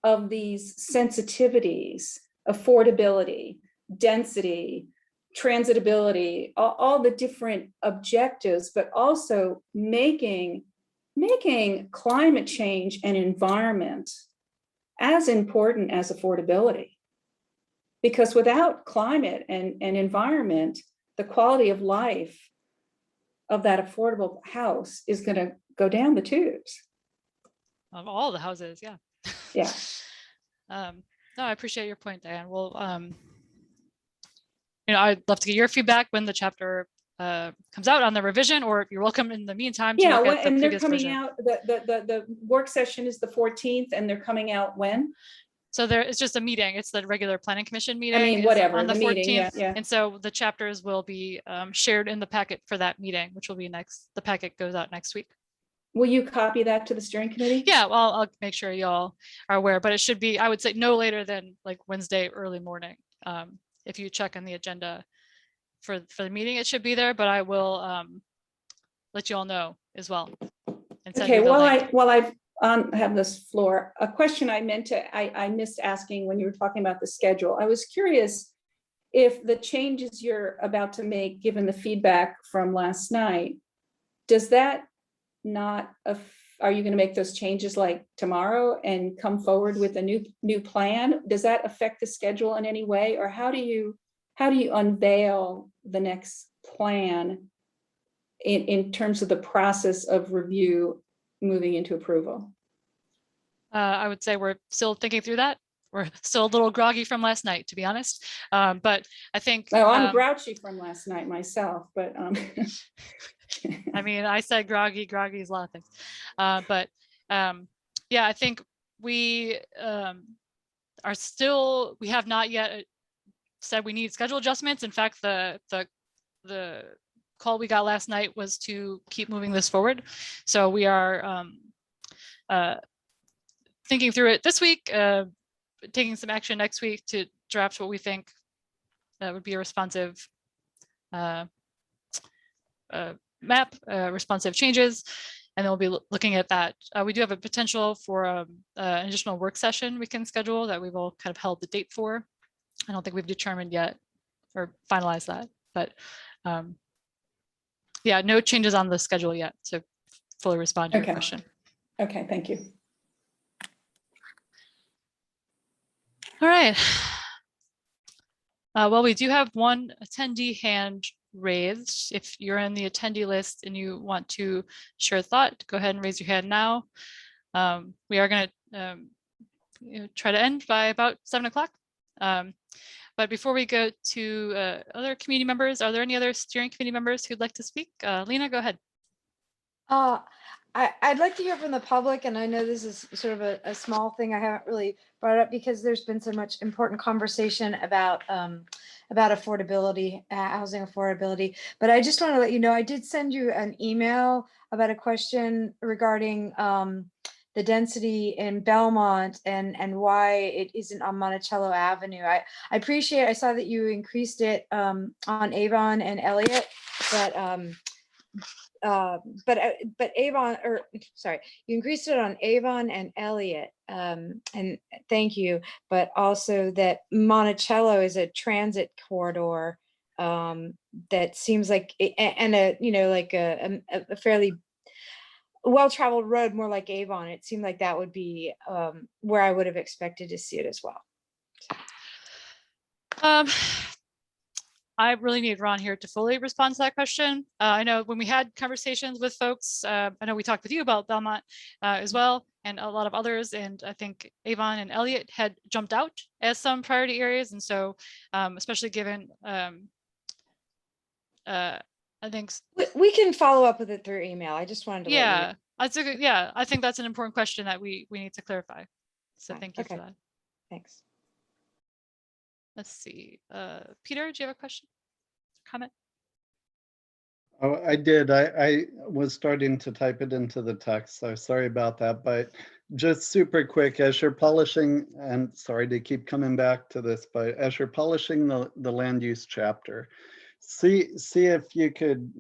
of these sensitivities, affordability, density, transitability, all the different objectives, but also making climate change and environment as important as affordability. Because without climate and environment, the quality of life of that affordable house is going to go down the tubes. Of all the houses, yeah. Yeah. No, I appreciate your point, Diane. Well, I'd love to get your feedback when the chapter comes out on the revision, or you're welcome in the meantime to look at the and they're previous coming version. out, the work session is the 14th, and they're coming out when? So it's just a meeting. It's the regular planning commission meeting. I mean, is whatever, on the 14th. meeting, yeah. And so the chapters will be shared in the packet for that meeting, which will be the packet goes out next week. Will you copy that to the steering committee? Yeah, well, I'll make sure y'all are aware, but it should be, I would say, no later than like Wednesday early morning. If you check on the agenda for the meeting, it should be there, but I will let you all know as well. Okay, while I have this floor, a question I missed asking when you were talking about the schedule. I was curious if the changes you're about to make, given the feedback from last night, does that not, are you going to make those changes like tomorrow and come forward with a new plan? Does that affect the schedule in any way, or how do you unveil the next plan in terms of the process of review moving into approval? I would say we're still thinking through that. We're still a little groggy from last night, to be honest. But I think I'm grouchy from last night myself, but I mean, I said groggy is a lot of things. Yeah, I think we we have not yet said we need schedule adjustments. In fact, the call we got last night was to keep moving this forward. So we are thinking through it this week, taking some action next week to draft what we think would be a responsive map, responsive changes, and then we'll be looking at that. We do have a potential for an additional work session we can schedule that we've all kind of held the date for. I don't think we've determined yet or finalized that, but yeah, no changes on the schedule yet to fully respond to your question. Okay, thank you. All right. Well, we do have one attendee hand raised. If you're in the attendee list and you want to share a thought, go ahead and raise your hand now. We are going to try to end by about 7 o'clock. But before we go to other community members, are there any other steering committee members who'd like to speak? Lena, go ahead. I'd like to hear from the public, and I know this is sort of a small thing I haven't really brought up because there's been so much important conversation about affordability, housing affordability. But I just want to let you know, I did send you an email about a question regarding the density in Belmont and why it isn't on Monticello Avenue. I appreciate, I saw that you increased it on Avon and Elliott, but Avon, or sorry, you increased it on Avon and Elliott, and thank you, but also that Monticello is a transit corridor that seems like, and like a fairly well-traveled road, more like Avon. It seemed like that would be where I would have expected to see it as well. I really need Ron here to fully respond to that question. I know when we had conversations with folks, I know we talked with you about Belmont as well, and a lot of others, and I think Avon and Elliott had jumped out as some priority areas. And so especially given I think, We can follow up with it through email. I just wanted to let you know. yeah, that's a good, yeah, I think that's an important question that we need to clarify. So Fine. thank you Okay. for that. Thanks. Let's see. Peter, do you have a question? Comment? Oh, I did. I was starting to type it into the text, so sorry about that. But just super quick, as you're polishing, and sorry to keep coming back to this, but as you're polishing the land use chapter, see if you could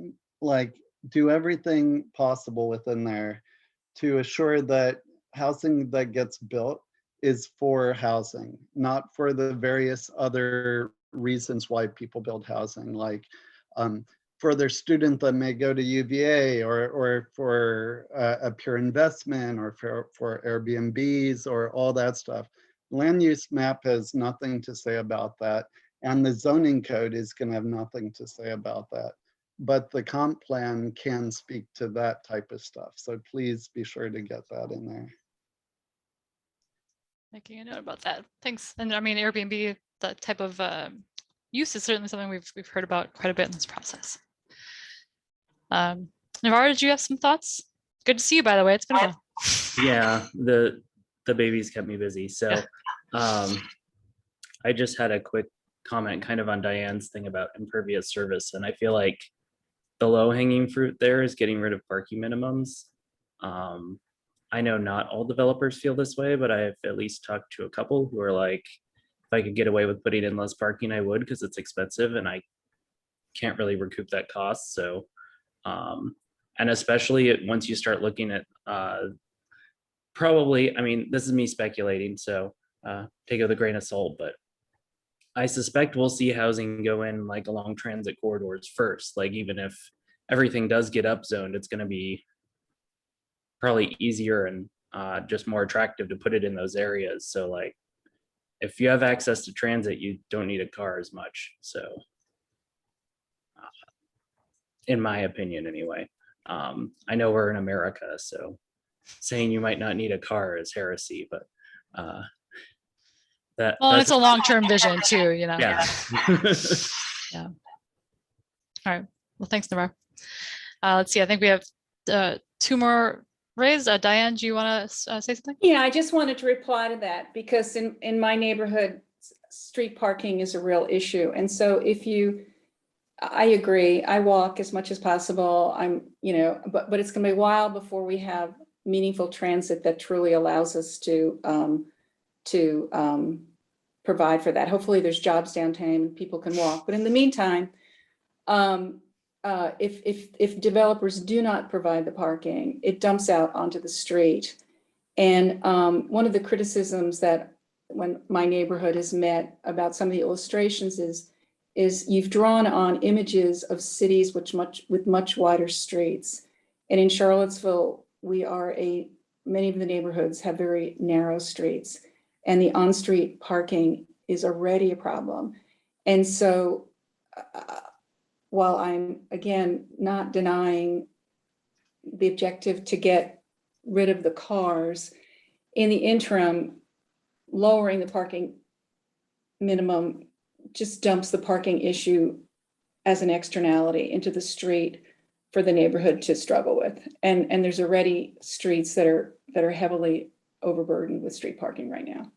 like do everything possible within there to assure that housing that gets built is for housing, not for the various other reasons why people build housing, like for their student that may go to UVA, or for a pure investment, or for Airbnbs, or all that stuff. Land use map has nothing to say about that. And the zoning code is going to have nothing to say about that. But the comp plan can speak to that type of stuff. So please be sure to get that in there. Making a note about that. Thanks. And I mean, Airbnb, that type of use is certainly something we've heard about quite a bit in this process. Navarro, did you have some thoughts? Good to see you, by the way. It's been a while. Yeah, the babies kept me busy. So I just had a quick comment kind of on Diane's thing about impervious service. And I feel like the low hanging fruit there is getting rid of parking minimums. I know not all developers feel this way, but I've at least talked to a couple who are like, if I could get away with putting in less parking, I would, because it's expensive and I can't really recoup that cost. So, and especially once you start looking at probably, I mean, this is me speculating, so take it with a grain of salt, but I suspect we'll see housing go in like along transit corridors first. Like even if everything does get upzoned, it's going to be probably easier and just more attractive to put it in those areas. So like if you have access to transit, you don't need a car as much. So in my opinion, anyway, I know we're in America, so saying you might not need a car is heresy, but well, it's a long-term vision too, you know. Yeah. Yeah. All right. Well, thanks, Navarro. Let's see. I think we have 2 more raised. Diane, do you want to say something? Yeah, I just wanted to reply to that because in my neighborhood, street parking is a real issue. And so I agree. I walk as much as possible. But it's going to be a while before we have meaningful transit that truly allows us to provide for that. Hopefully there's jobs downtown and people can walk. But in the meantime, if developers do not provide the parking, it dumps out onto the street. And one of the criticisms that when my neighborhood has met about some of the illustrations is you've drawn on images of cities with much wider streets. And in Charlottesville, many of the neighborhoods have very narrow streets, and the on-street parking is already a problem. And so while I'm, again, not denying the objective to get rid of the cars, in the interim, lowering the parking minimum just dumps the parking issue as an externality into the street for the neighborhood to struggle with. And there's already streets that are heavily overburdened with street parking right now.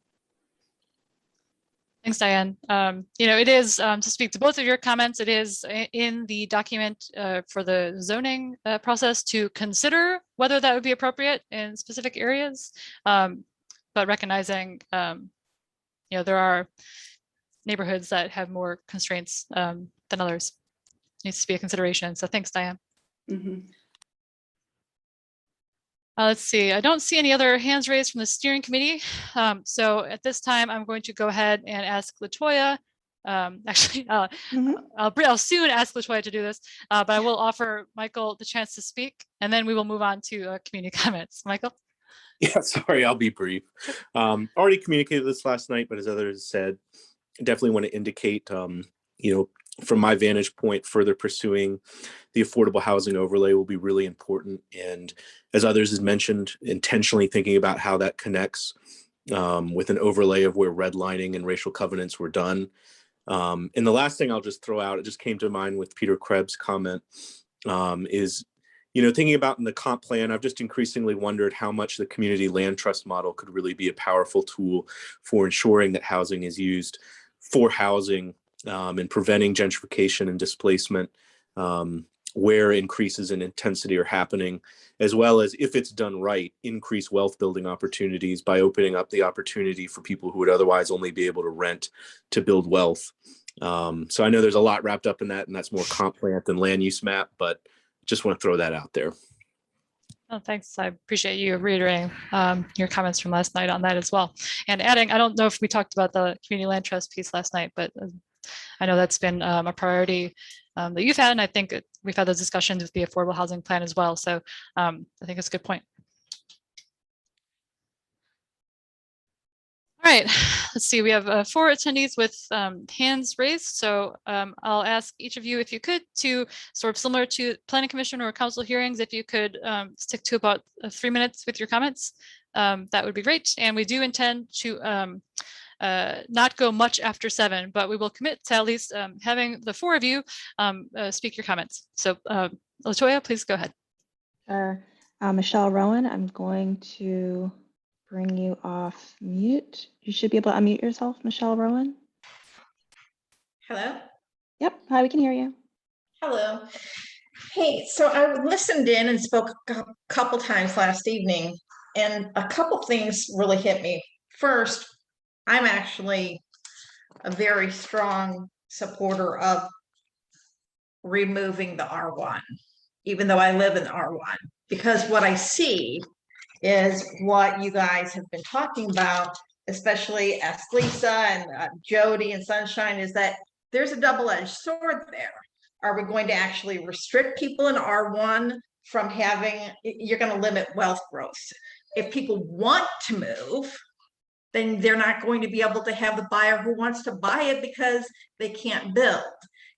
Thanks, Diane. It is, to speak to both of your comments, it is in the document for the zoning process to consider whether that would be appropriate in specific areas. But recognizing, there are neighborhoods that have more constraints than others. Needs to be a consideration. So thanks, Diane. Mm-hmm. Let's see, I don't see any other hands raised from the steering committee. So at this time, I'm going to go ahead and ask LaToya. Actually, I'll soon ask LaToya to do this, but I will offer Michael the chance to speak, and then we will move on to community comments. Michael? Yeah, sorry, I'll be brief. Already communicated this last night, but as others said, I definitely want to indicate, from my vantage point, further pursuing the affordable housing overlay will be really important. And as others has mentioned, intentionally thinking about how that connects with an overlay of where redlining and racial covenants were done. And the last thing I'll just throw out, it just came to mind with Peter Krebs' comment, is, thinking about in the comp plan, I've just increasingly wondered how much the community land trust model could really be a powerful tool for ensuring that housing is used for housing and preventing gentrification and displacement where increases in intensity are happening, as well as, if it's done right, increase wealth building opportunities by opening up the opportunity for people who would otherwise only be able to rent to build wealth. So I know there's a lot wrapped up in that, and that's more comp plan than land use map, but just want to throw that out there. Oh, thanks. I appreciate you reiterating your comments from last night on that as well. And adding, I don't know if we talked about the community land trust piece last night, but I know that's been a priority that you've had, and I think we've had those discussions with the affordable housing plan as well. So I think it's a good point. All right, let's see. We have 4 attendees with hands raised. So I'll ask each of you, if you could, to sort of similar to planning commission or council hearings, if you could stick to about 3 minutes with your comments, that would be great. And we do intend to not go much after 7, but we will commit to at least having the 4 of you speak your comments. So LaToya, please go ahead. Michelle Rowan, I'm going to bring you off mute. You should be able to unmute yourself, Michelle Rowan. Hello? Yep, hi, we can hear you. Hello. Hey, so I listened in and spoke a couple times last evening, and a couple things really hit me. First, I'm actually a very strong supporter of removing the R1, even though I live in R1, because what I see is what you guys have been talking about, especially Ask Lisa and Jody and Sunshine, is that there's a double-edged sword there. Are we going to actually restrict people in R1 from having, you're going to limit wealth growth. If people want to move, then they're not going to be able to have the buyer who wants to buy it because they can't build.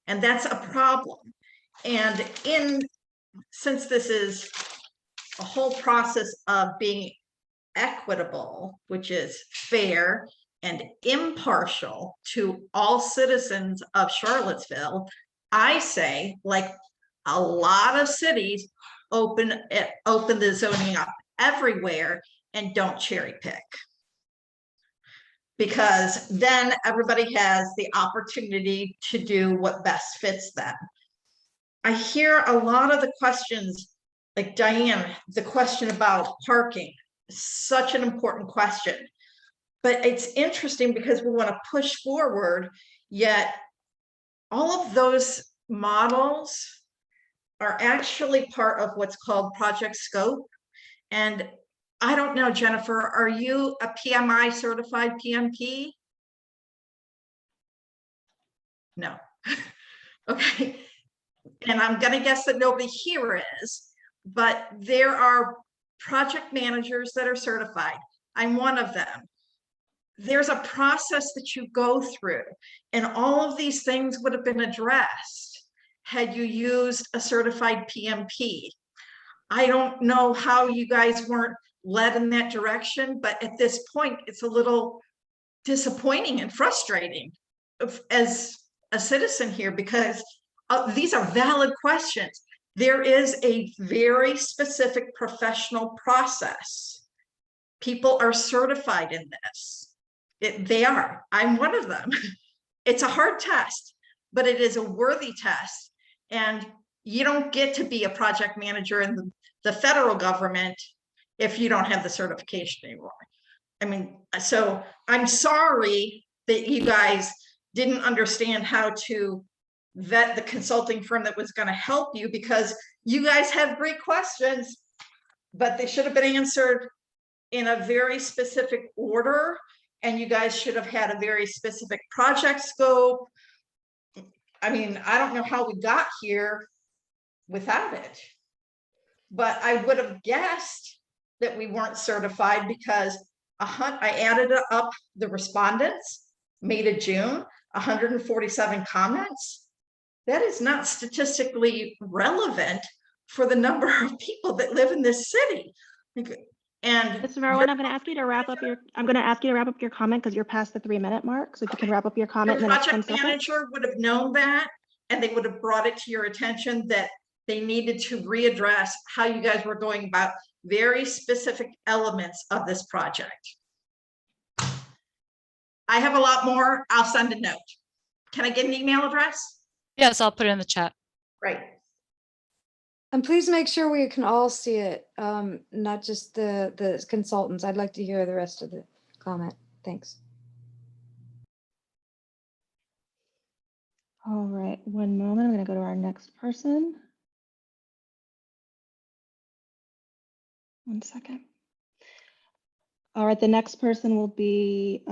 And that's a problem. And since this is a whole process of being equitable, which is fair and impartial to all citizens of Charlottesville, I say, like a lot of cities, open the zoning up everywhere and don't cherry pick. Because then everybody has the opportunity to do what best fits them. I hear a lot of the questions, like Diane, the question about parking, such an important question. But it's interesting because we want to push forward, yet all of those models are actually part of what's called project scope. And I don't know, Jennifer, are you a PMI certified PMP? No. Okay. And I'm going to guess that nobody here is, but there are project managers that are certified. I'm one of them. There's a process that you go through, and all of these things would have been addressed had you used a certified PMP. I don't know how you guys weren't led in that direction, but at this point, it's a little disappointing and frustrating as a citizen here, because these are valid questions. There is a very specific professional process. People are certified in this. They are. I'm one of them. It's a hard test, but it is a worthy test. And you don't get to be a project manager in the federal government if you don't have the certification anymore. I mean, so I'm sorry that you guys didn't understand how to vet the consulting firm that was going to help you, because you guys have great questions, but they should have been answered in a very specific order. And you guys should have had a very specific project scope. I mean, I don't know how we got here without it, but I would have guessed that we weren't certified because I added up the respondents, May to June, 147 comments. That is not statistically relevant for the number of people that live in this city. And Mr. Merwin, I'm going to ask you to wrap up your, comment because you're past the 3-minute mark. So if you can wrap up your comment the in the next 10 project seconds. manager would have known that, and they would have brought it to your attention that they needed to readdress how you guys were going about very specific elements of this project. I have a lot more. I'll send a note. Can I get an email address? Yes, I'll put it in the chat. Right. And please make sure we can all see it, not just the consultants. I'd like to hear the rest of the comment. Thanks. All right, one moment. I'm going to go to our next person. One second. All right, the next person will be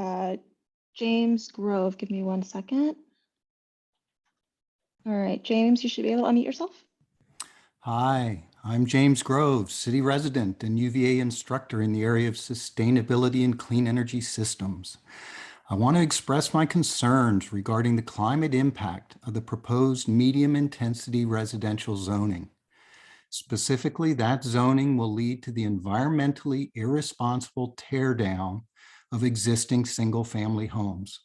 James Grove. Give me 1 second. All right, James, you should be able to unmute yourself. Hi, I'm James Grove, city resident and UVA instructor in the area of sustainability and clean energy systems. I want to express my concerns regarding the climate impact of the proposed medium intensity residential zoning. Specifically, that zoning will lead to the environmentally irresponsible tear down of existing single family homes.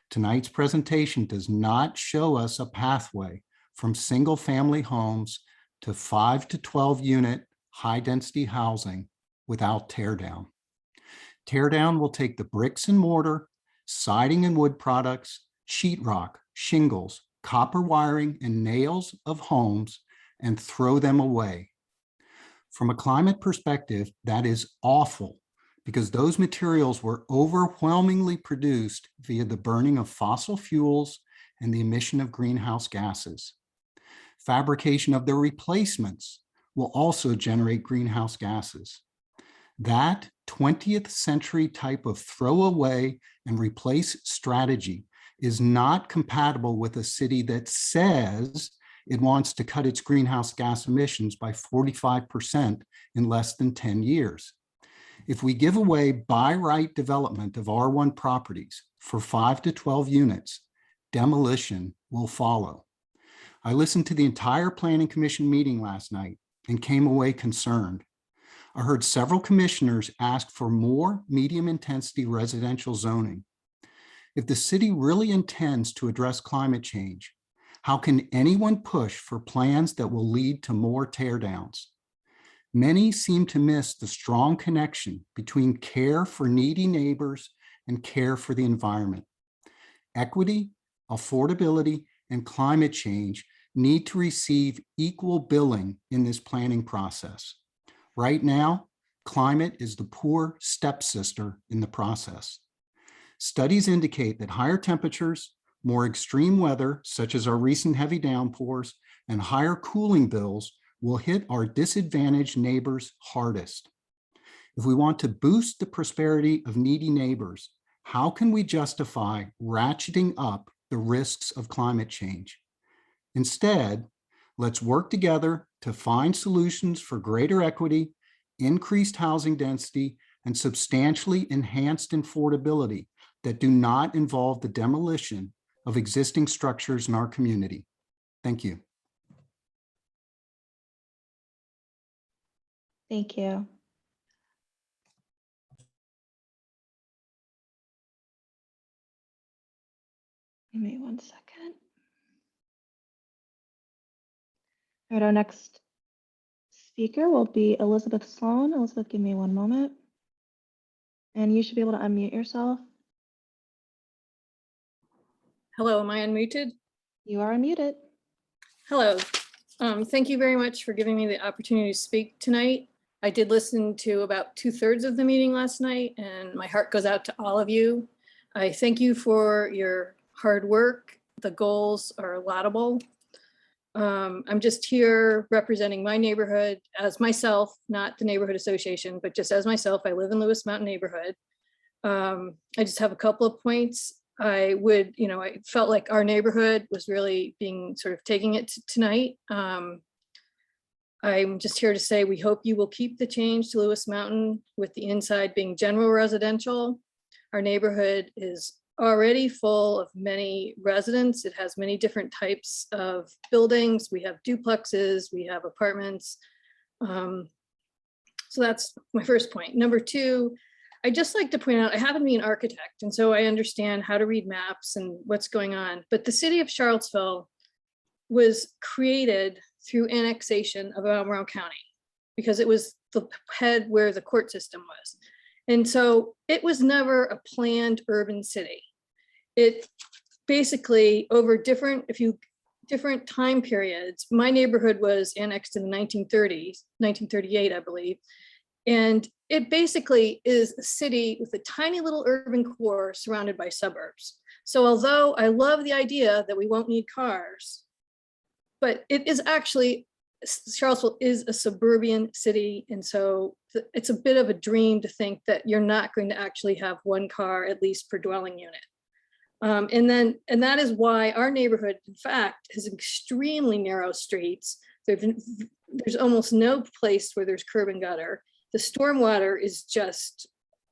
Tonight's presentation does not show us a pathway from single family homes to 5 to 12 unit high density housing without tear down. Tear down will take the bricks and mortar, siding and wood products, sheetrock, shingles, copper wiring, and nails of homes and throw them away. From a climate perspective, that is awful because those materials were overwhelmingly produced via the burning of fossil fuels and the emission of greenhouse gases. Fabrication of their replacements will also generate greenhouse gases. That 20th century type of throw away and replace strategy is not compatible with a city that says it wants to cut its greenhouse gas emissions by 45% in less than 10 years. If we give away by right development of R1 properties for 5 to 12 units, demolition will follow. I listened to the entire Planning Commission meeting last night and came away concerned. I heard several commissioners ask for more medium intensity residential zoning. If the city really intends to address climate change, how can anyone push for plans that will lead to more teardowns? Many seem to miss the strong connection between care for needy neighbors and care for the environment. Equity, affordability, and climate change need to receive equal billing in this planning process. Right now, climate is the poor stepsister in the process. Studies indicate that higher temperatures, more extreme weather, such as our recent heavy downpours, and higher cooling bills will hit our disadvantaged neighbors hardest. If we want to boost the prosperity of needy neighbors, how can we justify ratcheting up the risks of climate change? Instead, let's work together to find solutions for greater equity, increased housing density, and substantially enhanced affordability that do not involve the demolition of existing structures in our community. Thank you. Thank you. Give me 1 second. All right, our next speaker will be Elizabeth Sloan. Elizabeth, give me 1 moment. And you should be able to unmute yourself. Hello, am I unmuted? You are unmuted. Hello. Thank you very much for giving me the opportunity to speak tonight. I did listen to about 2/3 of the meeting last night, and my heart goes out to all of you. I thank you for your hard work. The goals are laudable. I'm just here representing my neighborhood as myself, not the neighborhood association, but just as myself. I live in Lewis Mountain neighborhood. I just have a couple of points. I felt like our neighborhood was really being sort of taking it tonight. I'm just here to say we hope you will keep the change to Lewis Mountain with the inside being general residential. Our neighborhood is already full of many residents. It has many different types of buildings. We have duplexes, we have apartments. So that's my first point. Number two, I just like to point out, I happen to be an architect, and so I understand how to read maps and what's going on. But the city of Charlottesville was created through annexation of Albemarle County because it was the head where the court system was. And so it was never a planned urban city. It basically over different time periods, my neighborhood was annexed in the 1930s, 1938, I believe. And it basically is a city with a tiny little urban core surrounded by suburbs. So although I love the idea that we won't need cars, but it is actually, Charlottesville is a suburban city. And so it's a bit of a dream to think that you're not going to actually have one car at least per dwelling unit. And that is why our neighborhood, in fact, has extremely narrow streets. There's almost no place where there's curb and gutter. The stormwater is just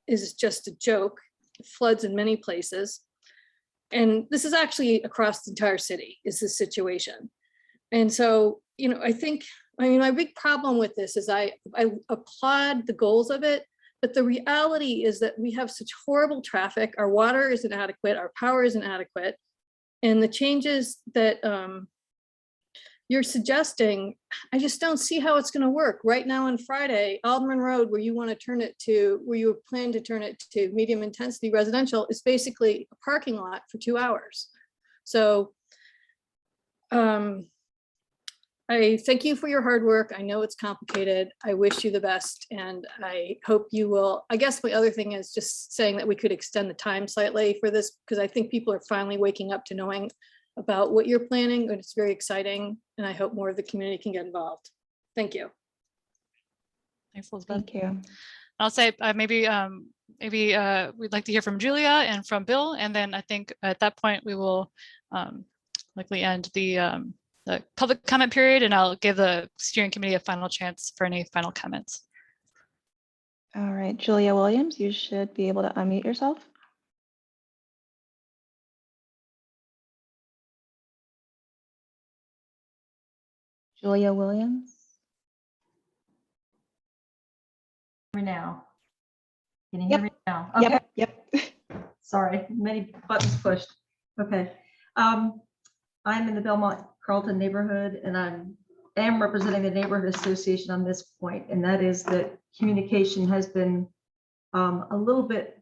a joke. It floods in many places. And this is actually across the entire city is the situation. And so, I think, my big problem with this is I applaud the goals of it, but the reality is that we have such horrible traffic. Our water isn't adequate, our power isn't adequate. And the changes that you're suggesting, I just don't see how it's going to work. Right now on Friday, Alderman Road, where you want to turn it to, where you plan to turn it to medium intensity residential, is basically a parking lot for 2 hours. So I thank you for your hard work. I know it's complicated. I wish you the best, and I hope you will. I guess my other thing is just saying that we could extend the time slightly for this, because I think people are finally waking up to knowing about what you're planning, and it's very exciting, and I hope more of the community can get involved. Thank you. Thanks, Elizabeth. Thank you. I'll say maybe we'd like to hear from Julia and from Bill, and then I think at that point we will likely end the public comment period, and I'll give the steering committee a final chance for any final comments. All right, Julia Williams, you should be able to unmute yourself. Julia Williams. Now. Can you hear me now? Okay. Yep. Sorry, many buttons pushed. Okay. I'm in the Belmont Carlton neighborhood, and I am representing the neighborhood association on this point, and that is that communication has been a little bit,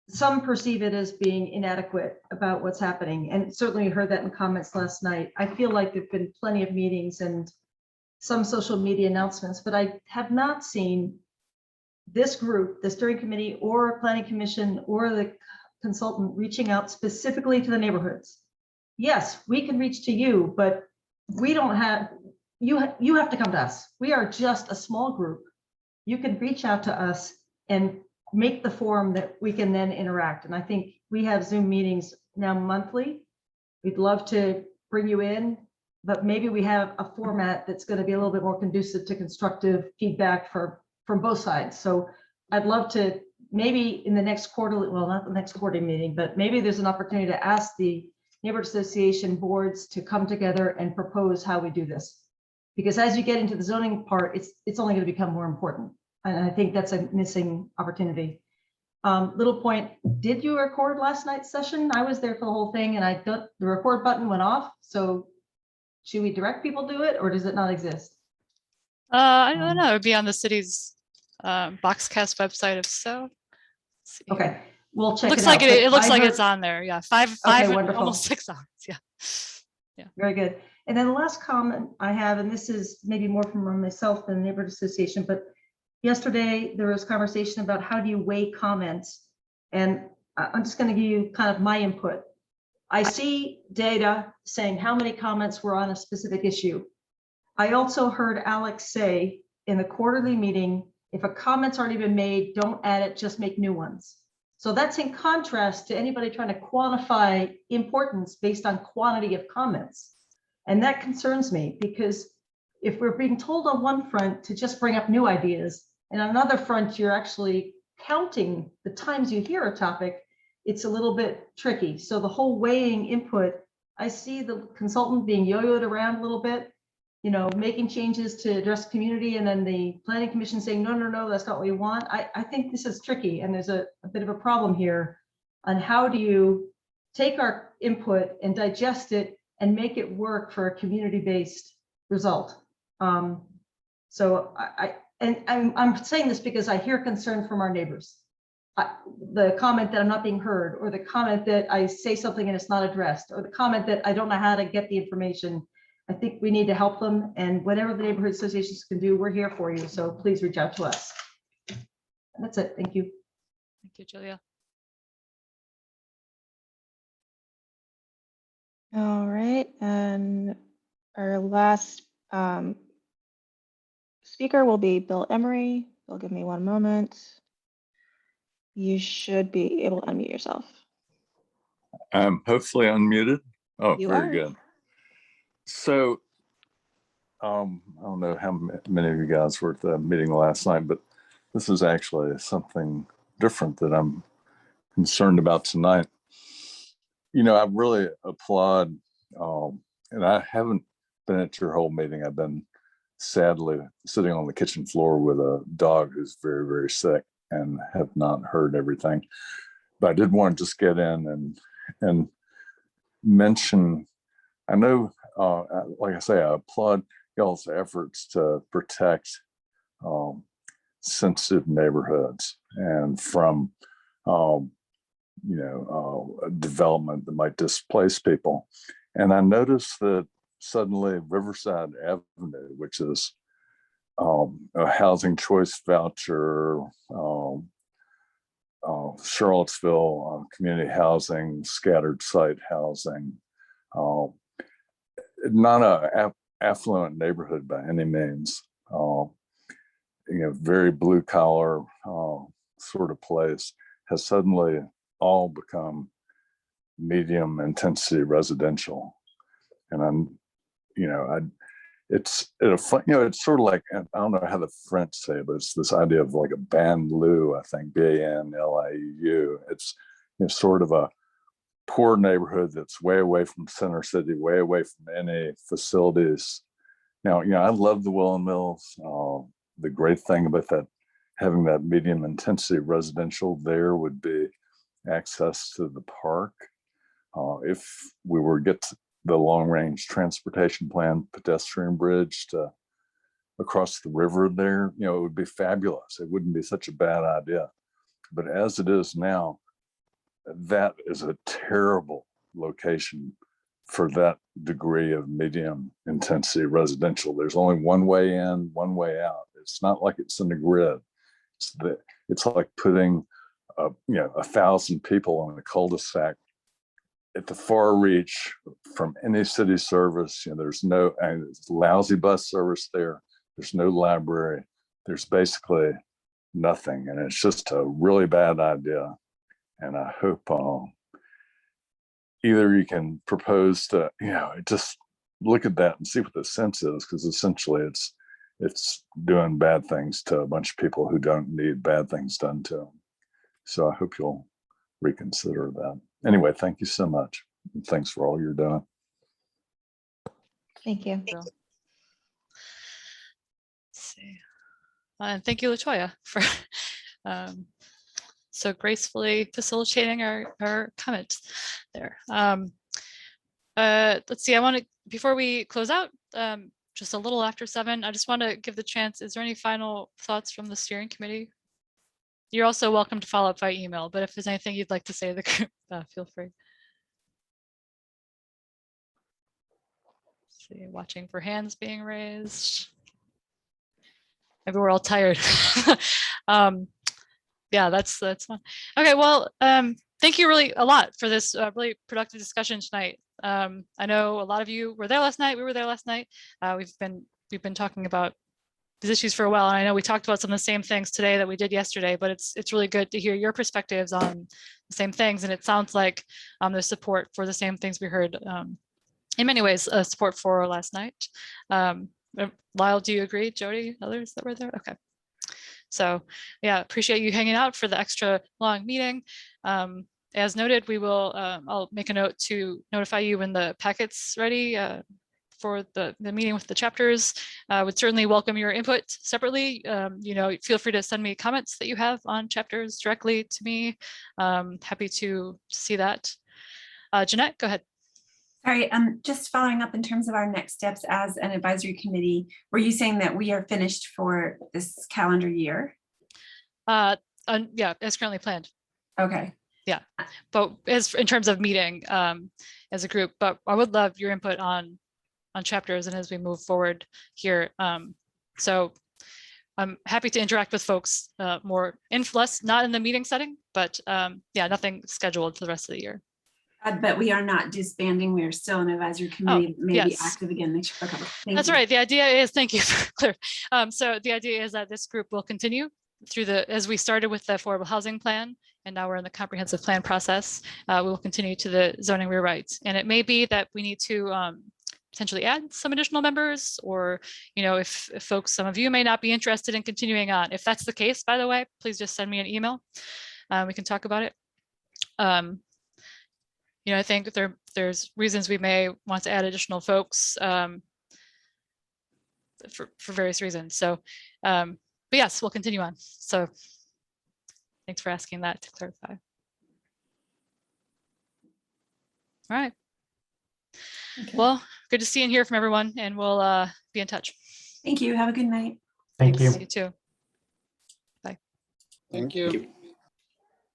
some perceive it as being inadequate about what's happening, and certainly heard that in comments last night. I feel like there've been plenty of meetings and some social media announcements, but I have not seen this group, the steering committee or planning commission or the consultant reaching out specifically to the neighborhoods. Yes, we can reach to you, but we don't have, you have to come to us. We are just a small group. You can reach out to us and make the forum that we can then interact. And I think we have Zoom meetings now monthly. We'd love to bring you in, but maybe we have a format that's going to be a little bit more conducive to constructive feedback from both sides. So I'd love to maybe in the next quarterly, well, not the next quarterly meeting, but maybe there's an opportunity to ask the neighborhood association boards to come together and propose how we do this. Because as you get into the zoning part, it's only going to become more important. And I think that's a missing opportunity. Little point, did you record last night's session? I was there for the whole thing, and the record button went off. So should we direct people to it, or does it not exist? I don't know. It would be on the city's Boxcast website if so. Okay. We'll check looks it like out. it looks like it's on there. Yeah, five wonderful. almost 6 hours. Yeah. Very good. And then the last comment I have, and this is maybe more from myself than the neighborhood association, but yesterday there was conversation about how do you weigh comments, and I'm just going to give you kind of my input. I see data saying how many comments were on a specific issue. I also heard Alex say in the quarterly meeting, if a comment's already been made, don't add it, just make new ones. So that's in contrast to anybody trying to quantify importance based on quantity of comments. And that concerns me, because if we're being told on one front to just bring up new ideas, and on another front, you're actually counting the times you hear a topic, it's a little bit tricky. So the whole weighing input, I see the consultant being yo-yoed around a little bit. you know, making changes to address community and then the planning commission saying, no, no, no, that's not what we want. I think this is tricky and there's a bit of a problem here on how do you take our input and digest it and make it work for a community-based result. So I'm saying this because I hear concern from our neighbors. The comment that I'm not being heard, or the comment that I say something and it's not addressed, or the comment that I don't know how to get the information. I think we need to help them, and whatever the neighborhood associations can do, we're here for you. So please reach out to us. And that's it. Thank you. Thank you, Julia. All right, and our last speaker will be Bill Emery. Bill, give me one moment. You should be able to unmute yourself. I'm hopefully unmuted. Oh, You very are. good. So, I don't know how many of you guys were at the meeting last night, but this is actually something different that I'm concerned about tonight. You know, I really applaud, and I haven't been at your whole meeting. I've been sadly sitting on the kitchen floor with a dog who's very, very sick and have not heard everything. But I did want to just get in and mention, I know, like I say, I applaud y'all's efforts to protect sensitive neighborhoods and from development that might displace people. And I noticed that suddenly Riverside Avenue, which is a housing choice voucher, Charlottesville community housing, scattered site housing, not a affluent neighborhood by any means, very blue collar sort of place, has suddenly all become medium intensity residential. And it's sort of like, I don't know how the French say it, but it's this idea of like a banlieue, I think, BANLIEU. It's sort of a poor neighborhood that's way away from center city, way away from any facilities. Now, I love the Willow Mills. The great thing about that, having that medium intensity residential there, would be access to the park. If we were to get the long range transportation plan pedestrian bridge to across the river there, it would be fabulous. It wouldn't be such a bad idea. But as it is now, that is a terrible location for that degree of medium intensity residential. There's only one way in, one way out. It's not like it's in the grid. It's like putting 1,000 people on a cul-de-sac at the far reach from any city service. There's no, and it's lousy bus service there. There's no library. There's basically nothing. And it's just a really bad idea. And I hope either you can propose to, just look at that and see what the sense is, because essentially it's doing bad things to a bunch of people who don't need bad things done to them. So I hope you'll reconsider that. Anyway, thank you so much. And thanks for all you're doing. Thank you. Let's see. And thank you, LaToya, for so gracefully facilitating our comments there. Let's see, I want to, before we close out, just a little after 7, I just want to give the chance, is there any final thoughts from the steering committee? You're also welcome to follow up by email, but if there's anything you'd like to say to the group, feel free. Let's see, watching for hands being raised. Maybe we're all tired. Yeah, that's fun. Okay, well, thank you really a lot for this really productive discussion tonight. I know a lot of you were there last night. We were there last night. We've been talking about these issues for a while, and I know we talked about some of the same things today that we did yesterday, but it's really good to hear your perspectives on the same things, and it sounds like there's support for the same things we heard in many ways, support for last night. Lyle, do you agree? Jody, others that were there? Okay. So yeah, appreciate you hanging out for the extra long meeting. As noted, we will, I'll make a note to notify you when the packet's ready for the meeting with the chapters. Would certainly welcome your input separately. Feel free to send me comments that you have on chapters directly to me. Happy to see that. Jeanette, go ahead. Sorry, just following up in terms of our next steps as an advisory committee, were you saying that we are finished for this calendar year? Yeah, as currently planned. Okay. Yeah, but as in terms of meeting as a group, but I would love your input on chapters and as we move forward here. So I'm happy to interact with folks more less, not in the meeting setting, but yeah, nothing scheduled for the rest of the year. But we are not disbanding. We are still an advisory committee, maybe active again next year. Okay, That's right. The idea is, thank you for clear. So the idea is that this group will continue through as we started with the affordable housing plan, and now we're in the comprehensive plan process. We will continue to the zoning rewrites, and it may be that we need to potentially add some additional members, or if folks, some of you may not be interested in continuing on. If that's the case, by the way, please just send me an email. We can talk about it. I think there's reasons we may want to add additional folks for various reasons. So, but yes, we'll continue on. So thanks for asking that to clarify. All right. Okay. Well, good to see and hear from everyone, and we'll be in touch. Thank you. Have a good night. Thank you. You too. Bye. Thank you.